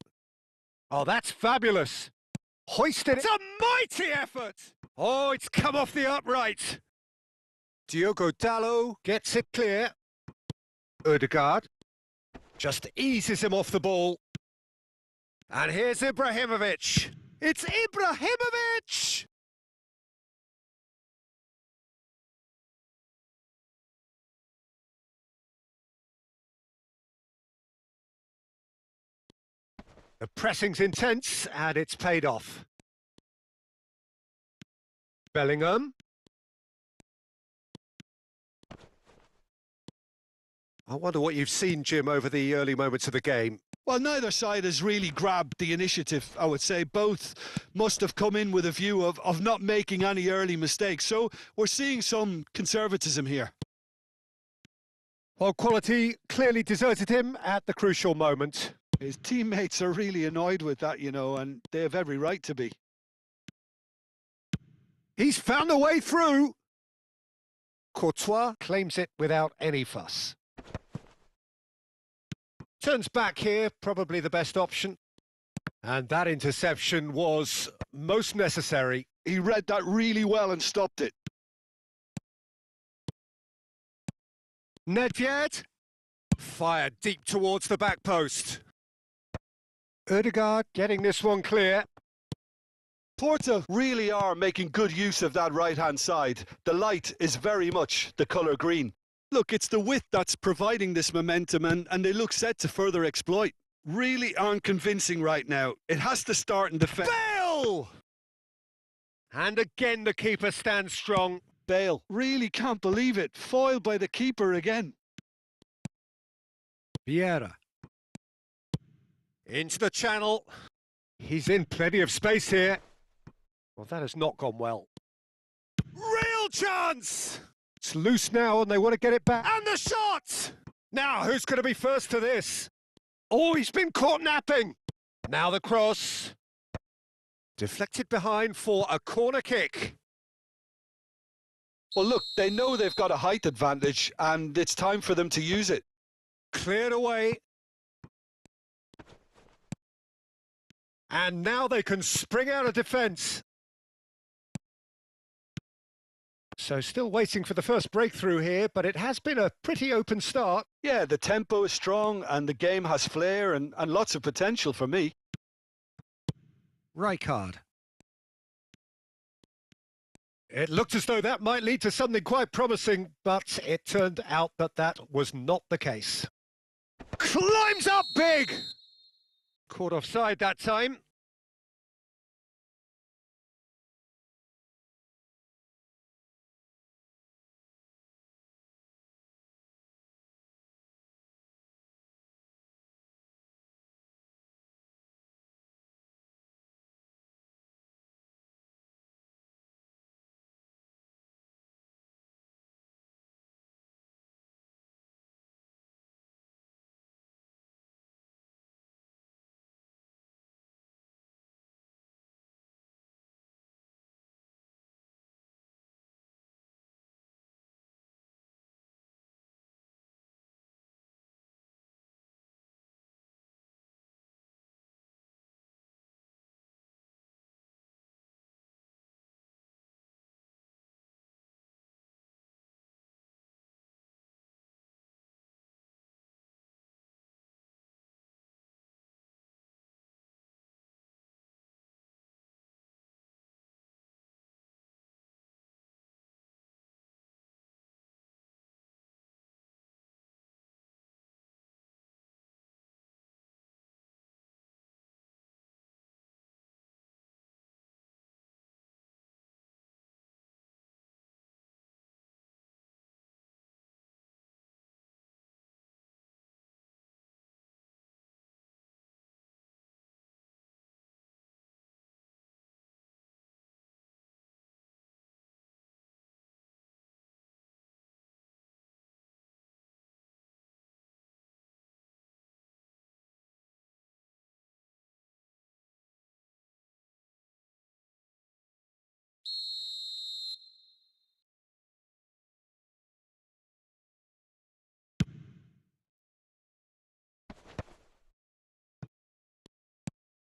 Oh, that's fabulous. Hoisted. It's a mighty effort! Oh, it's come off the upright. Diogo Dalot gets it clear. Odegaard just eases him off the ball. And here's Ibrahimovic. It's Ibrahimovic! The pressing's intense, and it's paid off. Bellingham. I wonder what you've seen, Jim, over the early moments of the game. Well, neither side has really grabbed the initiative, I would say. Both must have come in with a view of not making any early mistakes. So we're seeing some conservatism here. Well, quality clearly deserted him at the crucial moment. His teammates are really annoyed with that, you know, and they have every right to be. He's found a way through. Courtois claims it without any fuss. Turns back here, probably the best option. And that interception was most necessary. He read that really well and stopped it. Nedved. Fired deep towards the back post. Odegaard getting this one clear. Porto really are making good use of that right-hand side. The light is very much the colour green. Look, it's the width that's providing this momentum, and they look set to further exploit. Really aren't convincing right now. It has to start in defence. Bale! And again the keeper stands strong. Bale, really can't believe it. Foiled by the keeper again. Vieira. Into the channel. He's in plenty of space here. Well, that has not gone well. Real chance! It's loose now and they want to get it back. And the shot! Now, who's going to be first to this? Oh, he's been caught napping. Now the cross. Deflected behind for a corner kick. Well, look, they know they've got a height advantage and it's time for them to use it. Cleared away. And now they can spring out of defence. So still waiting for the first breakthrough here, but it has been a pretty open start. Yeah, the tempo is strong and the game has flair and lots of potential for me. Rijkaard. It looked as though that might lead to something quite promising, but it turned out that that was not the case. Climbs up big! Caught offside that time.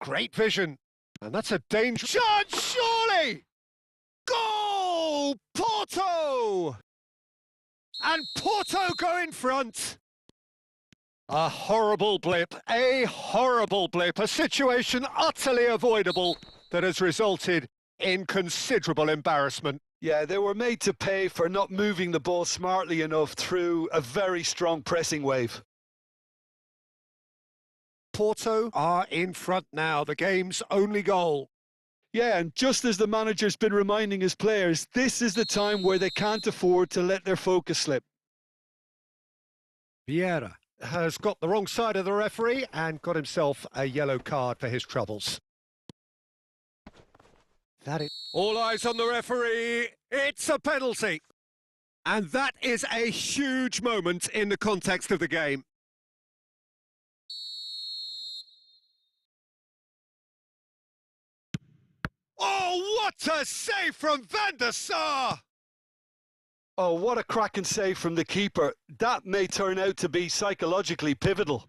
Great vision. And that's a dangerous chance, surely! Goal! Porto! And Porto go in front. A horrible blip, a situation utterly avoidable that has resulted in considerable embarrassment. Yeah, they were made to pay for not moving the ball smartly enough through a very strong pressing wave. Porto are in front now, the game's only goal. Yeah, and just as the manager's been reminding his players, this is the time where they can't afford to let their focus slip. Vieira has got the wrong side of the referee and got himself a yellow card for his troubles. That is all eyes on the referee. It's a penalty. And that is a huge moment in the context of the game. Oh, what a save from Van der Sar! Oh, what a cracking save from the keeper. That may turn out to be psychologically pivotal.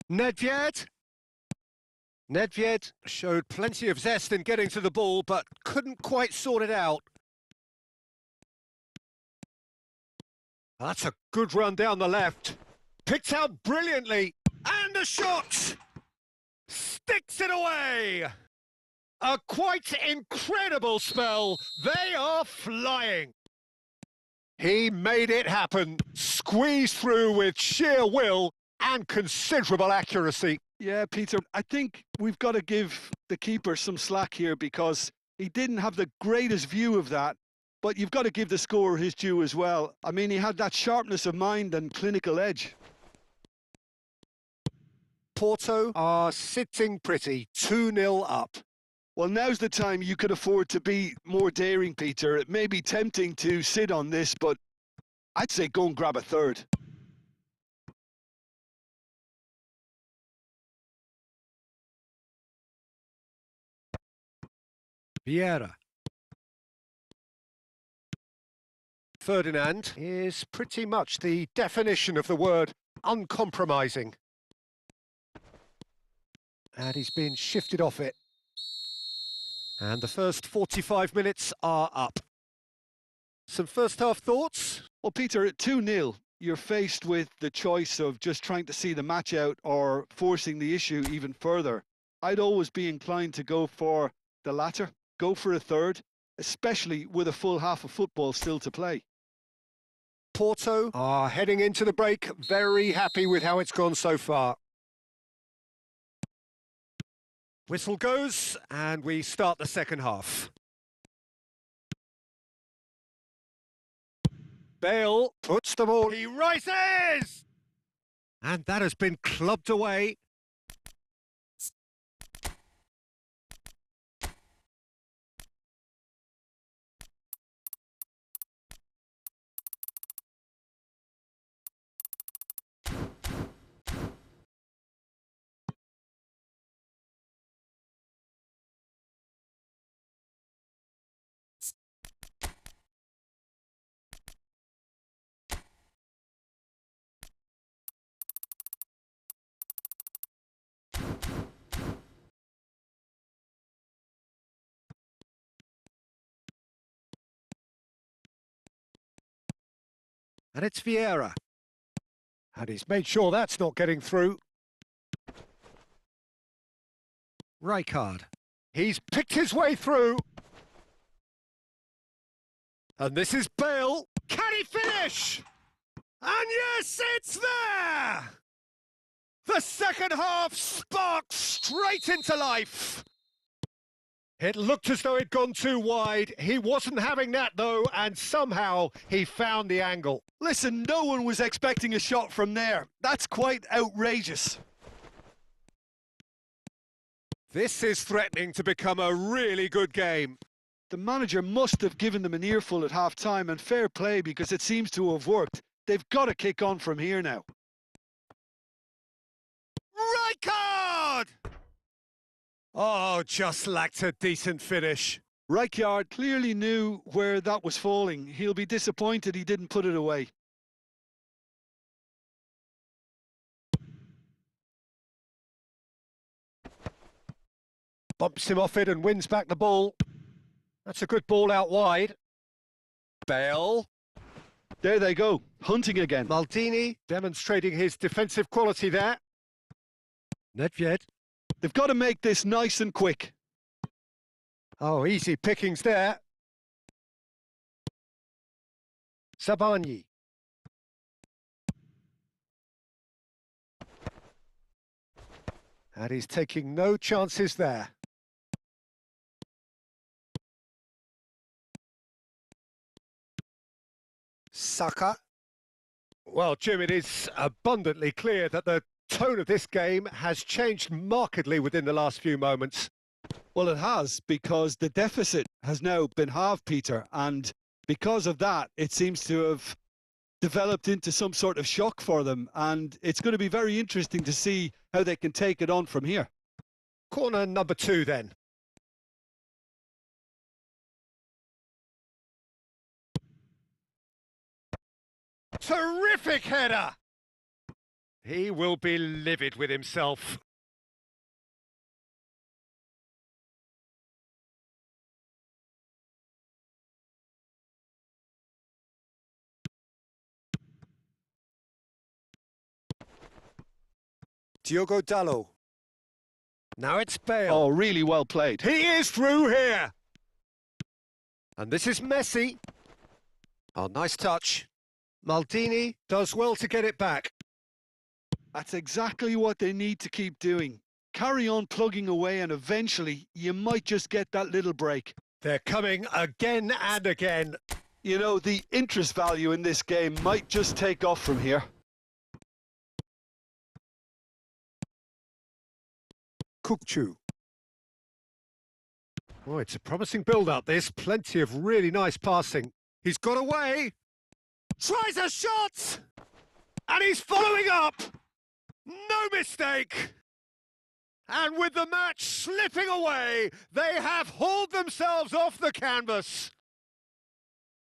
Nedved showed plenty of zest in getting to the ball, but couldn't quite sort it out. That's a good run down the left. Picked out brilliantly. And a shot! Sticks it away! A quite incredible spell. They are flying. He made it happen. Squeezed through with sheer will and considerable accuracy. Yeah, Peter, I think we've got to give the keeper some slack here because he didn't have the greatest view of that, but you've got to give the scorer his due as well. I mean, he had that sharpness of mind and clinical edge. Porto are sitting pretty, 2-0 up. Well, now's the time you could afford to be more daring, Peter. It may be tempting to sit on this, but I'd say go and grab a third. Vieira. Ferdinand is pretty much the definition of the word uncompromising. And he's been shifted off it. And the first 45 minutes are up. Some first-half thoughts? Well, Peter, at 2-0, you're faced with the choice of just trying to see the match out or forcing the issue even further. I'd always be inclined to go for the latter, go for a third, especially with a full half of football still to play. Porto are heading into the break, very happy with how it's gone so far. Whistle goes, and we start the second half. Bale puts the ball, he rises! And that has been clubbed away. And it's Vieira. And he's made sure that's not getting through. Rijkaard. He's picked his way through. And this is Bale. Can he finish? And yes, it's there! The second half sparks straight into life. It looked as though it'd gone too wide. He wasn't having that, though, and somehow he found the angle. Listen, no one was expecting a shot from there. That's quite outrageous. This is threatening to become a really good game. The manager must have given them an earful at half-time, and fair play because it seems to have worked. They've got to kick on from here now. Rijkaard! Oh, just lacked a decent finish. Rijkaard clearly knew where that was falling. He'll be disappointed he didn't put it away. Bumps him off it and wins back the ball. That's a good ball out wide. Bale. There they go, hunting again. Maldini demonstrating his defensive quality there. Nedved. They've got to make this nice and quick. Oh, easy pickings there. Sabani. And he's taking no chances there. Saka. Well, Jim, it is abundantly clear that the tone of this game has changed markedly within the last few moments. Well, it has, because the deficit has now been halved, Peter, and because of that, it seems to have developed into some sort of shock for them, and it's going to be very interesting to see how they can take it on from here. Corner number 2 then. Terrific header! He will be livid with himself. Diogo Dalot. Now it's Bale. Oh, really well played. He is through here. And this is Messi. Oh, nice touch. Maldini does well to get it back. That's exactly what they need to keep doing. Carry on plugging away and eventually you might just get that little break. They're coming again and again. You know, the interest value in this game might just take off from here. Kukcu. Oh, it's a promising build-up, this. Plenty of really nice passing. He's got away. Tries a shot! And he's following up! No mistake! And with the match slipping away, they have hauled themselves off the canvas.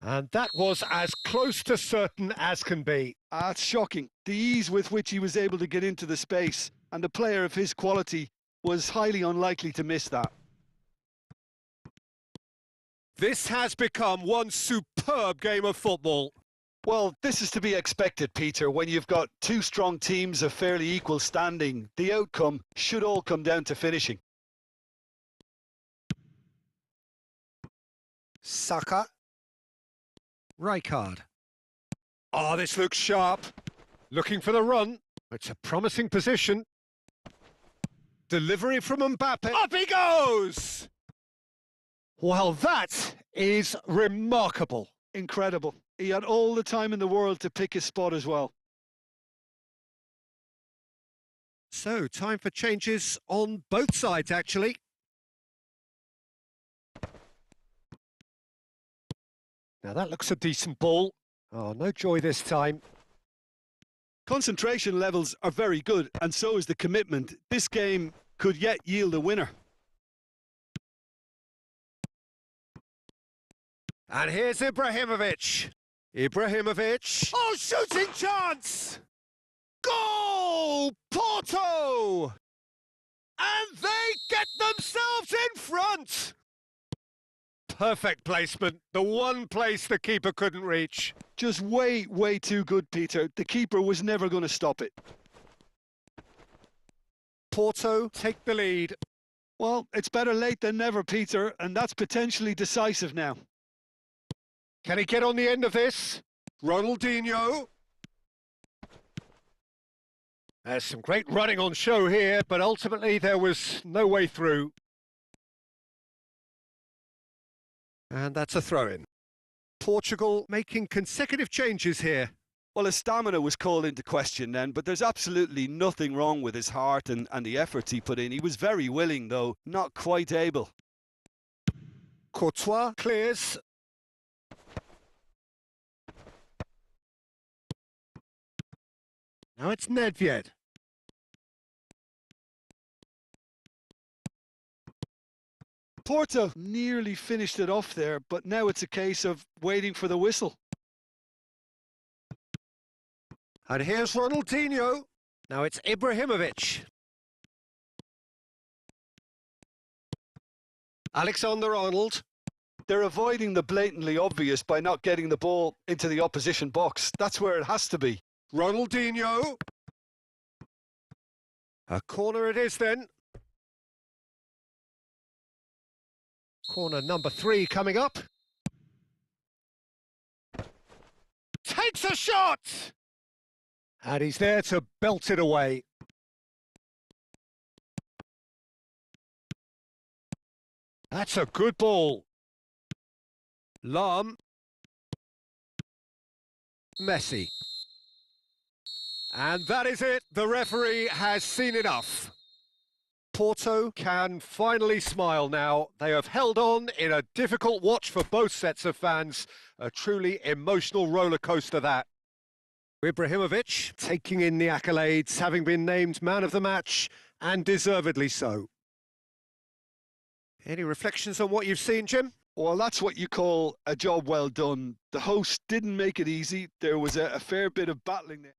And that was as close to certain as can be. It's shocking. The ease with which he was able to get into the space, and a player of his quality was highly unlikely to miss that. This has become one superb game of football. Well, this is to be expected, Peter. When you've got two strong teams of fairly equal standing, the outcome should all come down to finishing. Saka. Rijkaard. Oh, this looks sharp. Looking for the run. It's a promising position. Delivery from Mbappe. Up he goes! Well, that is remarkable. Incredible. He had all the time in the world to pick his spot as well. So, time for changes on both sides, actually. Now that looks a decent ball. Oh, no joy this time. Concentration levels are very good, and so is the commitment. This game could yet yield a winner. And here's Ibrahimovic. Ibrahimovic. Oh, shooting chance! Goal! Porto! And they get themselves in front! Perfect placement. The one place the keeper couldn't reach. Just way, way too good, Peter. The keeper was never going to stop it. Porto take the lead. Well, it's better late than never, Peter, and that's potentially decisive now. Can he get on the end of this? Ronaldinho. There's some great running on show here, but ultimately there was no way through. And that's a throw-in. Portugal making consecutive changes here. Well, his stamina was called into question then, but there's absolutely nothing wrong with his heart and the efforts he put in. He was very willing, though, not quite able. Courtois clears. Now it's Nedved. Porto nearly finished it off there, but now it's a case of waiting for the whistle. And here's Ronaldinho. Now it's Ibrahimovic. Alexander-Arnold. They're avoiding the blatantly obvious by not getting the ball into the opposition box. That's where it has to be. Ronaldinho. A corner it is then. Corner number 3 coming up. Takes a shot! And he's there to belt it away. That's a good ball. Lam. Messi. And that is it. The referee has seen enough. Porto can finally smile now. They have held on in a difficult watch for both sets of fans. A truly emotional roller coaster that. Ibrahimovic taking in the accolades, having been named man of the match, and deservedly so. Any reflections on what you've seen, Jim? Well, that's what you call a job well done. The host didn't make it easy. There was a fair bit of battling there.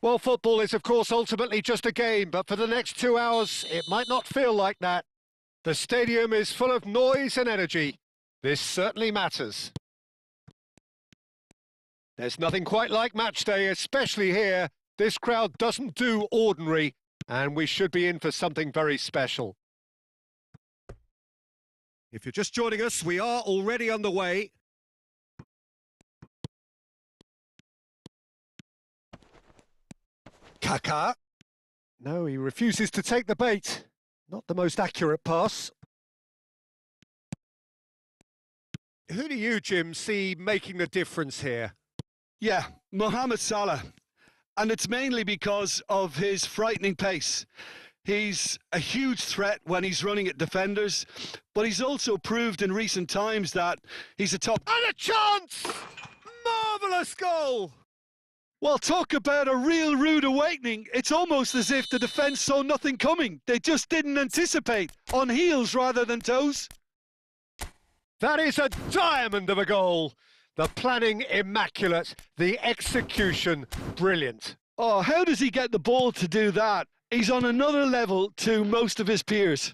Well, football is, of course, ultimately just a game, but for the next 2 hours, it might not feel like that. The stadium is full of noise and energy. This certainly matters. There's nothing quite like match day, especially here. This crowd doesn't do ordinary, and we should be in for something very special. If you're just joining us, we are already underway. Kaká. No, he refuses to take the bait. Not the most accurate pass. Who do you, Jim, see making the difference here? Yeah, Mohamed Salah. And it's mainly because of his frightening pace. He's a huge threat when he's running at defenders, but he's also proved in recent times that he's a top... And a chance! Marvellous goal! Well, talk about a real rude awakening. It's almost as if the defence saw nothing coming. They just didn't anticipate, on heels rather than toes. That is a diamond of a goal. The planning immaculate, the execution brilliant. Oh, how does he get the ball to do that? He's on another level to most of his peers.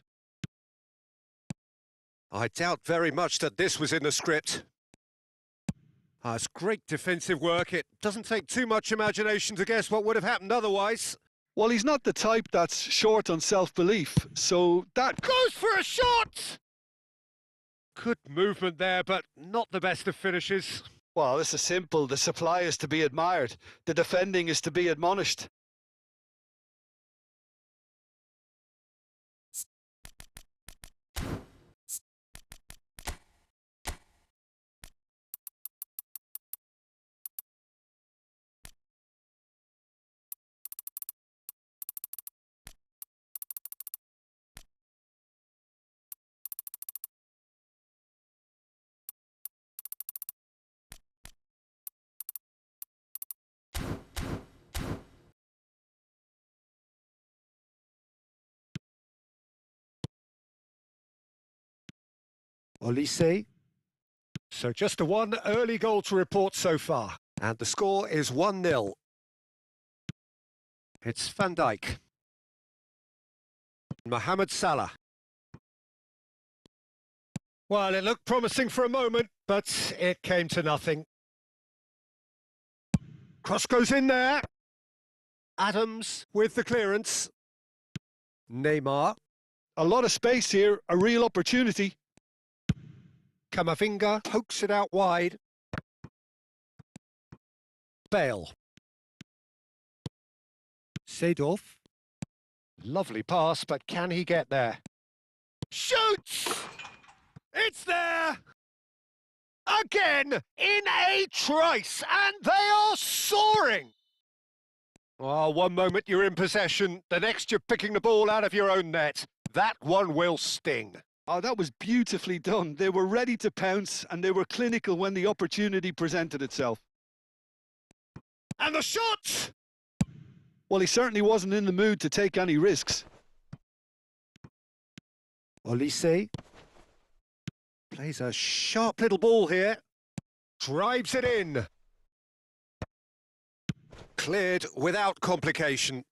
I doubt very much that this was in the script. It's great defensive work. It doesn't take too much imagination to guess what would have happened otherwise. Well, he's not the type that's short on self-belief, so that... Goes for a shot! Good movement there, but not the best of finishes. Well, this is simple. The supply is to be admired. The defending is to be admonished. Olise. So just the one early goal to report so far. And the score is 1-0. It's Van Dijk. Mohamed Salah. Well, it looked promising for a moment, but it came to nothing. Cross goes in there. Adams with the clearance. Neymar. A lot of space here, a real opportunity. Camavinga pokes it out wide. Bale. Seedorf. Lovely pass, but can he get there? Shoots! It's there! Again, in a trice, and they are soaring! Oh, one moment you're in possession, the next you're picking the ball out of your own net. That one will sting. Oh, that was beautifully done. They were ready to pounce, and they were clinical when the opportunity presented itself. And the shot! Well, he certainly wasn't in the mood to take any risks. Olise plays a sharp little ball here. Drives it in. Cleared without complication.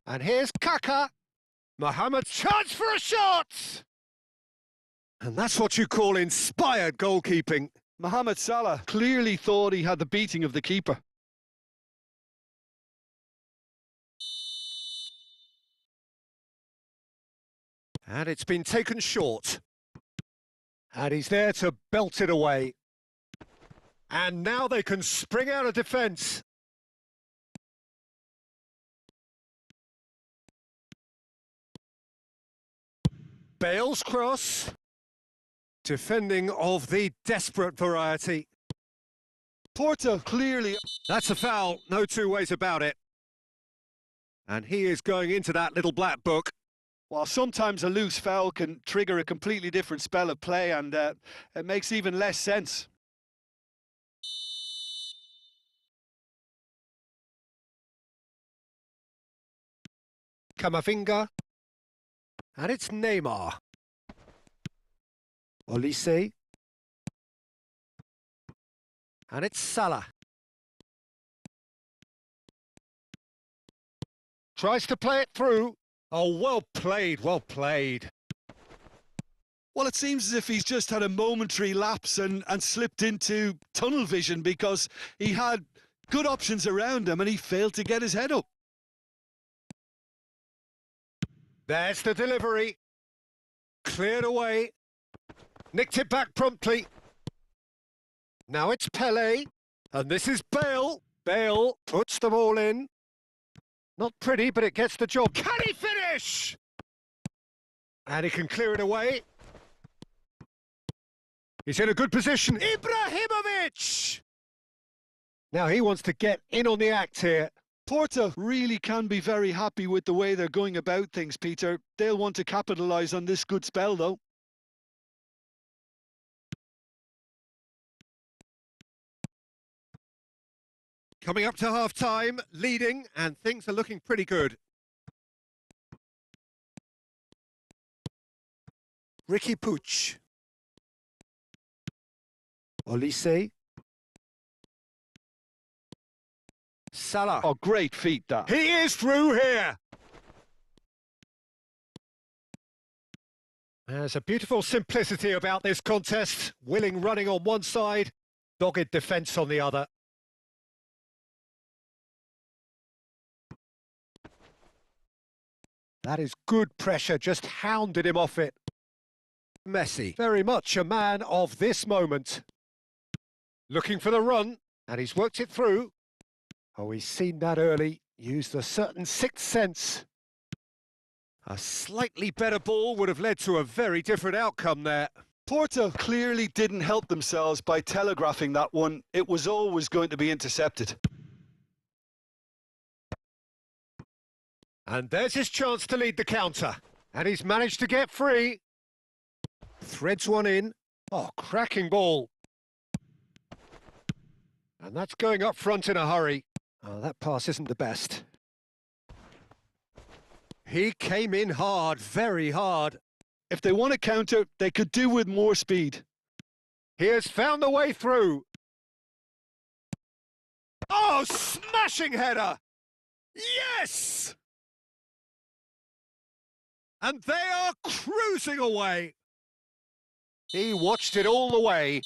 And here's Kaká. Mohamed's chance for a shot! And that's what you call inspired goalkeeping. Mohamed Salah clearly thought he had the beating of the keeper. And it's been taken short. And he's there to belt it away. And now they can spring out of defence. Bale's cross. Defending of the desperate variety. Porto clearly... That's a foul, no two ways about it. And he is going into that little black book. While sometimes a loose foul can trigger a completely different spell of play, and it makes even less sense. Camavinga. And it's Neymar. Olise. And it's Salah. Tries to play it through. Oh, well played, well played. Well, it seems as if he's just had a momentary lapse and slipped into tunnel vision because he had good options around him and he failed to get his head up. There's the delivery. Cleared away. Nicked it back promptly. Now it's Pele. And this is Bale. Bale puts them all in. Not pretty, but it gets the job. Can he finish? And he can clear it away. He's in a good position. Ibrahimovic! Now he wants to get in on the act here. Porto really can be very happy with the way they're going about things, Peter. They'll want to capitalise on this good spell, though. Coming up to half-time, leading, and things are looking pretty good. Ricky Puig. Olise. Salah. Oh, great feat, that. He is through here. There's a beautiful simplicity about this contest. Willing running on one side, dogged defence on the other. That is good pressure, just hounded him off it. Messi, very much a man of this moment. Looking for the run, and he's worked it through. Oh, he's seen that early, used a certain sixth sense. A slightly better ball would have led to a very different outcome there. Porto clearly didn't help themselves by telegraphing that one. It was always going to be intercepted. And there's his chance to lead the counter. And he's managed to get free. Threads one in. Oh, cracking ball. And that's going up front in a hurry. Oh, that pass isn't the best. He came in hard, very hard. If they want to counter, they could do with more speed. He has found the way through. Oh, smashing header! Yes! And they are cruising away. He watched it all the way.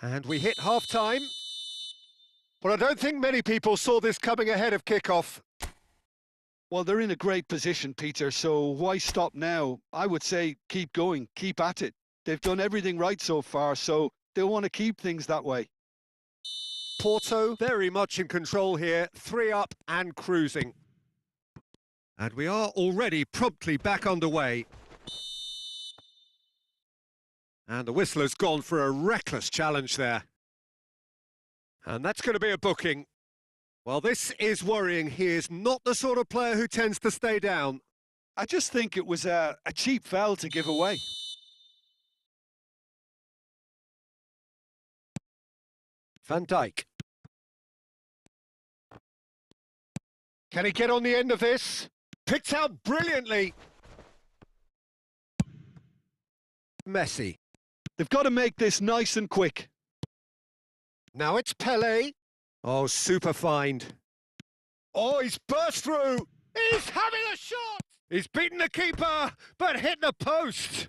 And we hit half-time. But I don't think many people saw this coming ahead of kick-off. Well, they're in a great position, Peter, so why stop now? I would say keep going, keep at it. They've done everything right so far, so they'll want to keep things that way. Porto very much in control here, 3 up and cruising. And we are already promptly back underway. And the whistler's gone for a reckless challenge there. And that's going to be a booking. Well, this is worrying. He is not the sort of player who tends to stay down. I just think it was a cheap foul to give away. Van Dijk. Can he get on the end of this? Picked out brilliantly. Messi. They've got to make this nice and quick. Now it's Pele. Oh, super find. Oh, he's burst through. He's having a shot. He's beaten the keeper, but hit the post.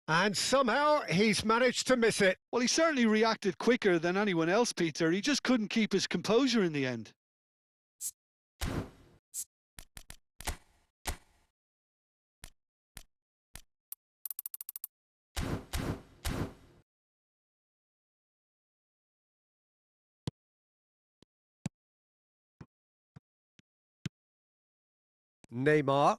And somehow he's managed to miss it. Well, he certainly reacted quicker than anyone else, Peter. He just couldn't keep his composure in the end. Neymar.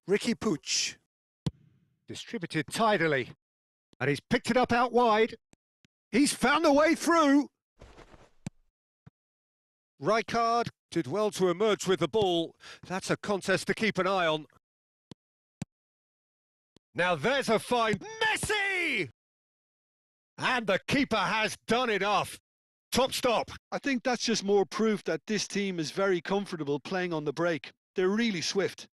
Ricky Puig. Distributed tidily. And he's picked it up out wide. He's found a way through. Rijkaard did well to emerge with the ball. That's a contest to keep an eye on. Now there's a fine. Messi! And the keeper has done enough. Top stop. I think that's just more proof that this team is very comfortable playing on the break. They're really swift.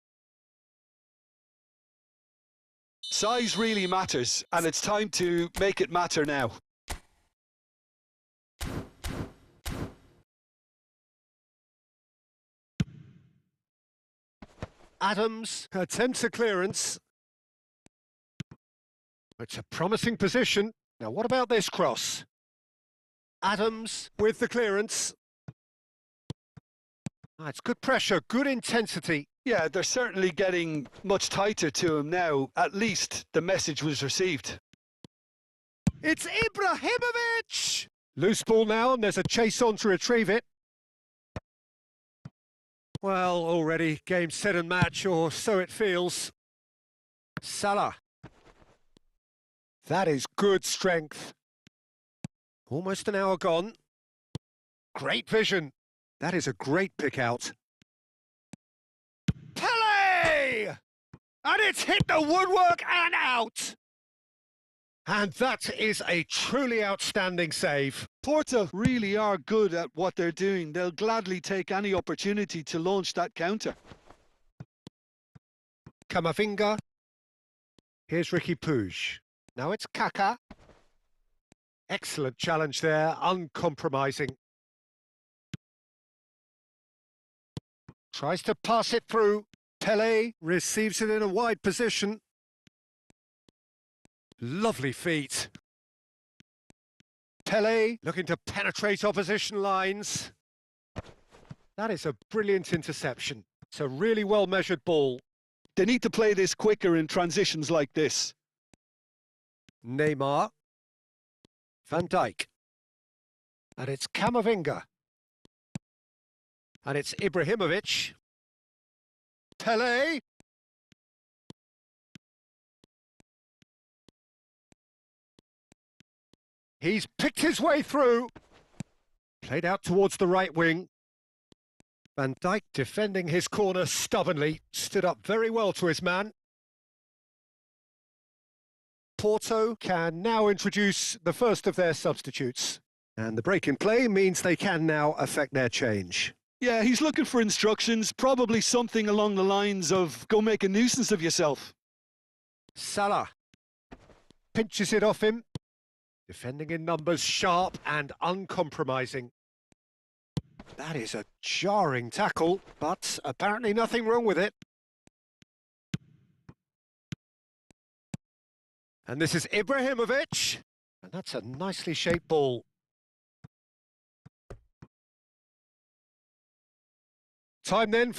Size really matters, and it's time to make it matter now. Adams attempts a clearance. It's a promising position. Now, what about this cross? Adams with the clearance. It's good pressure, good intensity. Yeah, they're certainly getting much tighter to him now. At least the message was received. It's Ibrahimovic! Loose ball now, and there's a chase on to retrieve it. Well, already game, set and match, or so it feels. Salah. That is good strength. Almost an hour gone. Great vision. That is a great pick out. Pele! And it's hit the woodwork and out. And that is a truly outstanding save. Porto really are good at what they're doing. They'll gladly take any opportunity to launch that counter. Camavinga. Here's Ricky Puig. Now it's Kaká. Excellent challenge there, uncompromising. Tries to pass it through. Pele receives it in a wide position. Lovely feet. Pele looking to penetrate opposition lines. That is a brilliant interception. It's a really well-measured ball. They need to play this quicker in transitions like this. Neymar. Van Dijk. And it's Camavinga. And it's Ibrahimovic. Pele. He's picked his way through. Played out towards the right wing. Van Dijk defending his corner stubbornly. Stood up very well to his man. Porto can now introduce the first of their substitutes. And the break in play means they can now affect their change. Yeah, he's looking for instructions, probably something along the lines of, go make a nuisance of yourself. Salah pinches it off him. Defending in numbers, sharp and uncompromising. That is a jarring tackle, but apparently nothing wrong with it. And this is Ibrahimovic. And that's a nicely shaped ball. Time then for